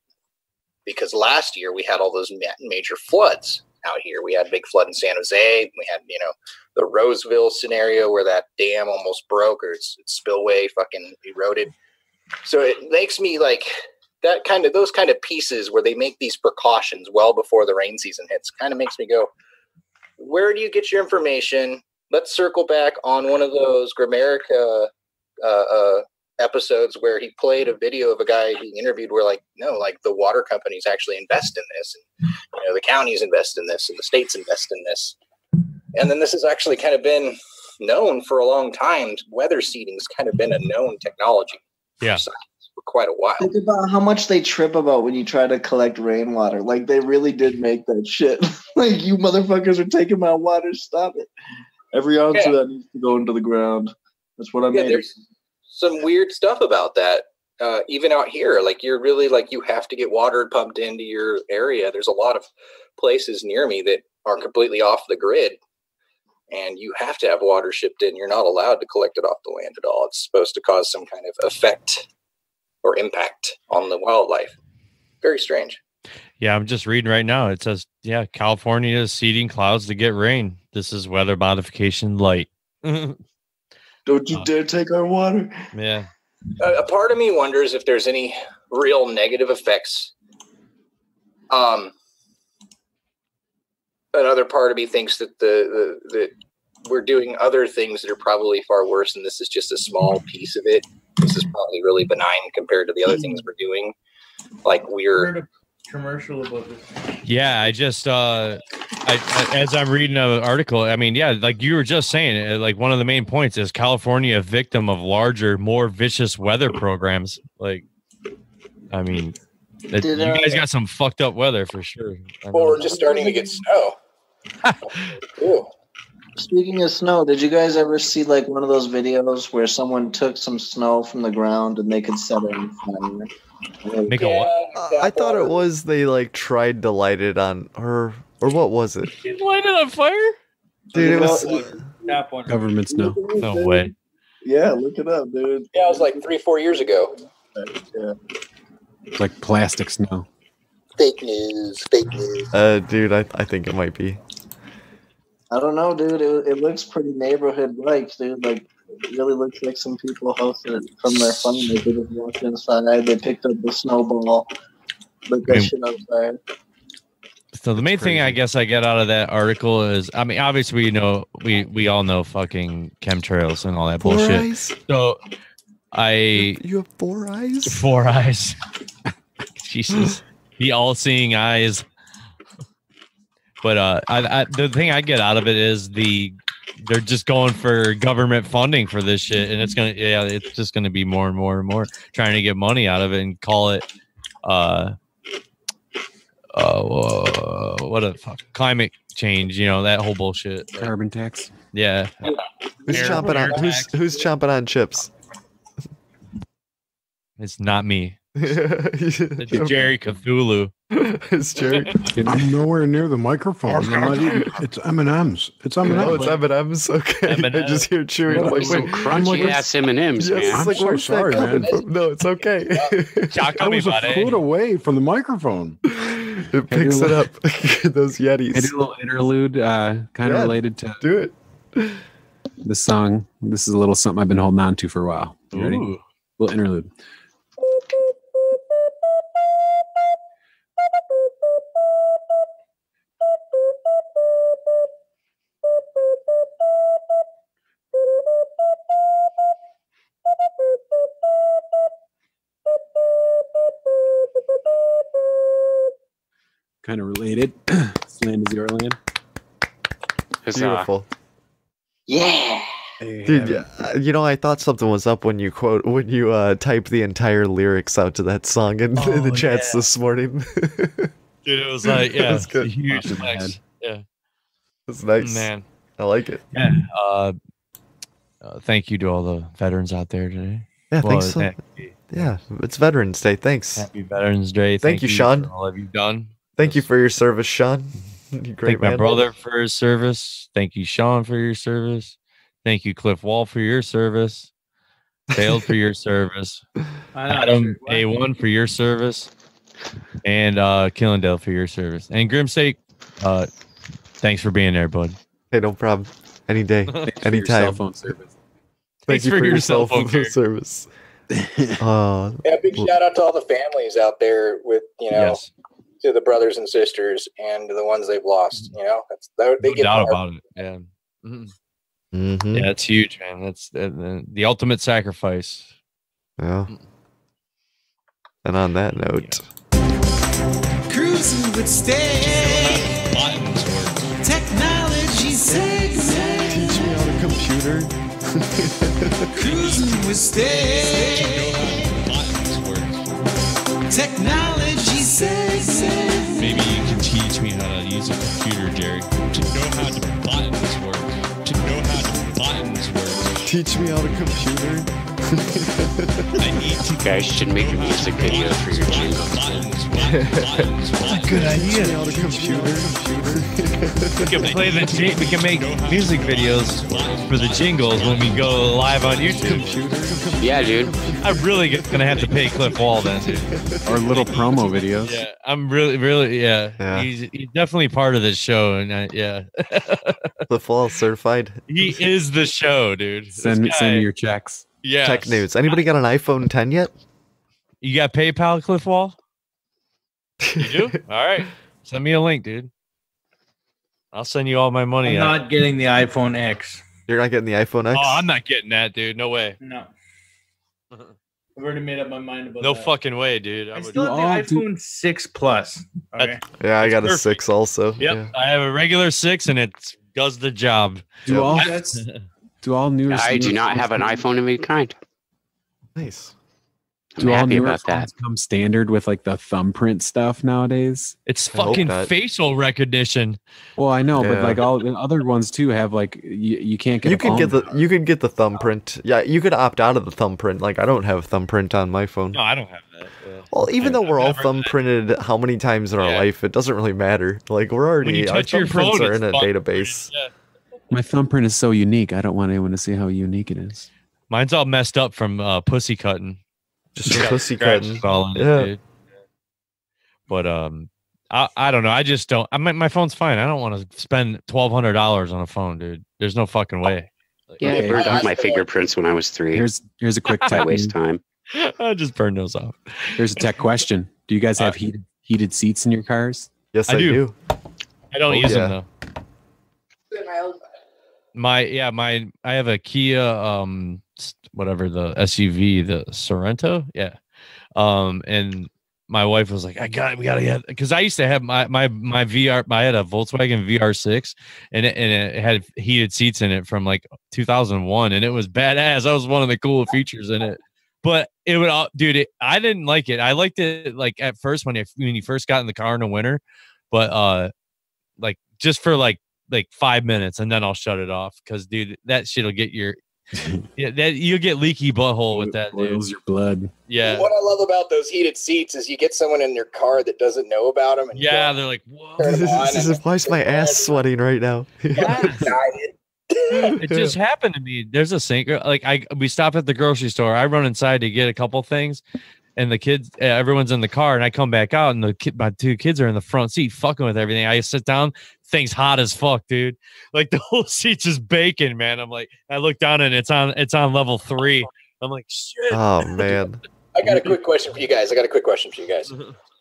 Because last year we had all those major floods out here. We had a big flood in San Jose. We had, the Roseville scenario where that dam almost broke, or its spillway fucking eroded. So it makes me like those kind of pieces where they make these precautions well before the rain season hits kind of makes me go, where do you get your information? Let's circle back on one of those Grimerica episodes where he played a video of a guy being interviewed where the water companies actually invest in this, and the counties invest in this, and the states invest in this, and then this has actually kind of been known for a long time. Weather seeding's kind of been a known technology for quite a while. Think about how much they trip about when you try to collect rainwater. Like they really did make that shit. Like, you motherfuckers are taking my water, stop it. Every ounce of that needs to go into the ground. That's what I made. There's some weird stuff about that. Even out here, like you're really you have to get water pumped into your area. There's a lot of places near me that are completely off the grid, and you have to have water shipped in. You're not allowed to collect it off the land at all. It's supposed to cause some kind of effect or impact on the wildlife. Very strange. Yeah, I'm just reading right now. It says, California is seeding clouds to get rain. This is weather modification light. Don't you dare take our water. Yeah. A part of me wonders if there's any real negative effects. Another part of me thinks that that we're doing other things that are probably far worse, and this is just a small piece of it. This is probably really benign compared to the other things we're doing. Like we're commercial about this. Yeah, I just as I'm reading an article, I mean, like you were just saying, like one of the main points is California a victim of larger, more vicious weather programs. Like, I mean, you guys got some fucked up weather for sure. Well, we're just starting to get snow. Speaking of snow, did you guys ever see like one of those videos where someone took some snow from the ground and they could set it on fire? Make a what? I thought it was they like tried to light it on, or what was it? You light it on fire? Dude, it was government snow. No way. Yeah, look it up, dude. Yeah, it was like 3-4 years ago. Yeah. It's like plastic snow. Fake news. Dude, I think it might be. I don't know, dude. It looks pretty neighborhood-like, dude. Like, it really looks like some people hosted it from their phone. They just walked inside. They picked up the snowball. Look that shit outside. So the main thing I guess I get out of that article is, I mean, obviously we all know fucking chemtrails and all that bullshit. Eyes? So you have 4 eyes? 4 eyes. Jesus, the all-seeing eyes. But the thing I get out of it is they're just going for government funding for this shit, and it's just gonna be more and more and more trying to get money out of it and call it what a fuck, climate change, that whole bullshit. Carbon tax. Yeah. Who's chomping on chips? It's not me. It's Jerry Cthulhu. It's Jerry. I'm nowhere near the microphone. I'm not eating. It's M&M's. It's M&M's. Oh, it's M&M's. Okay. M&Ms. I just hear chewing. Like, some crunchy ass M&Ms, man. Yes, I'm so sorry, man. No, it's okay. I was a foot away from the microphone. It picks it up. Those Yetis. I do a little interlude, kind of related to do it. The song. This is a little something I've been holding on to for a while. You ready? Ooh. Little interlude. Kind of related. This land is your land. Beautiful. Yeah. Dude, I thought something was up when you typed the entire lyrics out to that song in the chats this morning. Dude, it was like, yeah, That's good. huge flex. Yeah. That's nice. Man. I like it. Yeah. Thank you to all the veterans out there today. Yeah, thanks. Yeah, it's Veterans Day. Thanks. Happy Veterans Day. Thank you, Sean. For all you've done. Thank you for your service, Sean. You great Thank my man. brother for his service. Thank you, Sean, for your service. Thank you, Cliff Wall, for your service. Dale for your service. Adam A1 for your service. And Killendel for your service. And Grimsake, thanks for being there, bud. Hey, no problem. Any day, anytime. Cell phone service. Thank you for your cell phone service. Yeah, big shout out to all the families out there with, to the brothers and sisters and the ones they've lost. They get doubt about it. Yeah. Mm-hmm. Yeah, it's huge, man. That's the ultimate sacrifice. Yeah. And on that note, Cruising with stay. Buttons work. Technology segment. Teach me on a computer. Cruising with stay. Buttons work. Technology segment. Maybe you can teach me how to use a computer, Jerry. To know how the buttons work. To know how the buttons work. Teach me on a computer. You guys should make a music video for your jingle. That's a good idea. Teach me on a computer. We can play we can make music videos for the jingles when we go live on YouTube. Yeah, dude. I'm really gonna have to pay Cliff Wall then, dude. Or little promo videos. Yeah, I'm really, yeah. He's definitely part of this show, and yeah. Cliff Wall certified. He is the show, dude. Send me your checks. Yeah. Tech news. Anybody got an iPhone 10 yet? You got PayPal, Cliff Wall? You do? All right. Send me a link, dude. I'll send you all my money. I'm not getting the iPhone X. You're not getting the iPhone X? Oh, I'm not getting that, dude. No way. No. I've already made up my mind about no that. fucking way, dude. I still have the iPhone 6 Plus. Okay. Yeah, I got a 6 also. Yep. Yeah. I have a regular 6 and it does the job. Do all new? I do not have an iPhone of any kind. Nice. I'm happy about that. Come standard with like the thumbprint stuff nowadays. It's fucking facial recognition. Well, I know, but like all the other ones too have like you can't get. You can get the thumbprint. Yeah, you could opt out of the thumbprint. Like I don't have a thumbprint on my phone. No, I don't have that. Yeah. Well, even though we're all thumbprinted how many times in our life, it doesn't really matter. Like we're already our thumbprints are in a database. Yeah. My thumbprint is so unique. I don't want anyone to see how unique it is. Mine's all messed up from pussy cutting. Just pussy cutting. Dude. But I don't know. I just don't. My phone's fine. I don't want to spend $1,200 on a phone, dude. There's no fucking way. Yeah, I burned off my fingerprints when I was 3. Here's a quick tech waste time. I just burned those off. Here's a tech question: do you guys have heated seats in your cars? Yes, I I do. do. I don't use them though. My I have a Kia whatever the SUV, the Sorento. Yeah. And my wife was like, we gotta get, because I used to have my VR, I had a Volkswagen VR6 and it had heated seats in it from like 2001 and it was badass. That was one of the cool features in it. But it would, I didn't like it. I liked it like at first when you first got in the car in the winter, but like just for like 5 minutes and then I'll shut it off because dude, that shit'll get your that you'll get leaky butthole with that. Boils your blood. Yeah. What I love about those heated seats is you get someone in your car that doesn't know about them. And yeah, they're like, whoa. Why is my ass sweating right now? It just happened to me. There's a sinker. Like we stop at the grocery store. I run inside to get a couple things, and the kids, everyone's in the car, and I come back out, and my 2 kids are in the front seat, fucking with everything. I sit down, thing's hot as fuck, dude. Like the whole seat's just baking, man. I'm like, I look down and it's on level 3. I'm like, shit. Oh man. I got a quick question for you guys.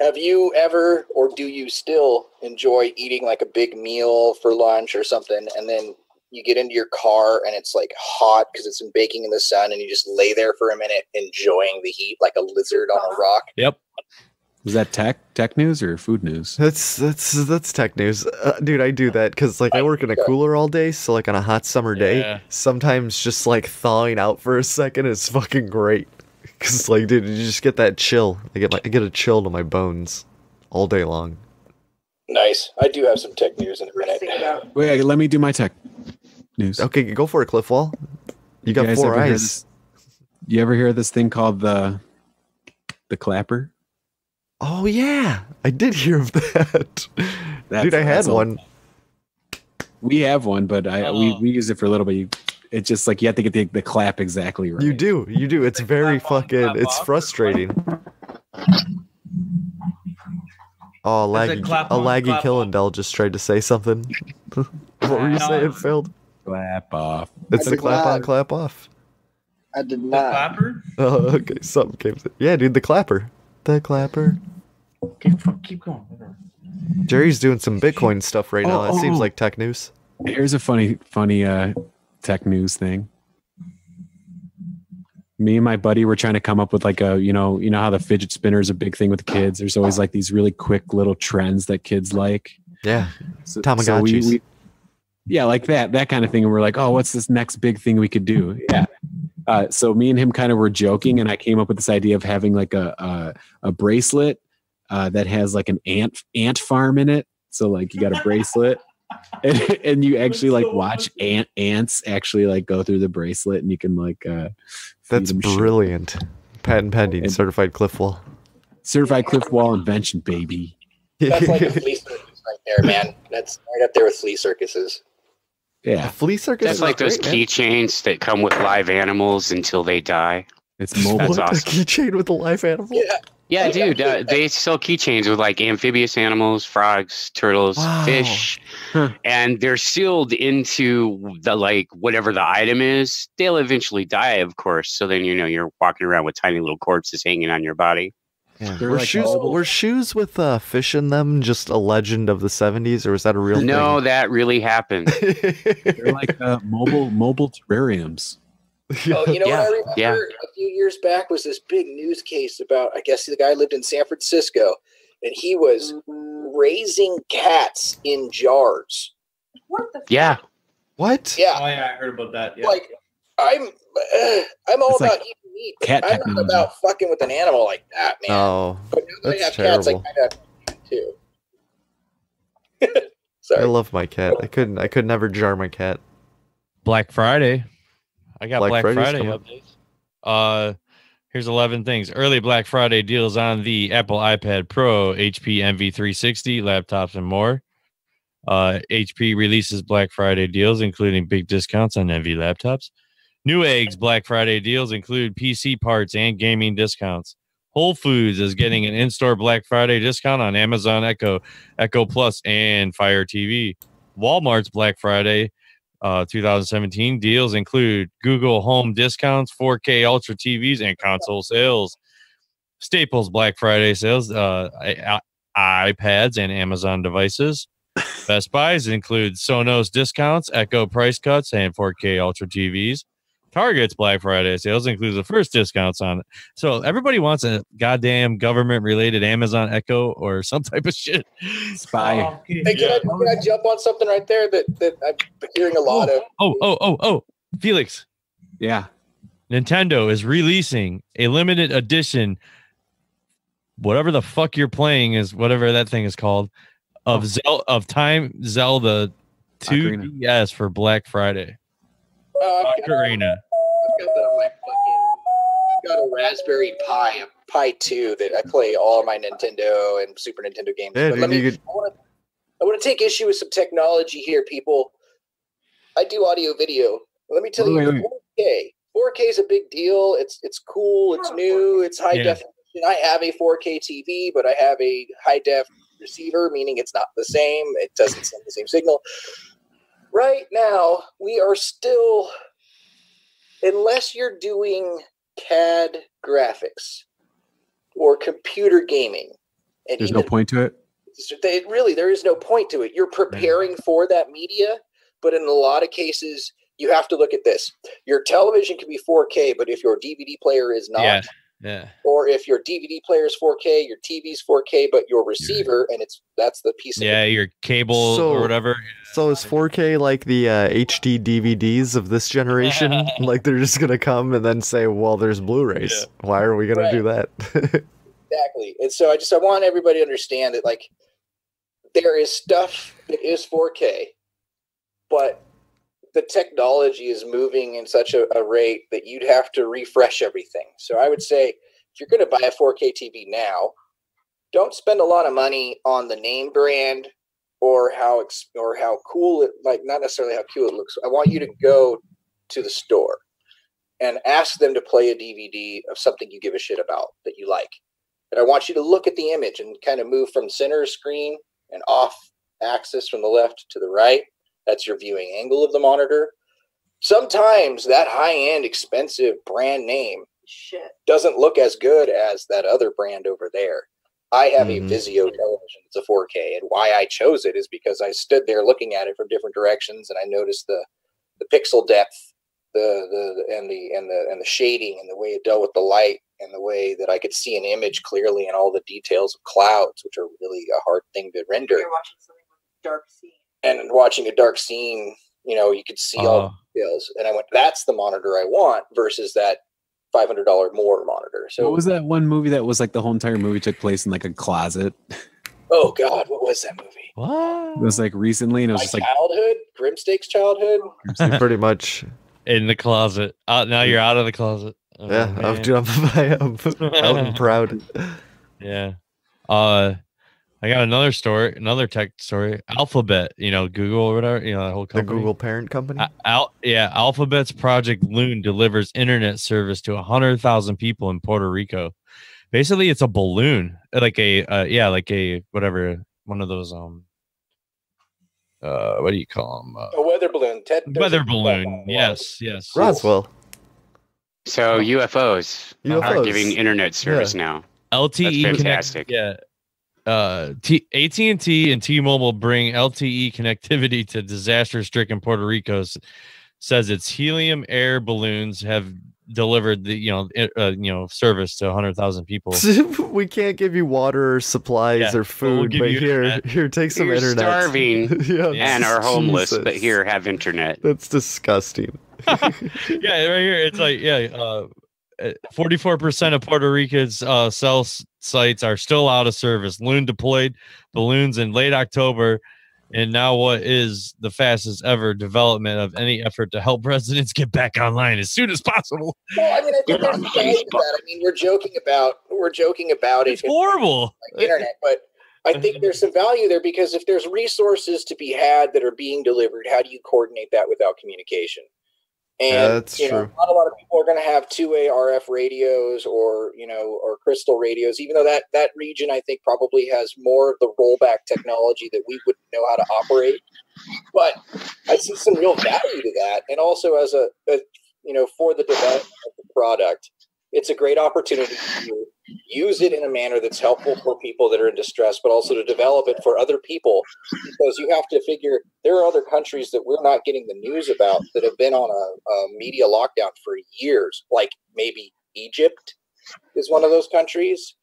Have you ever, or do you still enjoy eating like a big meal for lunch or something, and then you get into your car and it's like hot because it's been baking in the sun, and you just lay there for a minute enjoying the heat like a lizard on a rock? Yep. Was that tech news or food news? That's tech news, dude. I do that because like I work in a cooler all day, so like on a hot summer day, sometimes just like thawing out for a second is fucking great. Because like, dude, you just get that chill. I get a chill to my bones all day long. Nice. I do have some tech news in a minute. Wait, let me do my tech news. Okay, go for it, Cliffwall. You got 4 eyes. You ever hear of this thing called the clapper? Oh yeah, I did hear of that. Dude, I had one. We have one, but we use it for a little bit. It's just like you have to get the clap exactly right. You do. It's very fucking. It's frustrating. Oh, laggy Killendel just tried to say something. What were you saying, Phil? Clap off. It's the clap on, clap off. I did not. The clapper? Oh, okay. Something came. Yeah, dude, the clapper. The clapper. Keep going. Jerry's doing some Bitcoin stuff right now. That seems like tech news. Here's a funny tech news thing. Me and my buddy were trying to come up with like a, you know how the fidget spinner is a big thing with the kids. There's always like these really quick little trends that kids like. Yeah. Tamagotchis. Yeah, like that kind of thing. And we're like, oh, what's this next big thing we could do? Yeah. So me and him kind of were joking, and I came up with this idea of having like a bracelet that has like an ant farm in it. So like you got a bracelet. And you actually like watch ants actually like go through the bracelet, and you can like that's brilliant. Patent pending. Certified Cliffwall. Certified Cliffwall invention, baby. That's like a flea circus right there, man. That's right up there with flea circuses. Yeah, flea circus. That's like those keychains that come with live animals until they die. It's mobile. That's awesome. A keychain with a live animal. Yeah, dude. They sell keychains with like amphibious animals, frogs, turtles, fish, and they're sealed into the like whatever the item is. They'll eventually die, of course. So then you're walking around with tiny little corpses hanging on your body. Yeah. Were shoes with fish in them just a legend of the 70s, or was that a real thing? No, that really happened. They're like mobile terrariums. Oh, you know what I remember a few years back was this big news case about, I guess the guy lived in San Francisco, and he was raising cats in jars. What the? Yeah. What? Yeah. Oh yeah, I heard about that. Yeah. Like I'm all It's about like eating meat. cat I'm technology. not about fucking with an animal like that, man. Oh, but now that I have cats, I kind of too. Sorry. I love my cat. I could never jar my cat. Black Friday. I got Black Friday's Friday updates. Here's 11 things. Early Black Friday deals on the Apple iPad Pro, HP MV360 laptops, and more. HP releases Black Friday deals, including big discounts on Envy laptops. Newegg's Black Friday deals include PC parts and gaming discounts. Whole Foods is getting an in-store Black Friday discount on Amazon Echo, Echo Plus, and Fire TV. Walmart's Black Friday 2017 deals include Google Home discounts, 4K Ultra TVs, and console sales. Staples Black Friday sales. I iPads and Amazon devices. Best Buys include Sonos discounts, Echo price cuts, and 4K Ultra TVs. Target's Black Friday sales includes the first discounts on it. So everybody wants a goddamn government-related Amazon Echo or some type of shit. Spy. Hey, can I jump on something right there that I'm hearing a lot of? Oh, Felix. Yeah. Nintendo is releasing a limited edition, whatever the fuck you're playing is, whatever that thing is called, of Zelda 2DS for Black Friday. Ocarina. I've got that on my I've got a Raspberry Pi, a Pi 2 that I play all my Nintendo and Super Nintendo games. Yeah, but dude, I want to take issue with some technology here, people. I do audio video. Let me tell you, 4K. 4K is a big deal. It's cool. It's new. It's high definition. I have a 4K TV, but I have a high def receiver, meaning it's not the same. It doesn't send the same signal. Right now, we are still, unless you're doing CAD graphics or computer gaming. And there's no point to it? There is no point to it. You're preparing for that media, but in a lot of cases, you have to look at this. Your television can be 4K, but if your DVD player is not, or if your DVD player is 4K, your TV's 4K, but your receiver, and that's the piece of your cable or whatever. So is 4K like the HD DVDs of this generation? Like they're just gonna come and then say, well, there's Blu-rays. Why are we gonna do that? Exactly. And so I want everybody to understand that, like, there is stuff that is 4K, but the technology is moving in such a rate that you'd have to refresh everything. So I would say, if you're going to buy a 4K TV now, don't spend a lot of money on the name brand or how cool it, like, not necessarily how cool it looks. I want you to go to the store and ask them to play a DVD of something you give a shit about that you like. And I want you to look at the image and kind of move from center screen and off axis from the left to the right. That's your viewing angle of the monitor. Sometimes that high-end, expensive brand name doesn't look as good as that other brand over there. I have a Vizio television. It's a 4K, and why I chose it is because I stood there looking at it from different directions, and I noticed the pixel depth, the shading, and the way it dealt with the light, and the way that I could see an image clearly, and all the details of clouds, which are really a hard thing to render. You're watching something with dark scene. And watching a dark scene, you could see all the details. And I went, that's the monitor I want versus that $500 more monitor. So what was that one movie that was like the whole entire movie took place in like a closet? Oh God, what was that movie? What? It was like recently, and it was just like childhood, Grimstake's childhood. Pretty much in the closet. Now you're out of the closet. Oh, I'm out and proud. Yeah. I got another tech story. Alphabet, Google or whatever, the whole company. The Google parent company? Alphabet's Project Loon delivers internet service to 100,000 people in Puerto Rico. Basically, it's a balloon, like a whatever, one of those what do you call them? A weather balloon. Weather balloon. Yes. Roswell. So UFOs are giving internet service now. LTE. That's fantastic. AT&T and T-Mobile bring LTE connectivity to disaster-stricken Puerto Rico. Says its helium air balloons have delivered the service to 100,000 people. We can't give you water or supplies or food, but here, take some internet. Starving and are homeless, but here have internet. That's disgusting. Right here it's like 44% of Puerto Rico's cell sites are still out of service. Loon deployed balloons in late October, and now what is the fastest ever development of any effort to help residents get back online as soon as possible. Well, I mean, I think there's value to that. I mean, we're joking about it. It's horrible. Internet, but I think there's some value there because if there's resources to be had that are being delivered, how do you coordinate that without communication? And that's true. Not a lot of people are going to have 2-way RF radios or crystal radios, even though that region I think probably has more of the rollback technology that we wouldn't know how to operate. But I see some real value to that, and also as for the development of the product, it's a great opportunity to use it in a manner that's helpful for people that are in distress, but also to develop it for other people, because you have to figure there are other countries that we're not getting the news about that have been on a media lockdown for years, like maybe Egypt is one of those countries,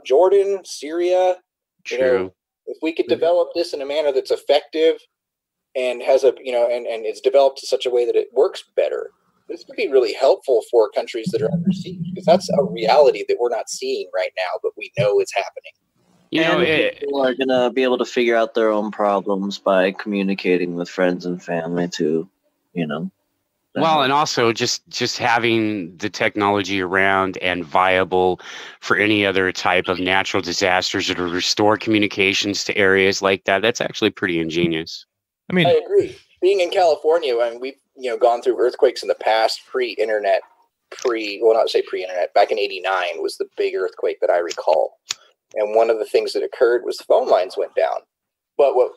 Jordan, Syria. True. You know, if we could develop this in a manner that's effective and has and it's developed in such a way that it works better, this could be really helpful for countries that are under siege, because that's a reality that we're not seeing right now, but we know it's happening. People are going to be able to figure out their own problems by communicating with friends and family too, you know. Well, and also just having the technology around and viable for any other type of natural disasters or to restore communications to areas like that. That's actually pretty ingenious. I agree. Being in California, I mean, we've gone through earthquakes in the past, pre-internet, back in '89 was the big earthquake that I recall. And one of the things that occurred was the phone lines went down. But what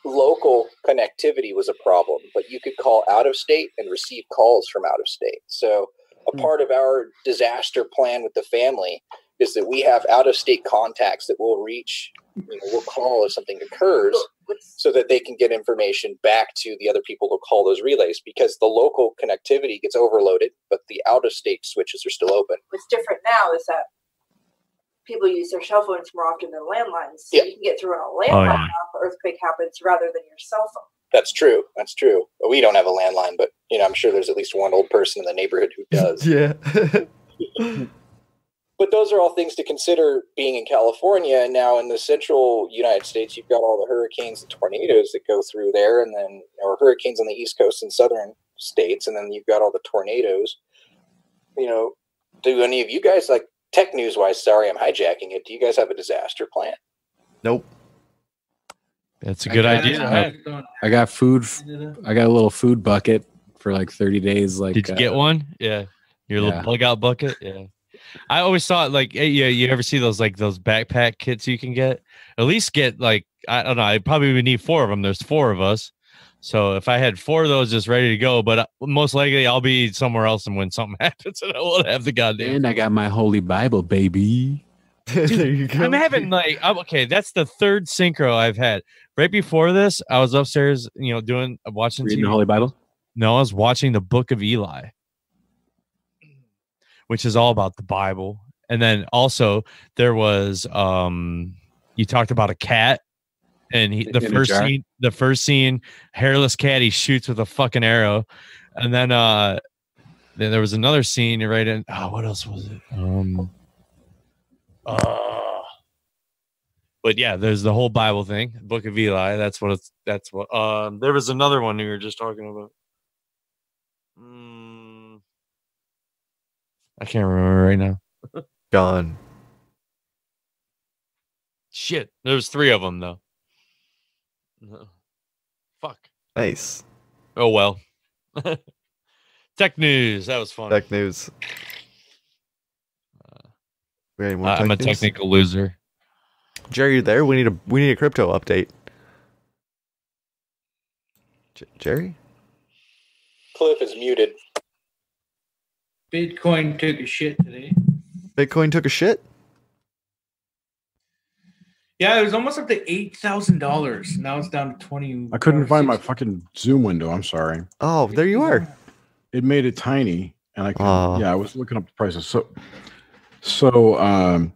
local connectivity was a problem, but you could call out of state and receive calls from out of state. So a part of our disaster plan with the family is that we have out of state contacts that will reach, we'll call if something occurs, so that they can get information back to the other people who call those relays, because the local connectivity gets overloaded, but the out of state switches are still open. What's different now is that people use their cell phones more often than landlines. So you can get through on a landline now if an earthquake happens rather than your cell phone. That's true. That's true. We don't have a landline, but I'm sure there's at least one old person in the neighborhood who does. Yeah. But those are all things to consider being in California. And now in the central United States, you've got all the hurricanes and tornadoes that go through there, and then or hurricanes on the East Coast and southern states, and then you've got all the tornadoes. Do any of you guys, like, tech news wise, sorry I'm hijacking it, do you guys have a disaster plan? Nope. That's a good idea. I got food. I got a little food bucket for like 30 days. Like, did you get one? Yeah. Your little bug out bucket. Yeah. I always thought, like, you ever see those backpack kits you can get? At least get, like, I don't know, I probably would need 4 of them. There's 4 of us. So if I had 4 of those just ready to go, but most likely I'll be somewhere else and when something happens and I won't have the goddamn. And I got my Holy Bible, baby. There you go. I'm having okay, that's the 3rd synchro I've had. Right before this, I was upstairs, watching reading TV. the Holy Bible? No, I was watching the Book of Eli, which is all about the Bible. And then also there was you talked about a cat, and the first scene, hairless cat, he shoots with a fucking arrow. And then there was another scene right in what else was it? But yeah, there's the whole Bible thing, Book of Eli. That's what there was another one we were just talking about. I can't remember right now. Gone. Shit. There was 3 of them though. Fuck. Nice. Oh well. Tech news. That was fun. Tech news. I'm a technical loser. Jerry, you there? We need a crypto update. Jerry? Cliff is muted. Bitcoin took a shit today. Bitcoin took a shit? Yeah, it was almost up to $8,000. Now it's down to 20. I couldn't find my fucking Zoom window. I'm sorry. Oh, there you are. It made it tiny, and I was looking up the prices. So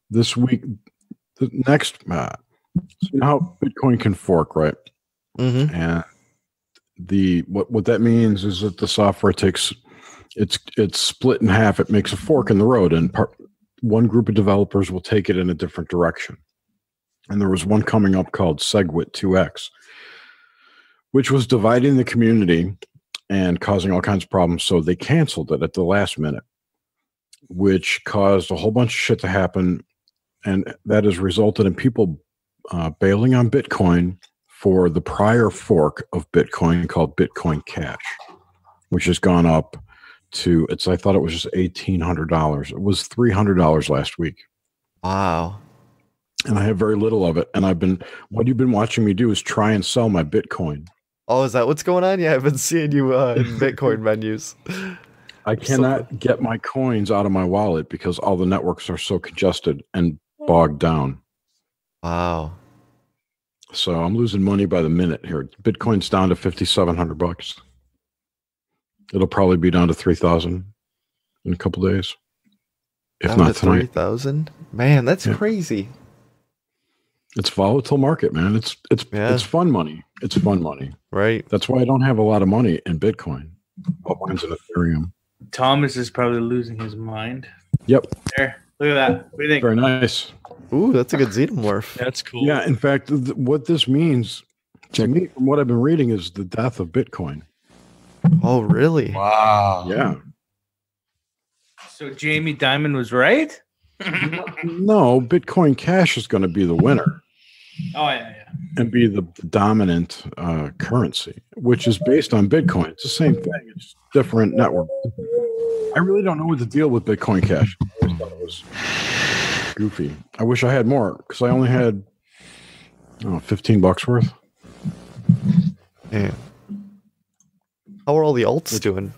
this week, the next, so you know how Bitcoin can fork, right? Mm-hmm. And what that means is that the software takes it's split in half. It makes a fork in the road, and one group of developers will take it in a different direction. And there was one coming up called SegWit 2X, which was dividing the community and causing all kinds of problems. So they canceled it at the last minute, which caused a whole bunch of shit to happen. And that has resulted in people bailing on Bitcoin for the prior fork of Bitcoin called Bitcoin Cash, which has gone up to, I thought it was just $1,800. It was $300 last week. Wow. And I have very little of it. And what you've been watching me do is try and sell my Bitcoin. Oh, is that what's going on? Yeah, I've been seeing you in Bitcoin menus. I cannot get my coins out of my wallet because all the networks are so congested and bogged down. Wow. So I'm losing money by the minute here. Bitcoin's down to $5,700. It'll probably be down to 3,000 in a couple days. If not tonight. 3,000? Man, that's crazy. It's volatile market, man. It's fun money. It's fun money. Right. That's why I don't have a lot of money in Bitcoin. All mine's in Ethereum. Thomas is probably losing his mind. Yep. There. Look at that. What do you think? Very nice. Ooh, that's a good xenomorph. That's cool. Yeah, in fact, what this means to me, from what I've been reading, is the death of Bitcoin. Oh, really? Wow. Yeah. So Jamie Dimon was right? No, Bitcoin Cash is going to be the winner. Oh, yeah. And be the dominant currency, which is based on Bitcoin. It's the same thing. It's different network. I really don't know what the deal with Bitcoin Cash. I always thought it was goofy. I wish I had more because I only had $15 worth. Yeah. How are all the alts doing?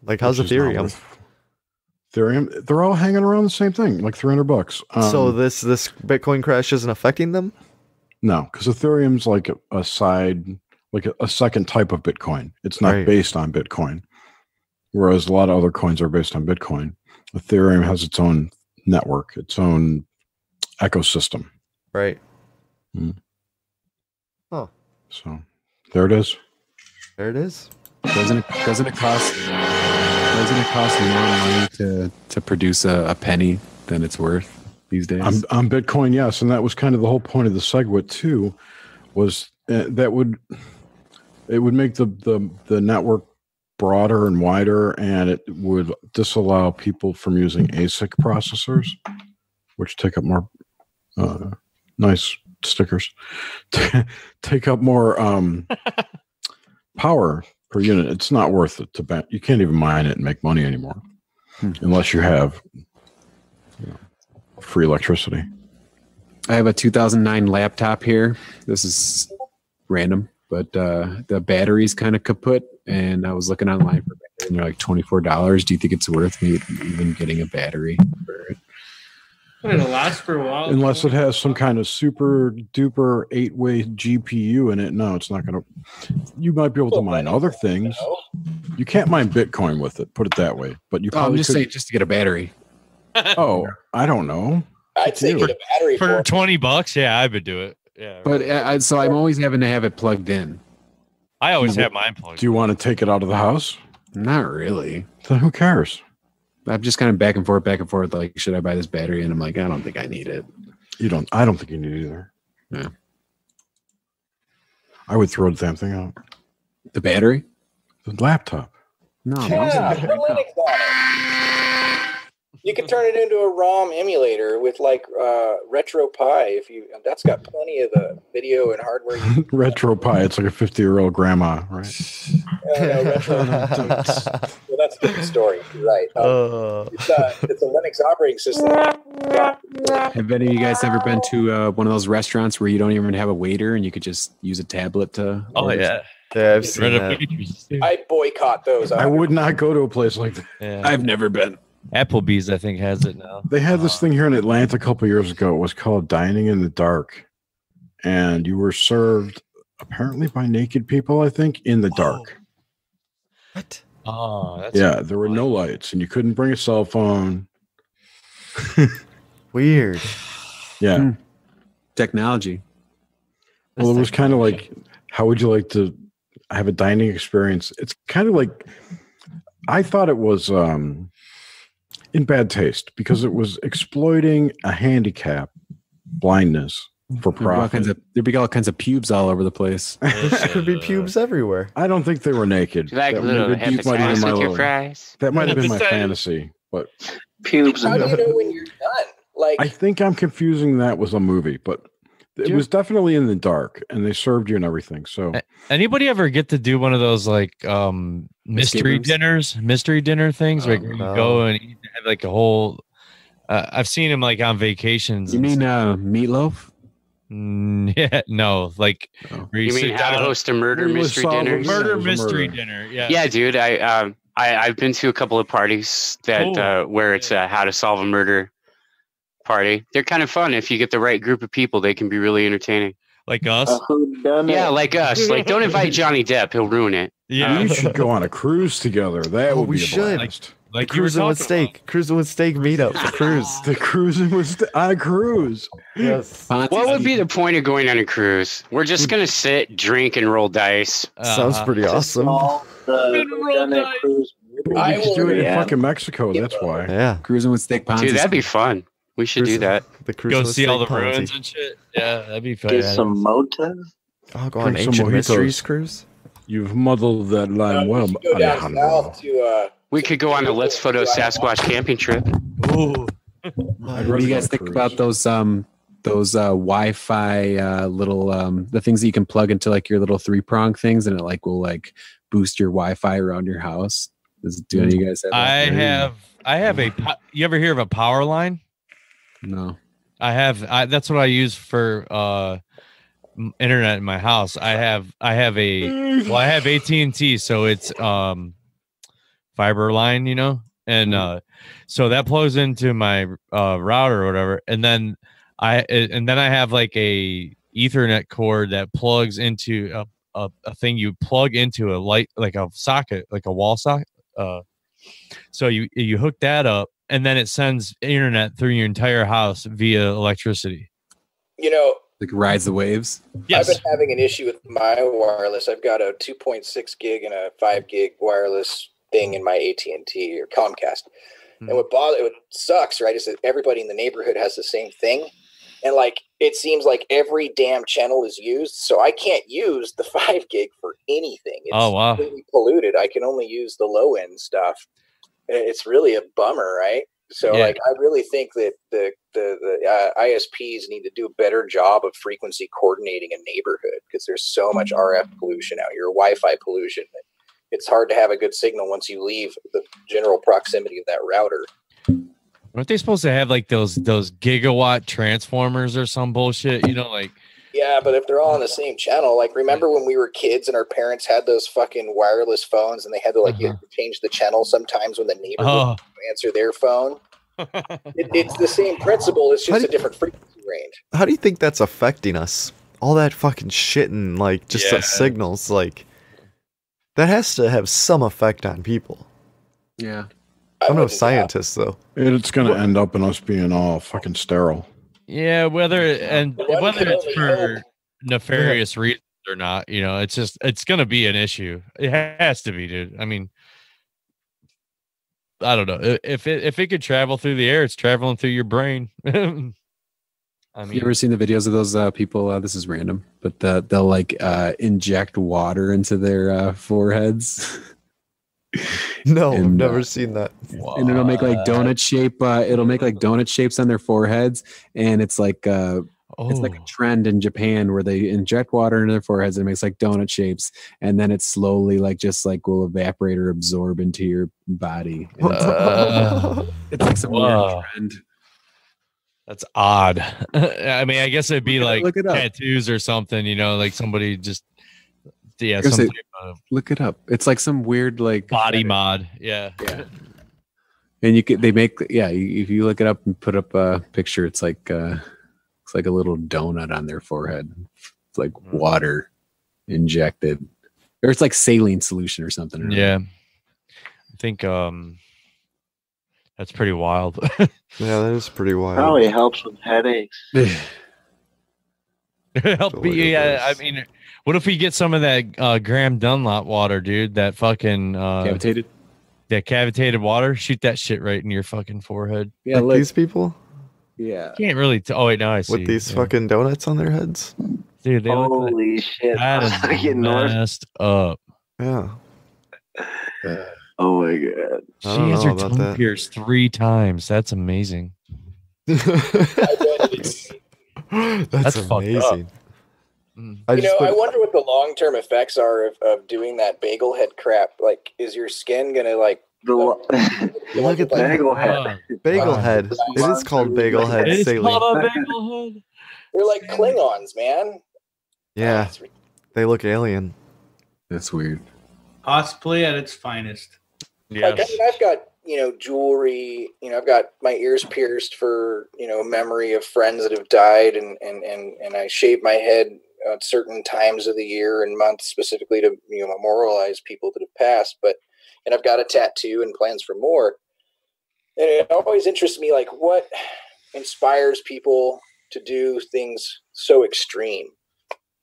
Like, how's Ethereum? Ethereum, they're all hanging around the same thing, like $300. So this Bitcoin crash isn't affecting them? No, because Ethereum's like a side, like a second type of Bitcoin. It's not based on Bitcoin, whereas a lot of other coins are based on Bitcoin. Ethereum has its own network, its own ecosystem. Right. Mm. Oh. So there it is. There it is. Doesn't it cost more money to produce a penny than it's worth these days? On Bitcoin, yes, and that was kind of the whole point of the SegWit too, was that it would make the network broader and wider, and it would disallow people from using ASIC processors, which take up more nice stickers, take up more power per unit. It's not worth it to bet. You can't even mine it and make money anymore unless you have free electricity. I have a 2009 laptop here. This is random, but the battery's kind of kaput, and I was looking online for battery, and they're like $24. Do you think it's worth me even getting a battery for it? It'll last for a while. Unless it has some kind of super duper 8-way GPU in it. No, it's not going to. You might be able to mine other things. You can't mine Bitcoin with it, put it that way. But you probably I'm just saying, just to get a battery. Oh, I don't know. I'd say get a battery for $20. Yeah, I would do it. Yeah, but so I'm always having to have it plugged in. I always have mine plugged. Do you want to take it out of the house? Not really. Then who cares? I'm just kind of back and forth. Like, should I buy this battery? And I'm like, I don't think I need it. You don't. I don't think you need it either. Yeah. I would throw the damn thing out. The battery? The laptop. No. Yeah, put Linux on it. You could turn it into a ROM emulator with like RetroPie. That's got plenty of the video and hardware. RetroPie. It's like a 50-year-old grandma, right? No, well, that's a different story. You're right. It's a Linux operating system. Have any of you guys ever been to one of those restaurants where you don't even have a waiter and you could just use a tablet to? Oh yeah. Yeah, I've seen that. I boycott those. I would not go to a place like that. Yeah. I've never been. Applebee's, I think, has it now. They had this thing here in Atlanta a couple years ago. It was called Dining in the Dark. And you were served apparently by naked people, I think, in the dark. What? Oh, that's yeah, there were no lights and you couldn't bring a cell phone. Weird. Yeah. Technology. Well, it was kind of like, how would you like to have a dining experience? It's kind of like, I thought it was in bad taste because it was exploiting a handicap, blindness for profit. There'd be all kinds of pubes all over the place. There could be pubes everywhere. I don't think they were naked. Like That little might have been my with your little- fries. That might have been my fantasy, but Pubes. How do you know when you're done? Like, I think I'm confusing that with a movie, but it was definitely in the dark and they served you and everything. So anybody ever get to do one of those like mystery dinner things where you go and you have like a whole I've seen him like on vacations. You mean meatloaf? Yeah, no, like You mean how to host a murder mystery dinner? Murder mystery dinner. Yeah. Yeah, dude. I've been to a couple of parties that where it's a how to solve a murder party. They're kind of fun if you get the right group of people. They can be really entertaining. Like us? Yeah, like us. Like, don't invite Johnny Depp; he'll ruin it. Yeah, we should go on a cruise together. That would be a blast. Like Cruising with steak. Cruising with steak meetup. The cruise. The cruising with on a cruise. Yes. What would be the point of going on a cruise? We're just gonna sit, drink, and roll dice. Sounds pretty awesome. We should do it in fucking Mexico. That's why. Yeah. Cruising with steak ponzi. Dude, that'd be fun. We should do that. Go see all the ruins and shit. Yeah, that'd be fun. Get some motas. I'll go on Drink some Ancient mojitos. Mysteries cruise. You've muddled that line well. Go down south to We could go on a Let's Photo Sasquatch camping trip. Ooh. What do you guys think about those Wi-Fi little the things that you can plug into like your little 3-prong things, and it like will like boost your Wi-Fi around your house? Do any of you guys have that? I have a. You ever hear of a power line? No. I have. That's what I use for internet in my house. I have AT&T, so it's fiber line, you know, and so that plugs into my router or whatever, and then I have like a Ethernet cord that plugs into a thing you plug into a light, like a socket, like a wall socket. So you hook that up, and then it sends internet through your entire house via electricity. You know, like rides the waves. Yes. I've been having an issue with my wireless. I've got a 2.6 gig and a 5 gig wireless thing in my AT&T or Comcast. And what sucks, right, is that everybody in the neighborhood has the same thing. And like, it seems like every damn channel is used. So I can't use the 5 gig for anything. It's completely polluted. I can only use the low end stuff. It's really a bummer, right? So like, I really think that the ISPs need to do a better job of frequency coordinating a neighborhood, because there's so much RF pollution out here, Wi-Fi pollution. It's hard to have a good signal once you leave the general proximity of that router. Aren't they supposed to have like those gigawatt transformers or some bullshit? You know, like. Yeah, but if they're all on the same channel, like remember when we were kids and our parents had those fucking wireless phones and they had to like you had to change the channel sometimes when the neighbor would answer their phone? It's the same principle. It's just a different frequency range. How do you think that's affecting us? All that fucking shit and like just the signals, like that has to have some effect on people. Yeah. I'm no scientist though. It's gonna end up in us being all fucking sterile. Yeah, whether it's for nefarious reasons or not, you know, it's gonna be an issue. It has to be, dude. I mean, I don't know if it could travel through the air, it's traveling through your brain. I mean, you ever seen the videos of those people? This is random, but they'll like inject water into their foreheads. No, I've never seen that. And it'll make like donut shape. It'll make like donut shapes on their foreheads, and it's like it's like a trend in Japan where they inject water into their foreheads and it makes like donut shapes, and then it slowly like just like will evaporate or absorb into your body. It's like some weird trend. That's odd. I mean, I guess it'd be like tattoos or something, you know, like somebody just some type of look it up. It's like some weird like body mod. Yeah. And they make if you look it up and put up a picture, it's like a little donut on their forehead. It's like water injected, or it's like saline solution or something. Yeah, I think that's pretty wild. Yeah, that is pretty wild. Probably helps with headaches. Help me. Yeah, I mean, what if we get some of that Graham Dunlop water, dude? That fucking cavitated. That cavitated water. Shoot that shit right in your fucking forehead. Yeah, like these people. Yeah, can't really. Oh wait, now I see. With these fucking donuts on their heads, dude. They Holy look shit! That is messed up. Yeah. Oh my god. She has her tongue pierced 3 times. That's amazing. That's amazing. I wonder what the long-term effects are of doing that bagel head crap. Like, is your skin gonna like look at bagel head? Bagel head. It is called bagel head. It's called a bagel head. They're like Klingons, man. Yeah, they look alien. That's weird. Cosplay at its finest. Like, I mean, I've got, jewelry, I've got my ears pierced for, memory of friends that have died, and I shave my head at certain times of the year and months specifically to, memorialize people that have passed. And I've got a tattoo and plans for more. And it always interests me, like, what inspires people to do things so extreme?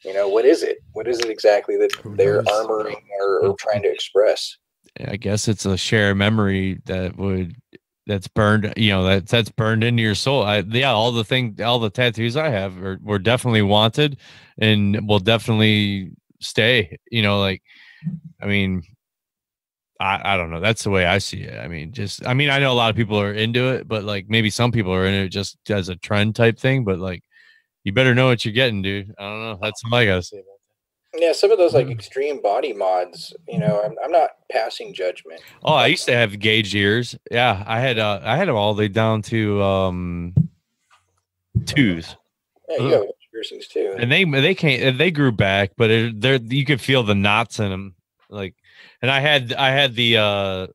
What is it? What is it exactly that they're armoring or trying to express? I guess it's a shared memory that's burned, that's burned into your soul. All the tattoos I have were definitely wanted and will definitely stay, I don't know. That's the way I see it. I know a lot of people are into it, but like maybe some people are in it just as a trend type thing, but like, you better know what you're getting, dude. I don't know. That's all I gotta say about that. Yeah, some of those like extreme body mods, I'm not passing judgment. Oh, I used to have gauged ears. Yeah, I had them all the way down to 2s. Yeah, you have piercings too. And they grew back, but you could feel the knots in them. Like, and I had the I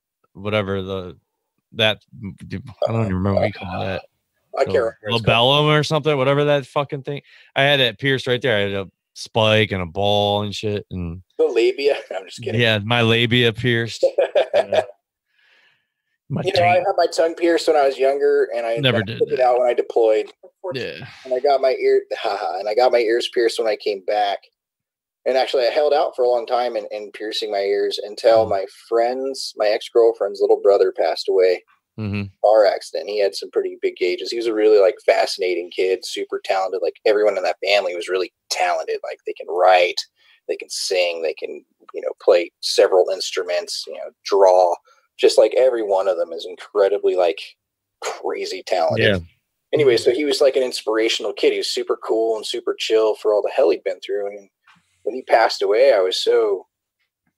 don't even remember what you call that. I can't remember. Labellum or something, whatever that fucking thing. I had it pierced right there. I had a spike and a ball and shit. And the labia. I'm just kidding. Yeah, my labia pierced. I had my tongue pierced when I was younger, and I never took it out when I deployed. Yeah, and I got my ears pierced when I came back. And actually, I held out for a long time in piercing my ears until my ex-girlfriend's little brother passed away. Car accident. He had some pretty big gauges. He was a really fascinating kid, super talented. Like everyone in that family was really talented. Like they can write, they can sing, they can play several instruments, draw. Just like every one of them is incredibly crazy talented. Yeah. Anyway, so he was like an inspirational kid. He was super cool and super chill for all the hell he'd been through. And when he passed away, I was so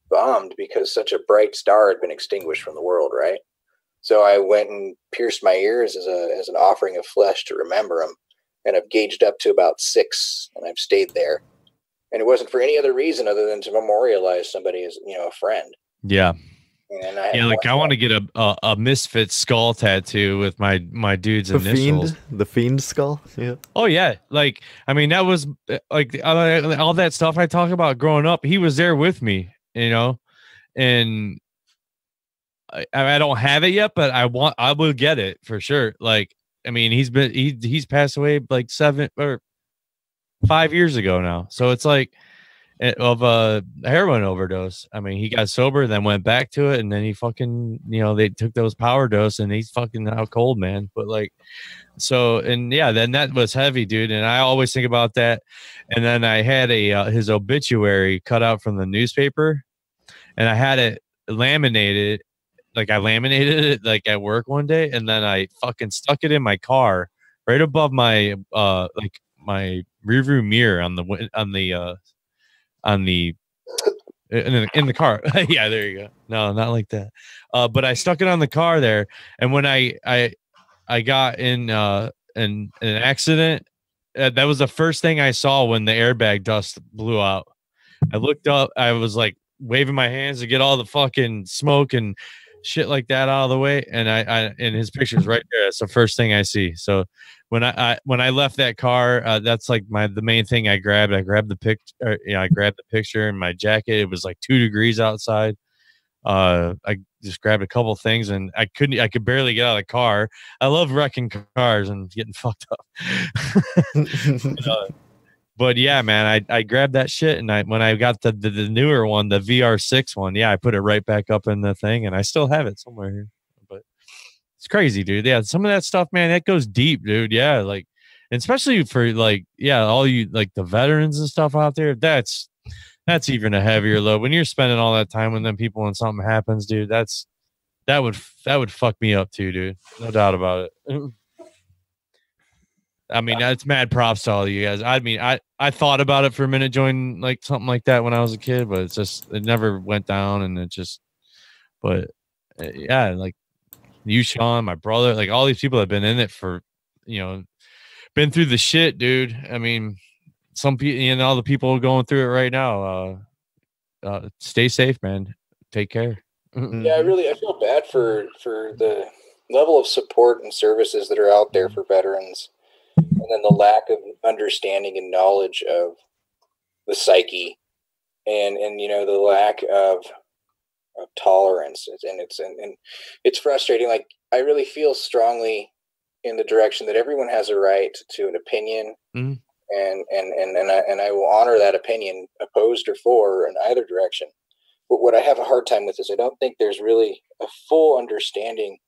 bummed because such a bright star had been extinguished from the world, right? So I went and pierced my ears as an offering of flesh to remember him. And I've gauged up to about 6, and I've stayed there. And it wasn't for any other reason other than to memorialize somebody as, a friend. Yeah. And I want to get a Misfit skull tattoo with my dude's initials. The Fiend skull? Yeah. Oh, yeah. That was all that stuff I talk about growing up. He was there with me, and I don't have it yet, but I will get it for sure. He's passed away 7 or 5 years ago now. So it's of a heroin overdose. He got sober, then went back to it, and then he fucking, they took those power dose, and he's fucking out cold, man. But then that was heavy, dude. And I always think about that. And then I had his obituary cut out from the newspaper, and I had it laminated. I laminated it at work one day, and then I fucking stuck it in my car right above my my rearview mirror in the car. Yeah, there you go. No, not like that. But I stuck it on the car there, and when I got in an accident, that was the first thing I saw when the airbag dust blew out. I looked up. I was waving my hands to get all the fucking smoke and shit like that out of the way, and I his picture's right there. That's the first thing I see. So when I left that car, that's the main thing I grabbed. I grabbed the picture and my jacket. It was 2 degrees outside. I just grabbed a couple things, and I could barely get out of the car. I love wrecking cars and getting fucked up. But yeah, man, I grabbed that shit, and when I got the newer one, the VR6 one, I put it right back up in the thing, and I still have it somewhere here. But it's crazy, dude. Yeah, some of that stuff, man, that goes deep, dude. Yeah, especially for all you the veterans and stuff out there. That's even a heavier load when you're spending all that time with them people and something happens, dude. That would fuck me up too, dude. No doubt about it. That's mad props to all you guys. I thought about it for a minute, joining something like that when I was a kid, but it never went down, and you, Sean, my brother, all these people have been in it for, been through the shit, dude. Some people, all the people going through it right now. Stay safe, man. Take care. Yeah, I feel bad for the level of support and services that are out there for veterans, and then the lack of understanding and knowledge of the psyche, and the lack of tolerance, and it's frustrating. Like, I really feel strongly in the direction that everyone has a right to an opinion, and I will honor that opinion, opposed or for, in either direction. But what I have a hard time with is I don't think there's really a full understanding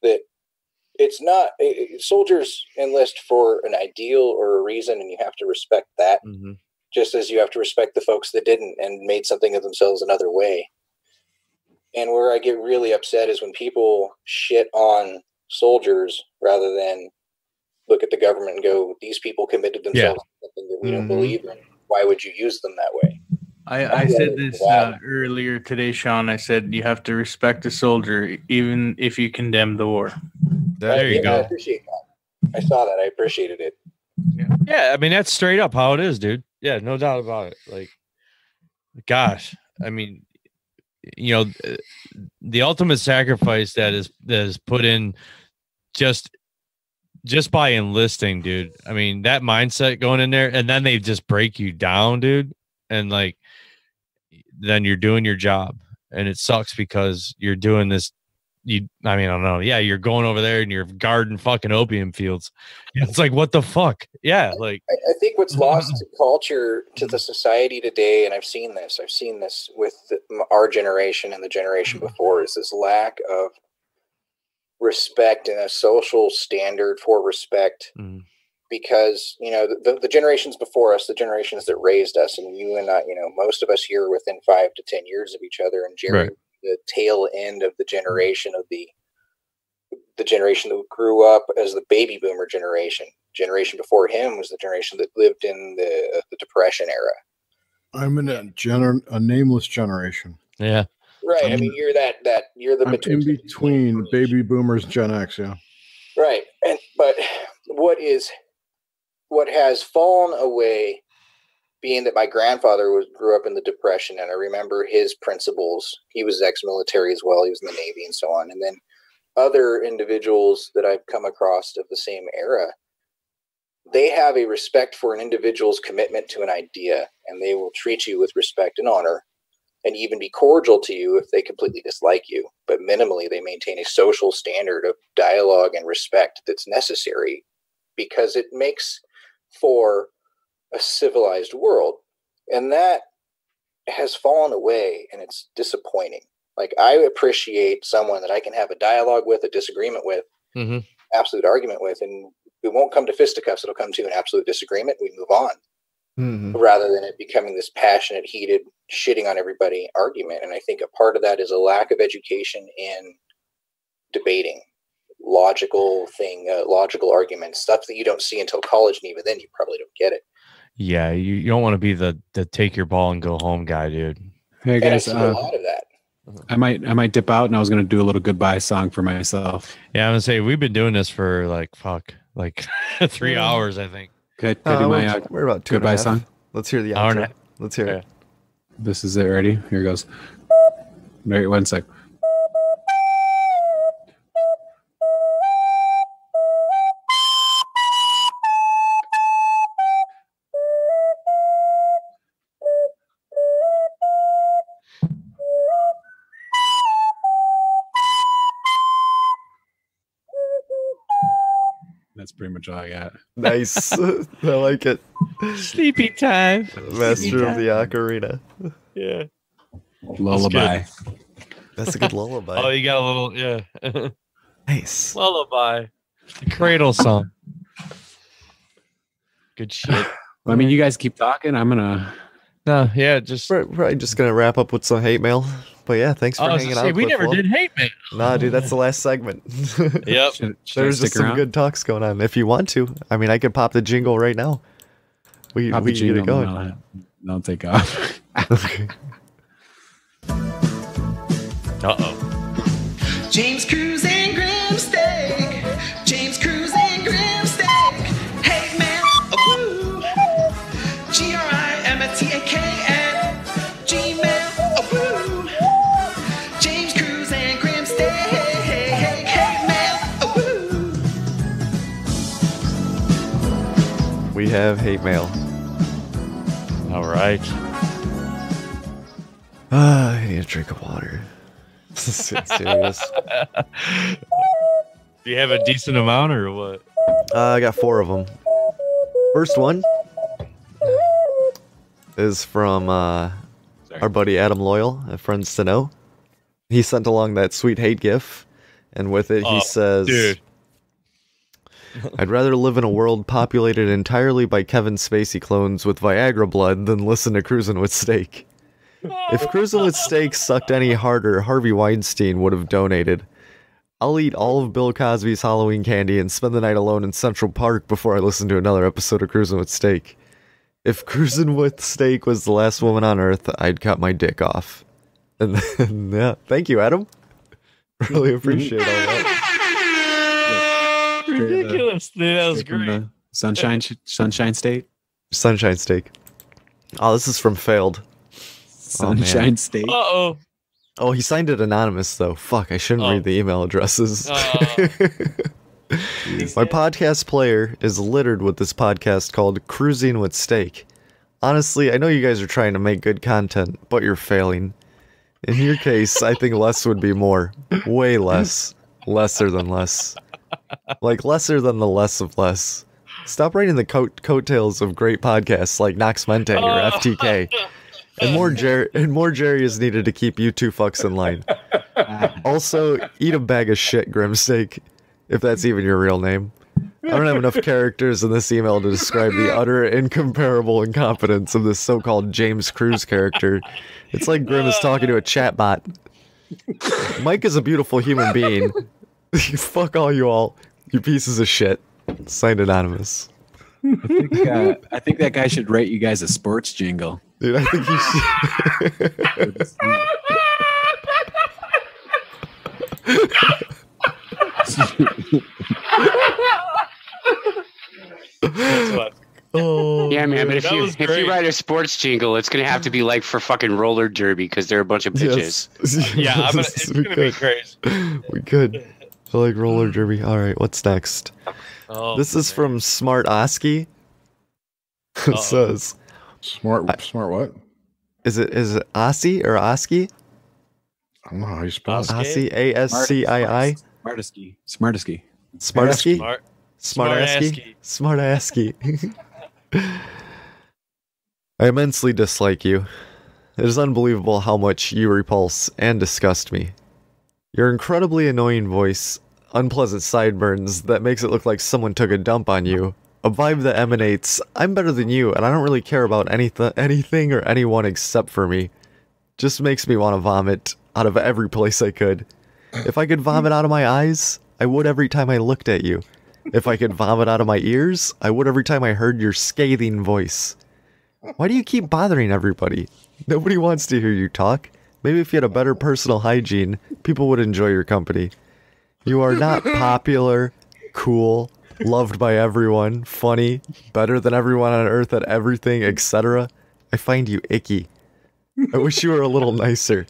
that it's not soldiers enlist for an ideal or a reason, and you have to respect that, just as you have to respect the folks that didn't and made something of themselves another way. And where I get really upset is when people shit on soldiers rather than look at the government and go, these people committed themselves to something that we don't believe in. Why would you use them that way? I said this earlier today, Sean. I said you have to respect a soldier even if you condemn the war. There you go. I appreciate that. I saw that. I appreciated it. Yeah, I mean, that's straight up how it is, dude. Yeah, no doubt about it. Like, gosh, I mean, the ultimate sacrifice that is put in just by enlisting, dude. I mean, that mindset going in there, and then they just break you down, dude. And like, then you're doing your job, and it sucks because you're doing this. I don't know. Yeah, you're going over there and you're guarding fucking opium fields. It's like, what the fuck? Yeah, like I think what's lost to culture, to the society today, and I've seen this with our generation and the generation before, is this lack of respect and a social standard for respect. Because the generations before us, the generations that raised us, and you and I, most of us here within 5 to 10 years of each other, and Jerry. Right. The tail end of the generation of the generation that grew up as the baby boomer generation. Generation before him was the generation that lived in the Depression era. I'm in a nameless generation. Yeah, right. I mean, you're the in between baby boomers, Gen X. Yeah, right. But what has fallen away, being that my grandfather grew up in the Depression, and I remember his principles. He was ex-military as well. He was in the Navy and so on. And then other individuals that I've come across of the same era, they have a respect for an individual's commitment to an idea, and they will treat you with respect and honor, and even be cordial to you if they completely dislike you. But minimally, they maintain a social standard of dialogue and respect that's necessary, because it makes for a civilized world. And that has fallen away, and it's disappointing. Like, I appreciate someone that I can have a dialogue with, a disagreement with, absolute argument with, and we won't come to fisticuffs. It'll come to an absolute disagreement. We move on, rather than it becoming this passionate, heated, shitting on everybody argument. And I think a part of that is a lack of education in debating logical arguments, stuff that you don't see until college, and even then you probably don't get it. Yeah, you don't want to be the take your ball and go home guy, dude. Hey guys, a lot of that. I might dip out, and I was going to do a little goodbye song for myself. Yeah, I'm gonna say we've been doing this for like 3 hours, I think. Could I do my we're about 2.5. goodbye song? Let's hear the outro. Let's hear it. This is it. Ready? Here goes. Wait 1 sec. That's pretty much all I got. Nice. I like it. Sleepy time. Master of the ocarina. Yeah. Lullaby. That's a good lullaby. Oh, you got a little, yeah. Nice. Lullaby. The cradle song. Good shit. I mean, you guys keep talking. I'm gonna. No, yeah, just we're probably just gonna wrap up with some hate mail. But yeah, thanks for hanging out. We never did hate mail. Nah, dude, that's the last segment. Yep. There's just some good talks going on. If you want to, I mean, I could pop the jingle right now. We get it going. I'll take off. Okay. James Cruz and Grimsteak. James Cruz and Grimsteak. Hey man, woo. GRIMETAKN. Gmail, woo. James Cruz. We have hate mail. All right. I need a drink of water. Serious. Do you have a decent amount or what? I got 4 of them. First one is from our buddy Adam Loyal at Friends to Know. He sent along that sweet hate gif, and with it he says, dude. I'd rather live in a world populated entirely by Kevin Spacey clones with Viagra blood than listen to Cruisin' with Steak. If Cruisin' with Steak sucked any harder, Harvey Weinstein would have donated. I'll eat all of Bill Cosby's Halloween candy and spend the night alone in Central Park before I listen to another episode of Cruisin' with Steak. If Cruisin' with Steak was the last woman on Earth, I'd cut my dick off. And then, yeah, thank you, Adam. Really appreciate all that. Ridiculous. Dude, that was great. Sunshine State. Sunshine Steak. Oh, this is from Failed. Sunshine State. Uh-oh. Oh, he signed it anonymous, though. Fuck, I shouldn't read the email addresses. My podcast player is littered with this podcast called Cruising with Steak. Honestly, I know you guys are trying to make good content, but you're failing. In your case, I think less would be more. Way less. Lesser than less. Like lesser than the less of less. Stop writing the coattails of great podcasts like Nox Mente or FTK. And more Jerry is needed to keep you two fucks in line. Also, eat a bag of shit, Grimsteak, if that's even your real name. I don't have enough characters in this email to describe the utter incomparable incompetence of this so-called James Cruz character. It's like Grim is talking to a chatbot. Mike is a beautiful human being. Fuck all, you pieces of shit. Signed anonymous. I think that guy should write you guys a sports jingle. Dude, I think Oh, yeah, man. But if you great. write a sports jingle, it's gonna have to be like for fucking roller derby because they're a bunch of bitches. Yes. Yeah, it's gonna be crazy. We could. I like roller derby. All right, what's next? This is from Smart Oski. It says, Smart what? Is it Ossie or Oski? I don't know how you spell it. Ossie, A-S-C-I-I. Smartasky. Smartasky? Smartasky. Smartasky. I immensely dislike you. It is unbelievable how much you repulse and disgust me. Your incredibly annoying voice, unpleasant sideburns that makes it look like someone took a dump on you, a vibe that emanates, I'm better than you and I don't really care about anything or anyone except for me, just makes me want to vomit out of every place I could. If I could vomit out of my eyes, I would every time I looked at you. If I could vomit out of my ears, I would every time I heard your scathing voice. Why do you keep bothering everybody? Nobody wants to hear you talk. Maybe if you had a better personal hygiene, people would enjoy your company. You are not popular, cool, loved by everyone, funny, better than everyone on Earth at everything, etc. I find you icky. I wish you were a little nicer.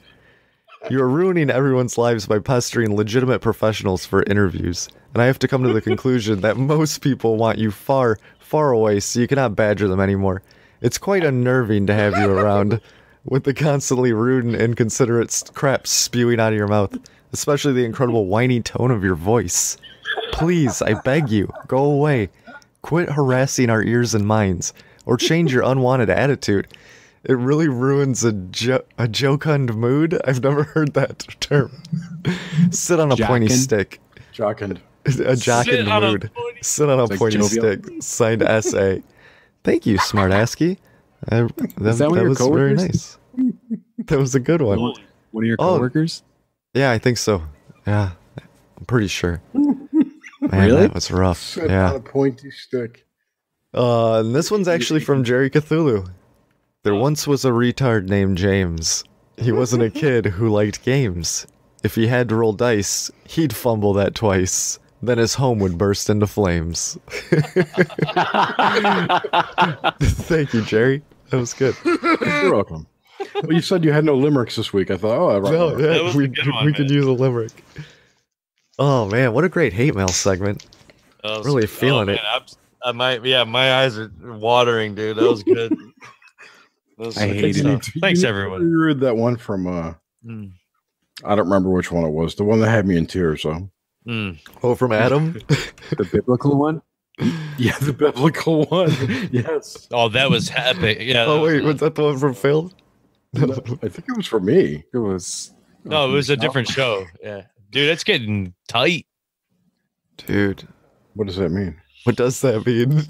You are ruining everyone's lives by pestering legitimate professionals for interviews, and I have to come to the conclusion that most people want you far, far away so you cannot badger them anymore. It's quite unnerving to have you around, with the constantly rude and inconsiderate crap spewing out of your mouth, especially the incredible whiny tone of your voice. Please, I beg you, go away. Quit harassing our ears and minds, or change your unwanted attitude. It really ruins a jocund mood. I've never heard that term. Sit on a pointy stick. Jocund. A jocund mood. Sit on a pointy stick. Signed S.A. Thank you, Smartasky. That was very nice. That was a good one. One of your coworkers? Yeah, I think so. Yeah, I'm pretty sure. Man, really? That was rough. Sit yeah. on a pointy stick. And this one's actually from Jerry Cthulhu. There once was a retard named James. He wasn't a kid who liked games. If he had to roll dice, he'd fumble that twice. Then his home would burst into flames. Thank you, Jerry. That was good. You're welcome. Well, you said you had no limericks this week. I thought, we could use a limerick. Oh man, what a great hate mail segment. Really feeling it. my eyes are watering, dude. That was good. I hated it. Thanks, everyone. You read that one from I don't remember which one it was. The one that had me in tears, though. Oh, from Adam? The biblical one? Yeah, the biblical one. Yes. Oh, that was epic. Yeah. Oh, wait, was that the one from Phil? No, I think it was for me. It was. No, it was a different show. Yeah. Dude, it's getting tight. Dude. What does that mean? What does that mean?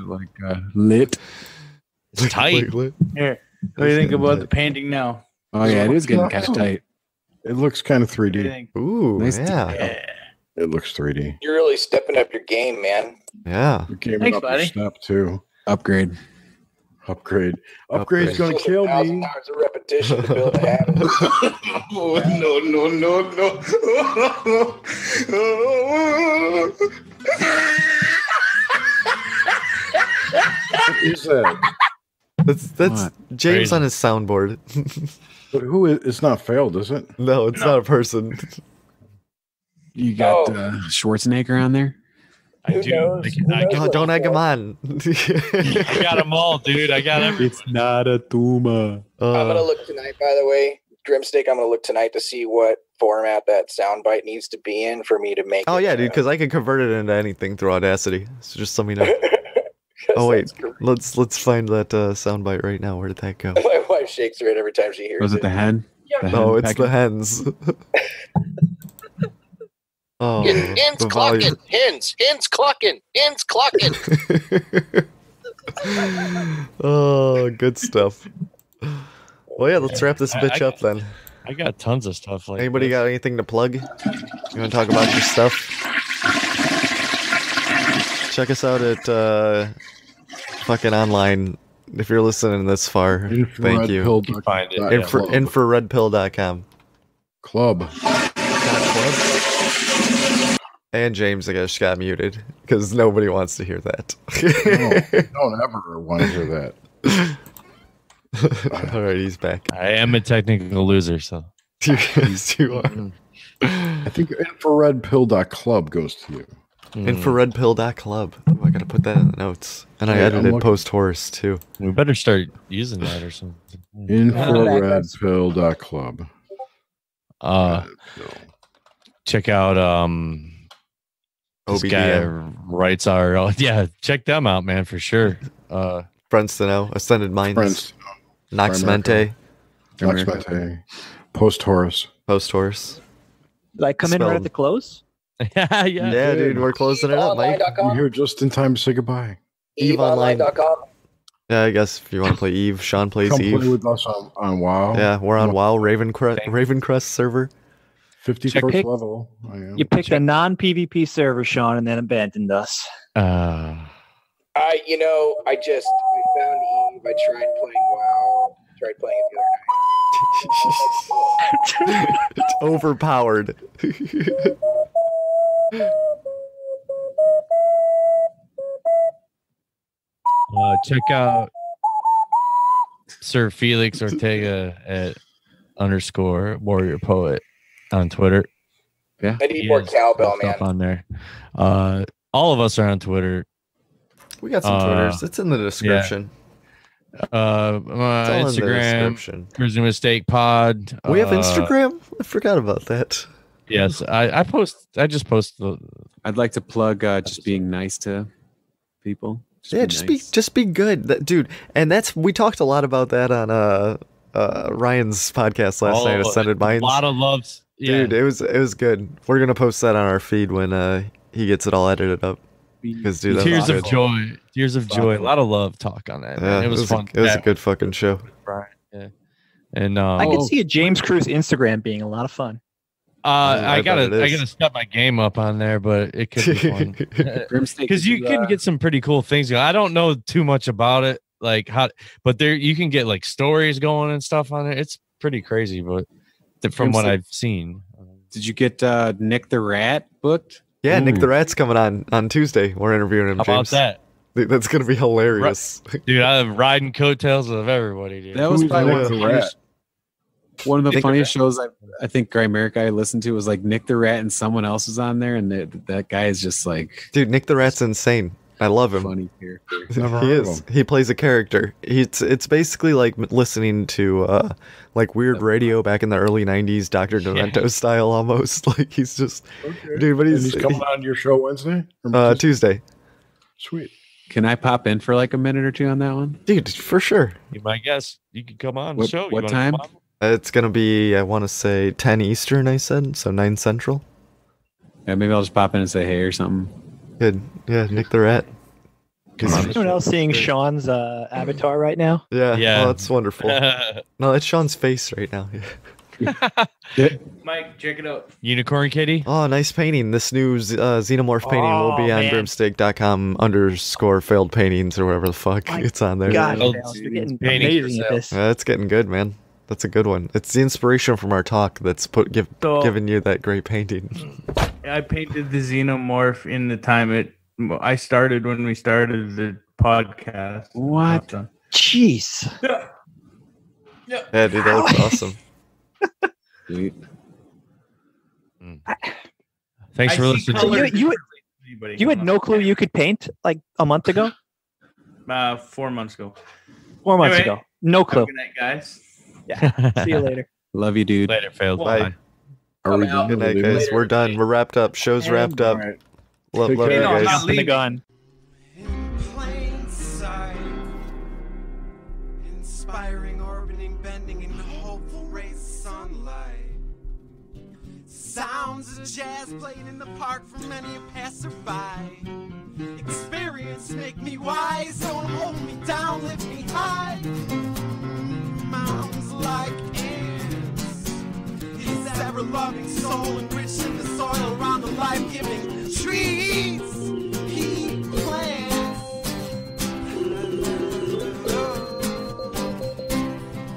Like lit. It's tight. Here, what do you think about the painting now? Oh yeah, it is getting kind of tight. It looks kind of 3D. Ooh, Nice yeah. It looks 3D. You're really stepping up your game, man. Yeah. You're gaming Thanks, up your buddy. step too. Upgrade. Upgrade's gonna kill me. 1,000 hours of repetition to build a habit. Oh, no. What is that? That's What? James Crazy. on his soundboard. But who is? It's not failed, is it? No, it's not a person. You got Oh. Schwarzenegger on there? I Who do. knows? Who knows Oh, what don't egg him on. I got them all, dude. I got every. It's not a tumor. I'm gonna look tonight, by the way. Grimstick, I'm gonna look tonight to see what format that soundbite needs to be in for me to make Oh it, yeah, dude, because I can convert it into anything through Audacity. So just let me know. Oh wait, let's find that soundbite right now. Where did that go? My wife shakes her head every time she hears Was it the hen? The No, hen it's the hens. Oh, Hens the volume. clucking, hens clucking. Oh, good stuff. Well, yeah, let's wrap this bitch up then. I got tons of stuff like Anybody this. got anything to plug? You want to talk about your stuff? Check us out at fucking online. If you're listening this far, thank you. Find it. Infraredpill.com. Club. And James, I guess, got muted because nobody wants to hear that. No, don't ever want to hear that. All right, he's back. I am a technical loser, so. Yes, you are. I think infraredpill.club goes to you. Infraredpill.club. Ooh, I gotta put that in the notes. And I Yeah, I'm edited looking- post Horis too. We better start using that or something. Infraredpill.club. Check out this guy OBDM. writes our check them out, man, for sure. Friends to know, Ascended Minds, Friends. Nox Mente, Nox Mente. Post Horis. Post Horis. Did I come in right at the close? Yeah, Yeah, dude, we're closing it up, Mike. You're here just in time to say goodbye. EveOnline.com. Yeah, I guess if you want to play Eve, Sean plays Come Eve. play with us on WoW. Yeah, we're on WoW, Ravencrest server. 51st Pick- level. I am. You picked a non-PvP server, Sean, and then abandoned us. I found Eve. I tried playing WoW. Tried playing it the other night. It's overpowered. Check out Sir Felix Ortega at _warrior poet on Twitter. Yeah, I need more cowbell, man. Stuff on there. All of us are on Twitter. We got some Twitters. It's in the description. My It's all in the Instagram, description. Cruising Mistake Pod. We have Instagram? I forgot about that. Yes, I post. I just post the. I'd like to plug just being nice to people. Just be good, dude. And we talked a lot about that on Ryan's podcast last night, Ascended Minds. A lot of loves, dude. It was good. We're gonna post that on our feed when he gets it all edited up. Because dude, that tears was of good. joy, tears of joy. A lot of love talk on that. Yeah, Man. It was fun. It was a good fucking show. Right. Yeah. And I could see a James Cruz Instagram being a lot of fun. I gotta step my game up on there, but it could be fun because you can get some pretty cool things. I don't know too much about it, but there you can get like stories going and stuff on it. It's pretty crazy, but from what I've seen. Did you get Nick the Rat booked? Yeah, Nick the Rat's coming on Tuesday. We're interviewing him. How about James. that? Dude, that's gonna be hilarious, dude. I'm riding coattails of everybody, dude. That was probably one of the One of the Nick funniest shows I think Grimerica I listened to was like Nick the Rat and someone else was on there, and that guy is just like, dude, Nick the Rat's insane. I love him. Funny character. He is. He plays a character. It's basically like listening to like weird radio back in the early '90s, Dr. Demento style almost. Like he's just, dude. But he's coming on your show Wednesday, Tuesday. Sweet. Can I pop in for like a minute or two on that one, dude? For sure. You might guess. You could come on the show. What time? It's gonna be, I want to say 10 Eastern. I said so, 9 Central. Yeah, maybe I'll just pop in and say hey or something. Good. Yeah, Nick the Rat. Is anyone else seeing Sean's avatar right now? Yeah. Oh, that's wonderful. No, it's Sean's face right now. Mike, check it out. Unicorn Kitty. Oh, nice painting. This new xenomorph painting will be on grimstake.com/failed paintings or whatever the fuck it's on there. God, you're getting amazing at this. It's getting good, man. That's a good one. It's the inspiration from our talk that's giving you that great painting. I painted the xenomorph in the time I started when we started the podcast. What? Jeez. Yeah, dude, that looks awesome. Thanks for listening. So you had no clue you could paint like a month ago? 4 months ago. 4 months ago. No clue. Good night, guys. Yeah. See you later. Love you, dude. Later, failed. Bye. Good night, guys. We're done. We're wrapped up. Show's wrapped up. Love you guys. The gun. Inspiring, orbiting, bending in hopeful rays of sunlight. Sounds of jazz playing in the park for many a passerby. Experience make me wise, don't hold me down, lift me high. Mountains like ants, his ever-loving soul enriching the soil around the life-giving trees he plants.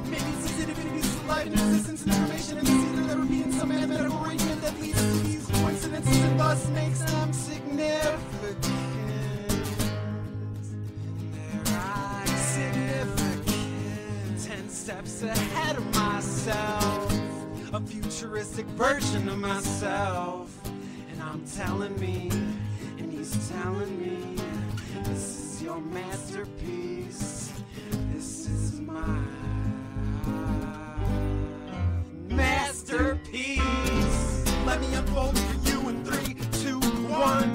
Maybe it's easy to be life and existence and information and disease that never be in some mathematical arrangement that leads to these coincidences and thus makes them significant. Significant. 10 steps ahead of myself, a futuristic version of myself. And I'm telling me, and he's telling me, this is your masterpiece. This is my masterpiece. Let me unfold it for you in 3, 2, 1.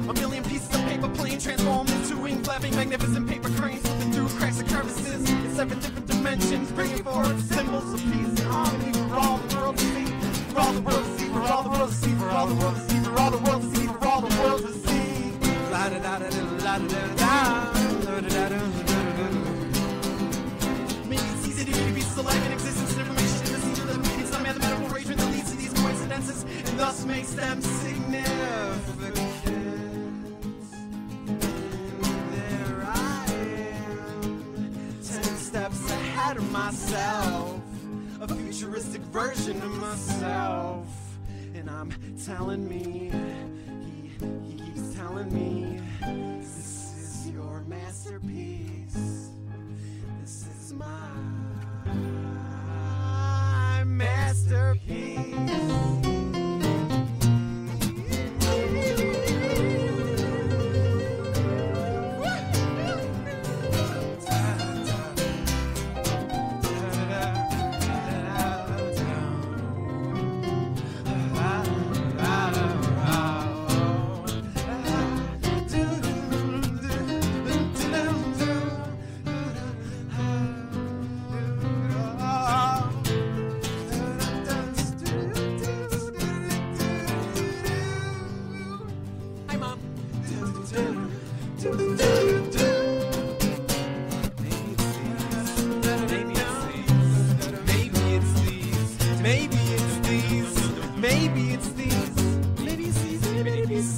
A million pieces of paper plane transformed into ink, flapping magnificent paper cranes slipping through cracks and crevices in 7 different dimensions, bringing forth symbols of peace and harmony for all the world to see, for all the world to see, for all the world to see, for all the world to see, for all the world to see, for all the world to see. La da da da da da da da da. Maybe it's easy to be pieces of life and existence and information in the scene of the meaning, some mathematical arrangement that leads to these coincidences and thus makes them significant. There I am, 10 steps ahead of myself, a futuristic version of myself. And I'm telling me, he keeps telling me, this is your masterpiece. This is my masterpiece.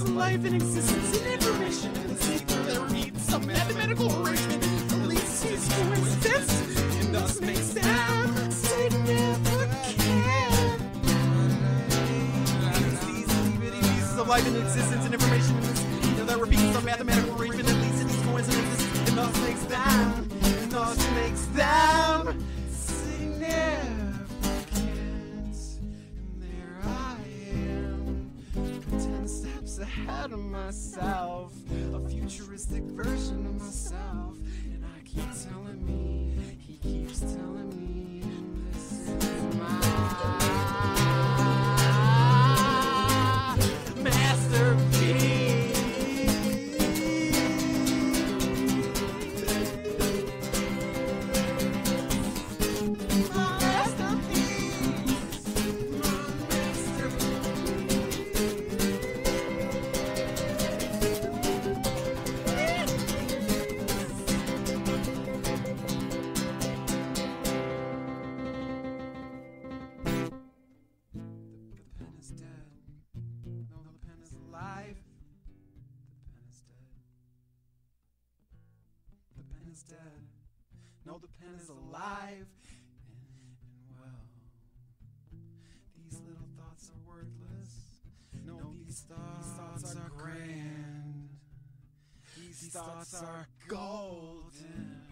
Life and existence and information and secret that reads some mathematical arrangement that leads to this coincidence and thus makes them significant. These itty-bitty pieces of life and existence and information and secret that repeats some mathematical arrangement that leads to these coincidences and thus makes them significant. ahead of myself, a futuristic version of myself. And I keep telling me, he keeps telling me, this is my masterpiece. Dead. No, the pen is alive and well. These little thoughts are worthless. No, these thoughts are grand. These thoughts are golden.